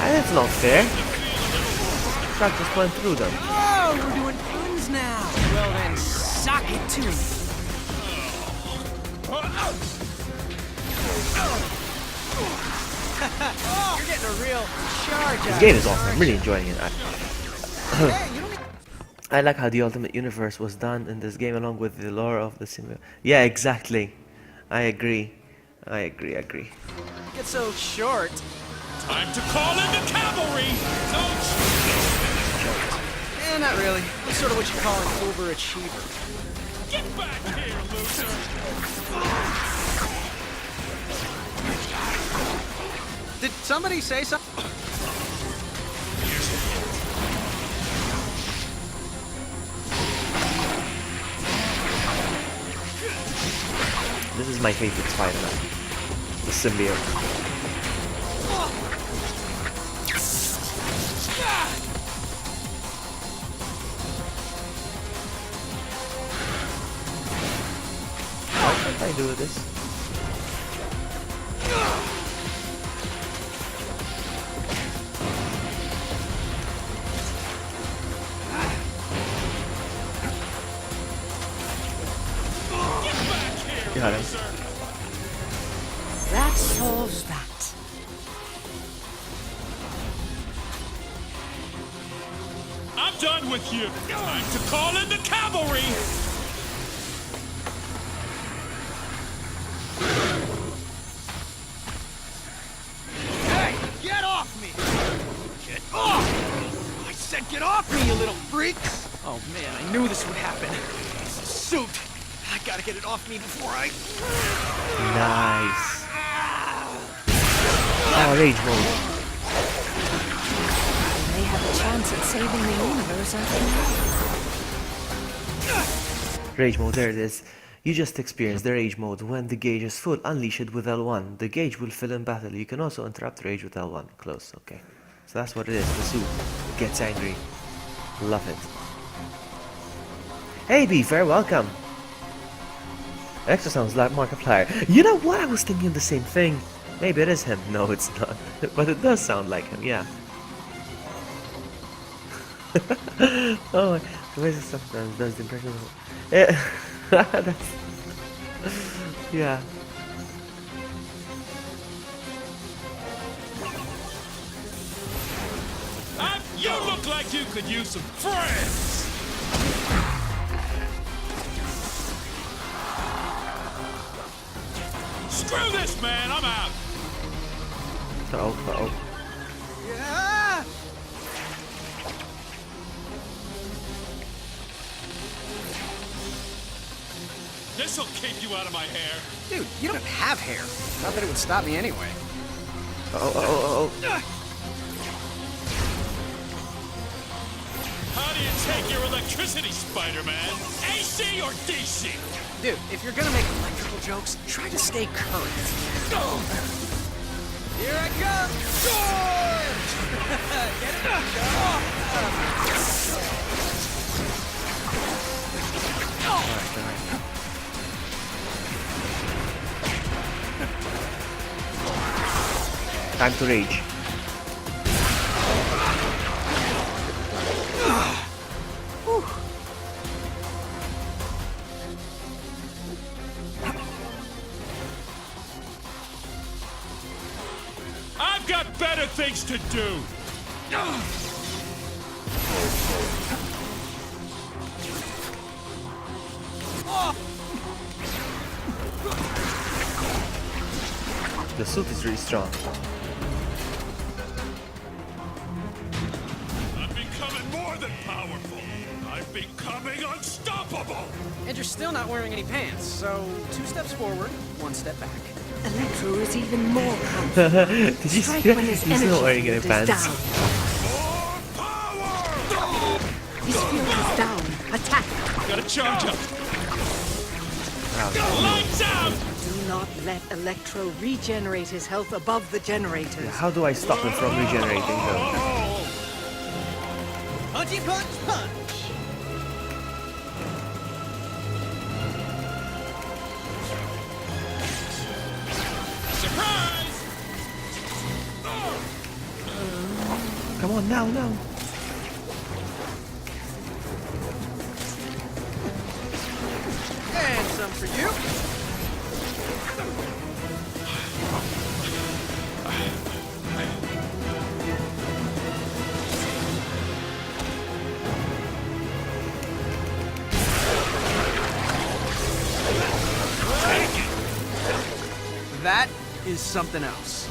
And it's not fair. Truck just went through them. Oh, we're doing puns now. Well then, suck it to me. You're getting a real charge This out game of is awesome. I'm really enjoying it. I like how the Ultimate Universe was done in this game along with the lore of the simulator. Yeah, exactly. I agree. I agree. Get so short. Time to call in the cavalry! Not really. I'm sort of what you call an overachiever. Get back here, loser! Did somebody say something? This is my favorite Spider-Man. The symbiote. What should I do with this? Got him. That solves that. I'm done with you! Time to call in the cavalry! Hey, get off me! Get off! I said get off me, you little freaks! Oh man, I knew this would happen. This suit. I gotta get it off me before I... Nice. Oh, rage mode. They have a chance at saving the universe after all. Rage mode, there it is. You just experienced the rage mode. When the gauge is full, unleash it with L1. The gauge will fill in battle. You can also interrupt rage with L1. Close, okay. So that's what it is. The suit gets angry. Love it. Hey, Beefer, welcome. Extra sounds like Markiplier. You know what? I was thinking the same thing. Maybe it is him. No, it's not. But it does sound like him, yeah. Oh, the way it sometimes does the impression of... Yeah. That's... Yeah. You look like you could use some friends! Screw this, man! I'm out! Uh-oh. Yeah! This'll keep you out of my hair. Dude, you don't have hair. Not that it would stop me anyway. Oh. How do you take your electricity, Spider-Man? AC or DC? Dude, if you're gonna make electrical jokes, try to stay current. Here I come! Get it? Time to rage. I've got better things to do! The suit is really strong. I'm becoming more than powerful! I'm becoming unstoppable! And you're still not wearing any pants, so 2 steps forward, 1 step back. Electro is even more powerful. Did you see Strike that? when his He's energy not wearing any field is pants. down. His field is down. Attack. Gotta charge up! Wow. Lights out! Do not let Electro regenerate his health above the generators. How do I stop him from regenerating though? Punchy punch punch! Surprise! Come on, now, now. And some for you. That is something else.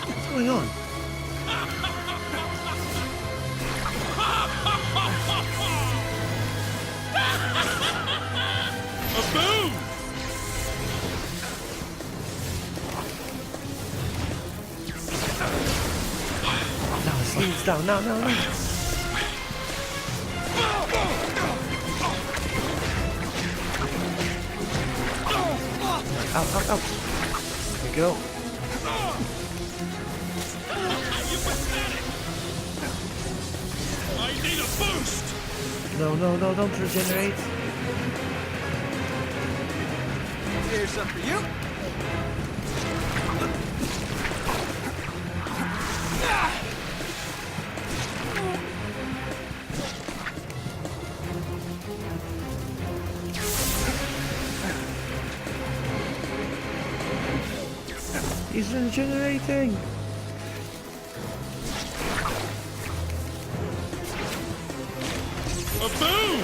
What's going on? A boom! Now his sleeves down, now, now, now. Out, out, out. There we go. I need a boost! No, no, no, don't regenerate. Here's some for you. He's regenerating. A boom!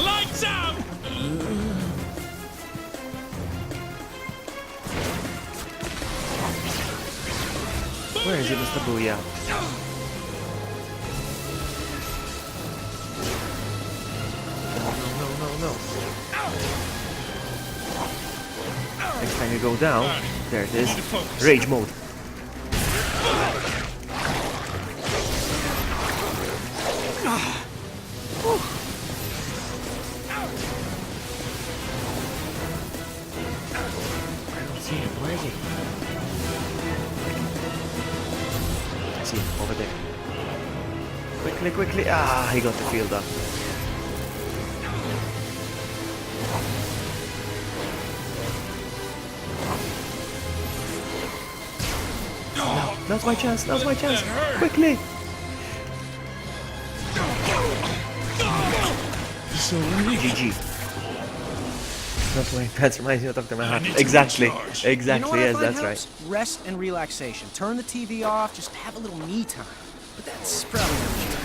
Lights out! Where is it, Mr. Booyah? No, no, no, no. Next time you go down, there it is. Rage mode. I don't see him. Where is he? I see him over there. Quickly, quickly. Ah, he got the field up. No, now's my chance. Now's my chance. Quickly. So GG. Not wearing pants reminds me of Dr. Manhattan. Exactly. Exactly, You know yes, what I that's find right. helps? Rest and relaxation. Turn the TV off, just have a little me time. But that's probably not what you're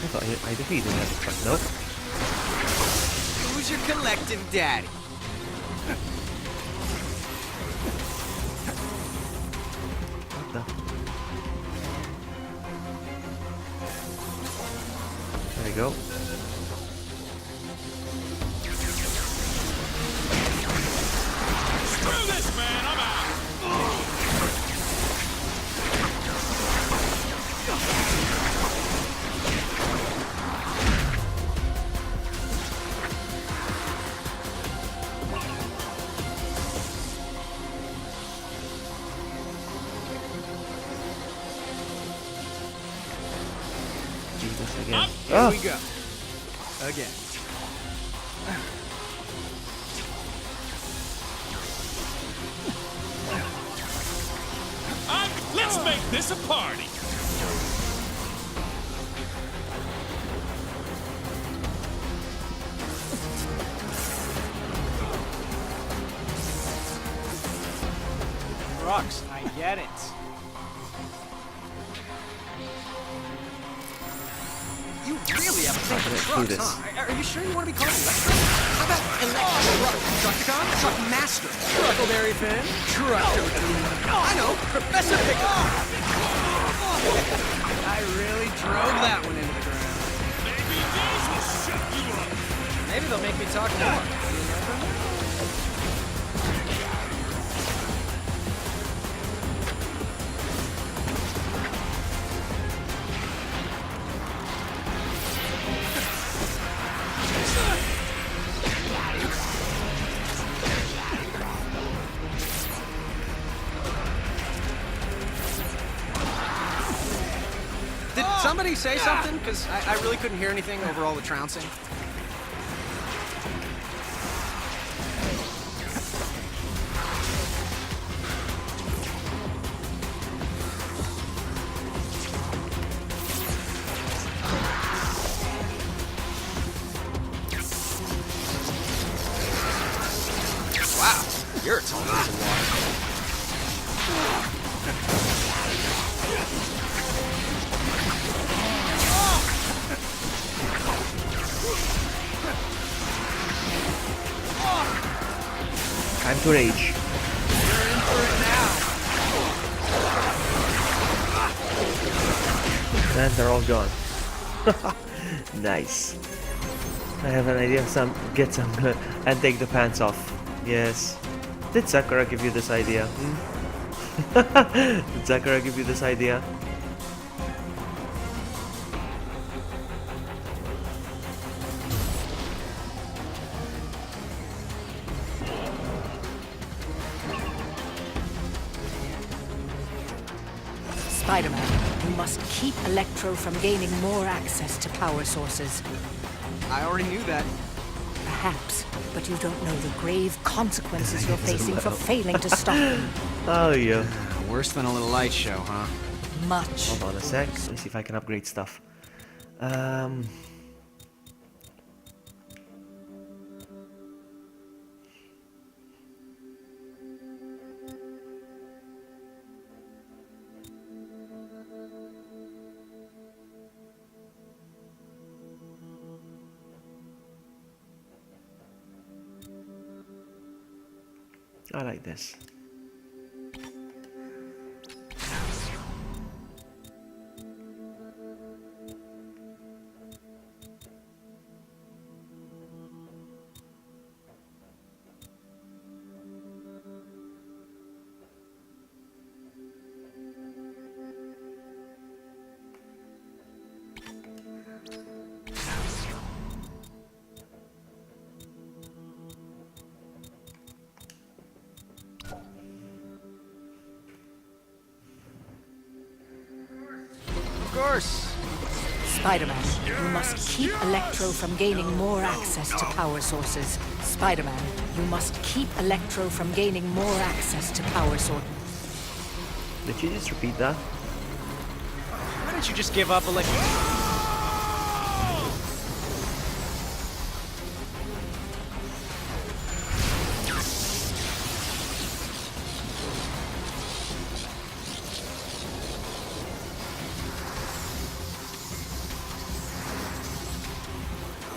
I thought I defeated him. But no. Who's your collective daddy? What the? There we go. screw this, man! I'm out! again. Here we go. Again. Let's make this a party. Brooks, I get it. You really have a thing for Let's do trucks, this. huh? Are you sure you want to be called Electro? How about Electro? Truckticon? Truck Master? Truckleberry Finn? Trucker. I know, Professor Pickle. I really drove that one into the ground. Maybe these will shut you up. Maybe they'll make me talk more. Did somebody say something? Because I really couldn't hear anything over all the trouncing. Wow, you're a tall piece of water. Time to rage. You're in for it now. And they're all gone. Nice. I have an idea. Get some and take the pants off. Yes. Did Sakura give you this idea? Did Sakura give you this idea? Spider-Man, you must keep Electro from gaining more access to power sources. I already knew that. Perhaps, but you don't know the grave consequences you're facing for failing to stop him. Oh yeah. Worse than a little light show, huh? Much. Hold on a sec. Let me see if I can upgrade stuff. I like this. Of course. Spider-Man, you must keep Electro from gaining more access to power sources. Spider-Man, you must keep Electro from gaining more access to power sources. Did you just repeat that? Why don't you just give up, Electro?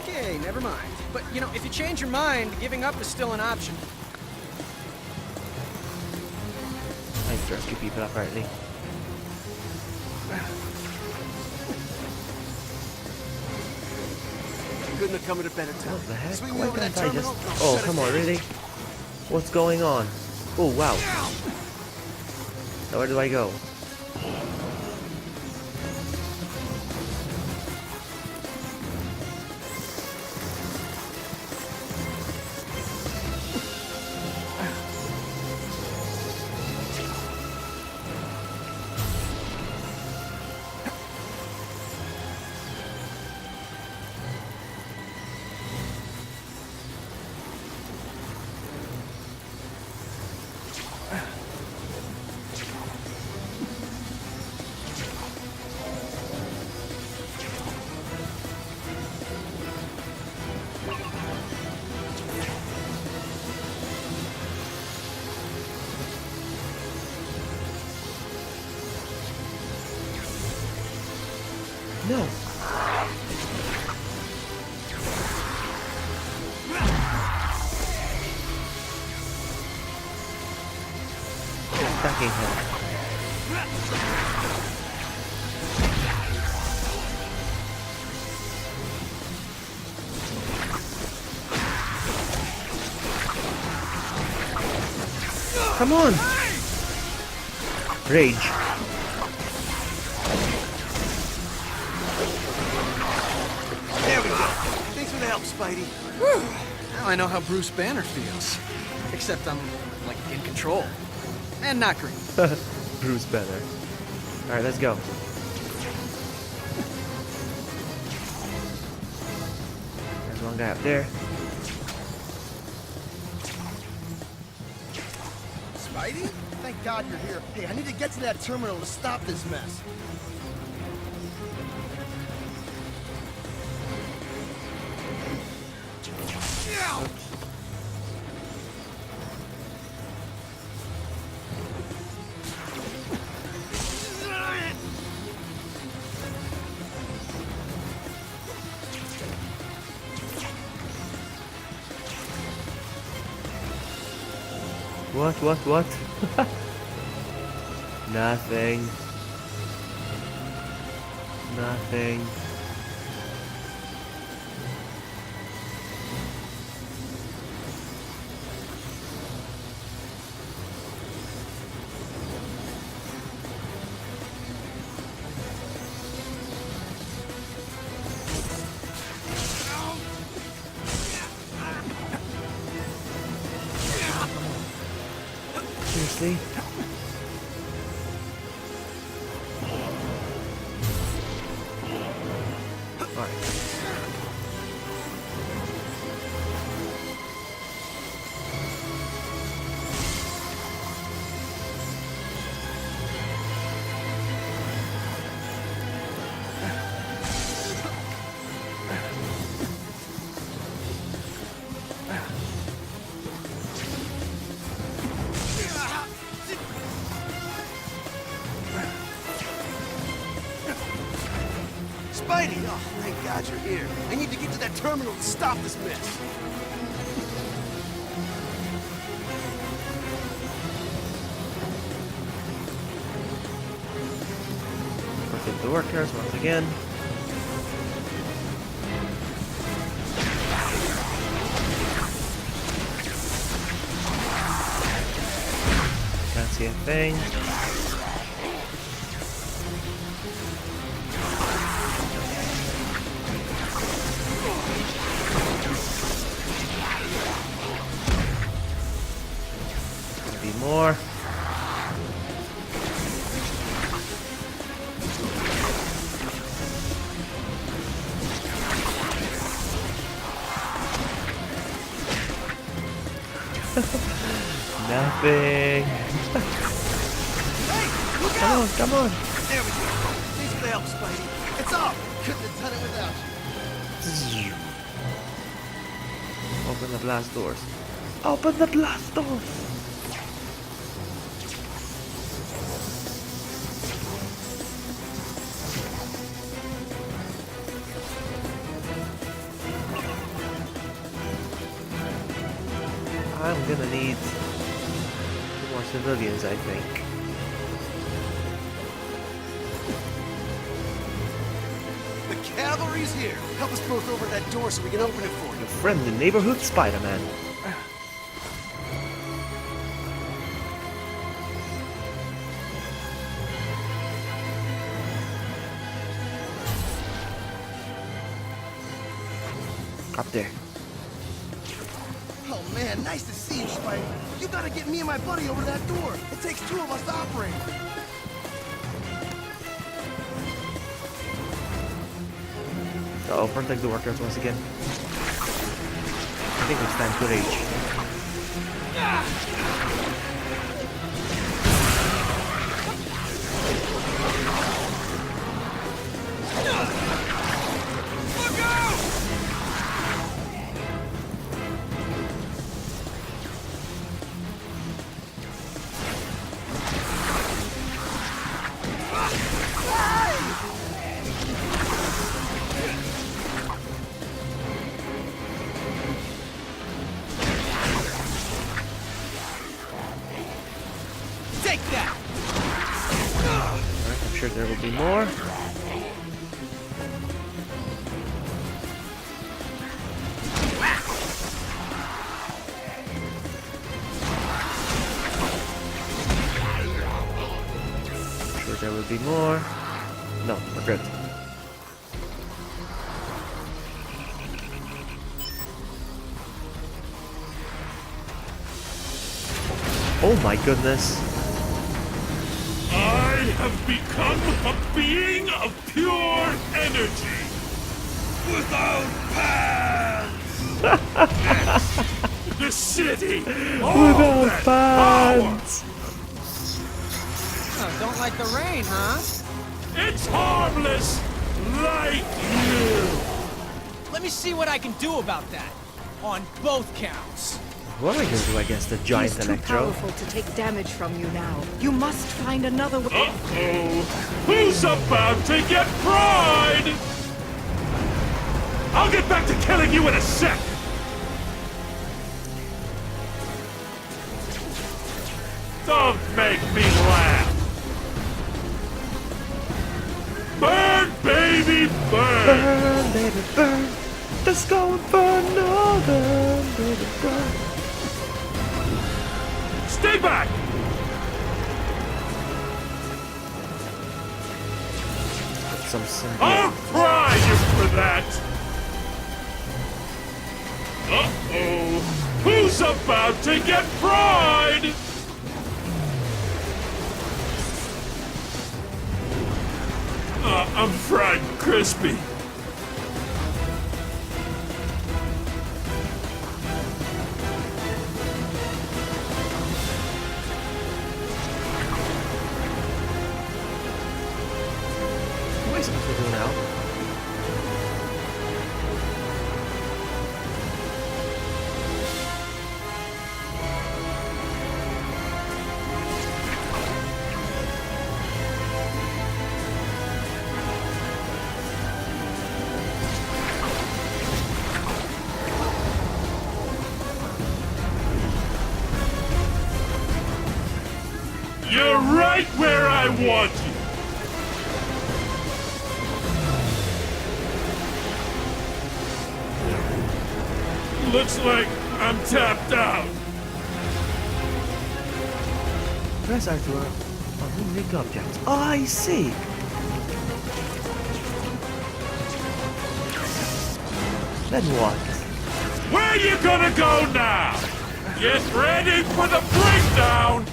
Okay, never mind. But, you know, if you change your mind, giving up is still an option. I have to rescue people apparently. Couldn't have come at a better time. What the heck? Swing me Why over that can't I just... terminal. Oh, Shut it come on, down. really? What's going on? Oh, wow. Now where do I go? No. Attacking him. Come on! Rage. There we go. Thanks for the help, Spidey. Whew. Now I know how Bruce Banner feels. Except I'm, like, in control. And not green. Bruce Banner. Alright, let's go. There's one guy up there. Spidey? Thank God you're here. Hey, I need to get to that terminal to stop this mess. What? Nothing. Nothing. Seriously? Spidey! Oh, thank God you're here. I need to get to that terminal to stop this mess. Protect the workers once again. Can't see a thing. More. Nothing. Look come out! on, come on. There we go. Thanks for the help, Spidey. It's off. Couldn't have done it without you. Open the blast doors. Open the blast doors. I'm gonna need 2 more civilians, I think. The cavalry's here. Help us both over that door so we can open it for you. Your friend, the neighborhood Spider-Man. Up there. Oh man, nice to see you, Spidey. You gotta get me and my buddy over that door. It takes 2 of us to operate. Uh-oh, protect the workers once again. I think it's time to rage. Take that! Alright, I'm sure there will be more. I'm sure there will be more. No, we're good. Oh my goodness. I have become a being of pure energy. Without pants. The city. Without pants. Oh, don't like the rain, huh? It's harmless, like you. Let me see what I can do about that. On both counts. What am I gonna do against the giant He is too Electro? powerful to take damage from you now. You must find another way. Uh-oh. Who's about to get fried? I'll get back to killing you in a sec. Don't make me laugh. Burn, baby, burn. Burn, baby, burn. Let's go and burn northern, baby, burn. Stay back. Put some I'll symbiote. fry you for that. Uh-oh. Who's about to get fried? I'm fried and crispy. What am I supposed to do now? You're right where I want you. Looks like I'm tapped out. Press R2 on unique objects. Oh, I see. Then what? Where you gonna go now? Get ready for the breakdown!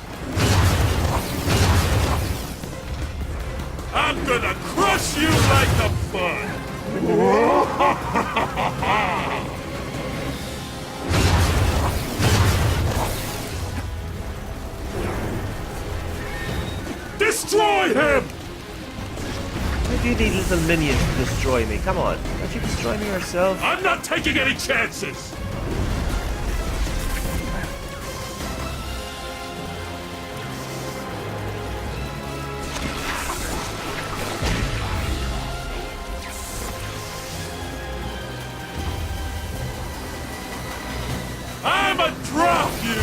I'm gonna crush you like a bud! Destroy him! Why do you need little minions to destroy me? Come on, don't you destroy me yourself? I'm not taking any chances! I'ma drop you!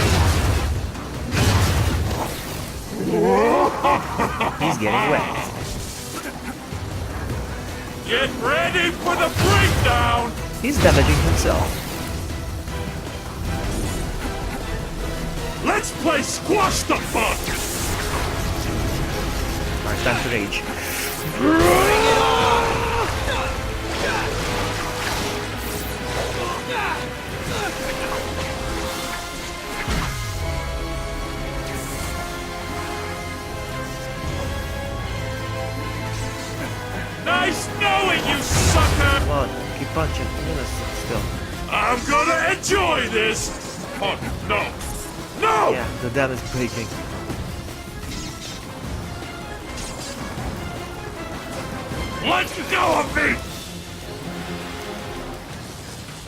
He's getting wet. Get ready for the breakdown! He's damaging himself. Let's play squash the bug! Alright, time to rage. Nice knowing you, sucker! Come on, keep punching. I'm gonna sit still. I'm gonna enjoy this! Oh, no! No! Yeah, the dam is breaking. Let go of me!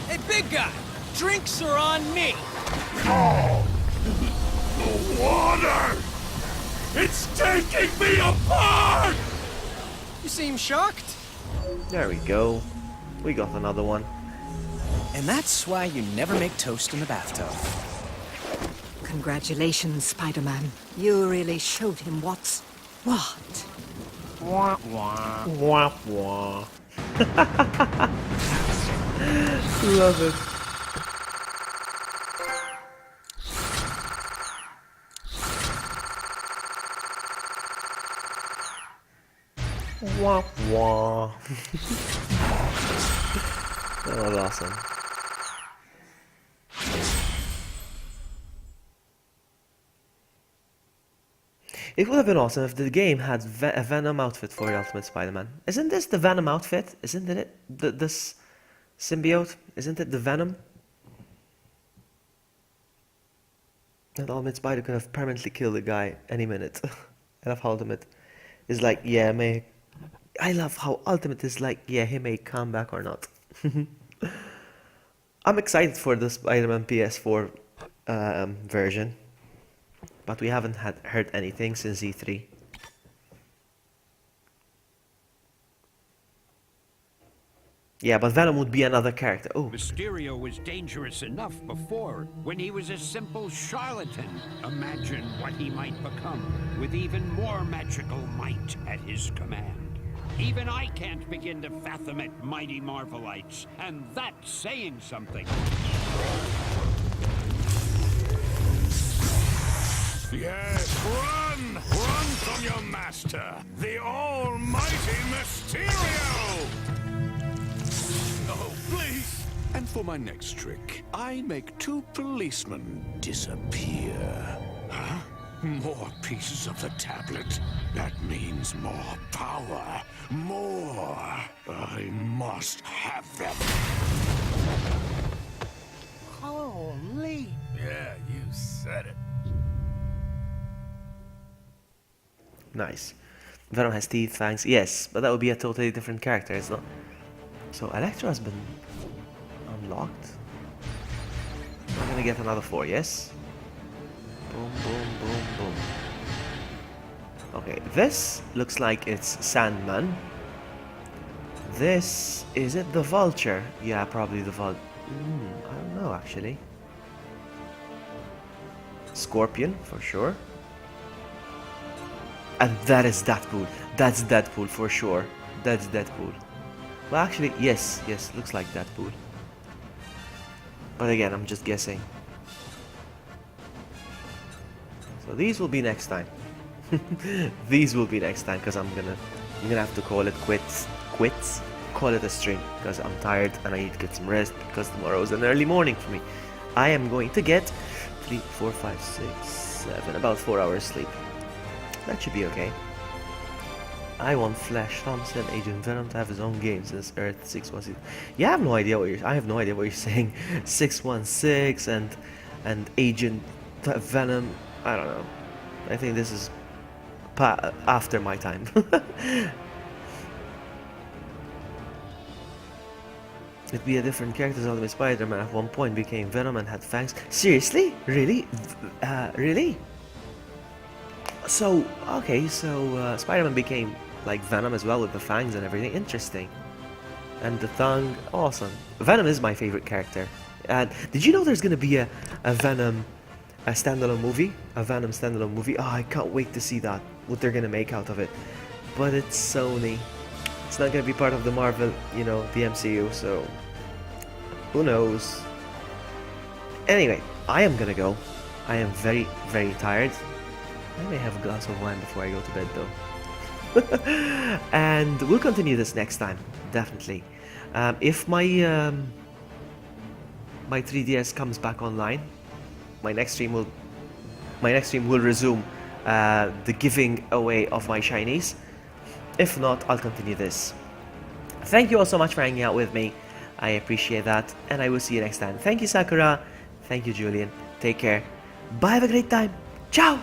Hey, big guy! Drinks are on me! Oh, the water! It's taking me apart! You seem shocked? There we go. We got another one. And that's why you never make toast in the bathtub. Congratulations, Spider-Man. You really showed him what's what. Wah wah. Wah wah. Love it. Wah wah. That was awesome. It would have been awesome if the game had a Venom outfit for the Ultimate Spider-Man. Isn't this the Venom outfit? Isn't it this symbiote? Isn't it the Venom? That Ultimate Spider could have permanently killed a guy any minute. I love how Ultimate is like, yeah, I love how Ultimate is like, yeah, he may come back or not. I'm excited for the Spider-Man PS4 version. But we haven't heard anything since E3. Yeah, but Venom would be another character. Oh. Mysterio was dangerous enough before, when he was a simple charlatan. Imagine what he might become, with even more magical might at his command. Even I can't begin to fathom it, mighty Marvelites, and that's saying something. Yes, run! Run from your master, the almighty Mysterio! Oh, please! And for my next trick, I make 2 policemen disappear. Huh? More pieces of the tablet. That means more power. More. I must have them. Holy. Yeah, you said it. Nice. Venom has teeth, fangs. Yes, but that would be a totally different character, it's not? So Electro has been unlocked. I'm gonna get another 4, yes? Boom, boom, boom, boom. Okay, this looks like it's Sandman. This, is it the Vulture? Yeah, probably the Vulture. I don't know, actually. Scorpion, for sure. And that is Deadpool. That's Deadpool for sure. That's Deadpool. Well, actually, yes, looks like Deadpool. But again, I'm just guessing. So these will be next time. These will be next time, because I'm gonna have to call it quits. Call it a stream, because I'm tired and I need to get some rest, because tomorrow is an early morning for me. I am going to get 3, 4, 5, 6, 7, about 4 hours sleep. That should be okay. I want Flash Thompson, Agent Venom to have his own game since Earth 616. Yeah, I have no idea what you're saying. 616 and Agent Venom. I don't know. I think this is after my time. It'd be a different character. Ultimate Spider-Man at one point became Venom and had fangs. Seriously? Really? Really? So, okay, so Spider-Man became like Venom as well with the fangs and everything. Interesting. And the tongue, awesome. Venom is my favorite character. And did you know there's gonna be a Venom standalone movie? A Venom standalone movie? Oh, I can't wait to see that. What they're gonna make out of it. But it's Sony. It's not gonna be part of the Marvel, you know, the MCU, so who knows? Anyway, I am gonna go. I am very, very tired. I may have a glass of wine before I go to bed though. And we'll continue this next time, definitely. If my my 3DS comes back online, my next stream will resume the giving away of my shinies. If not, I'll continue this. Thank you all so much for hanging out with me. I appreciate that, and I will see you next time. Thank you, Sakura. Thank you, Julian. Take care. Bye, have a great time. Ciao!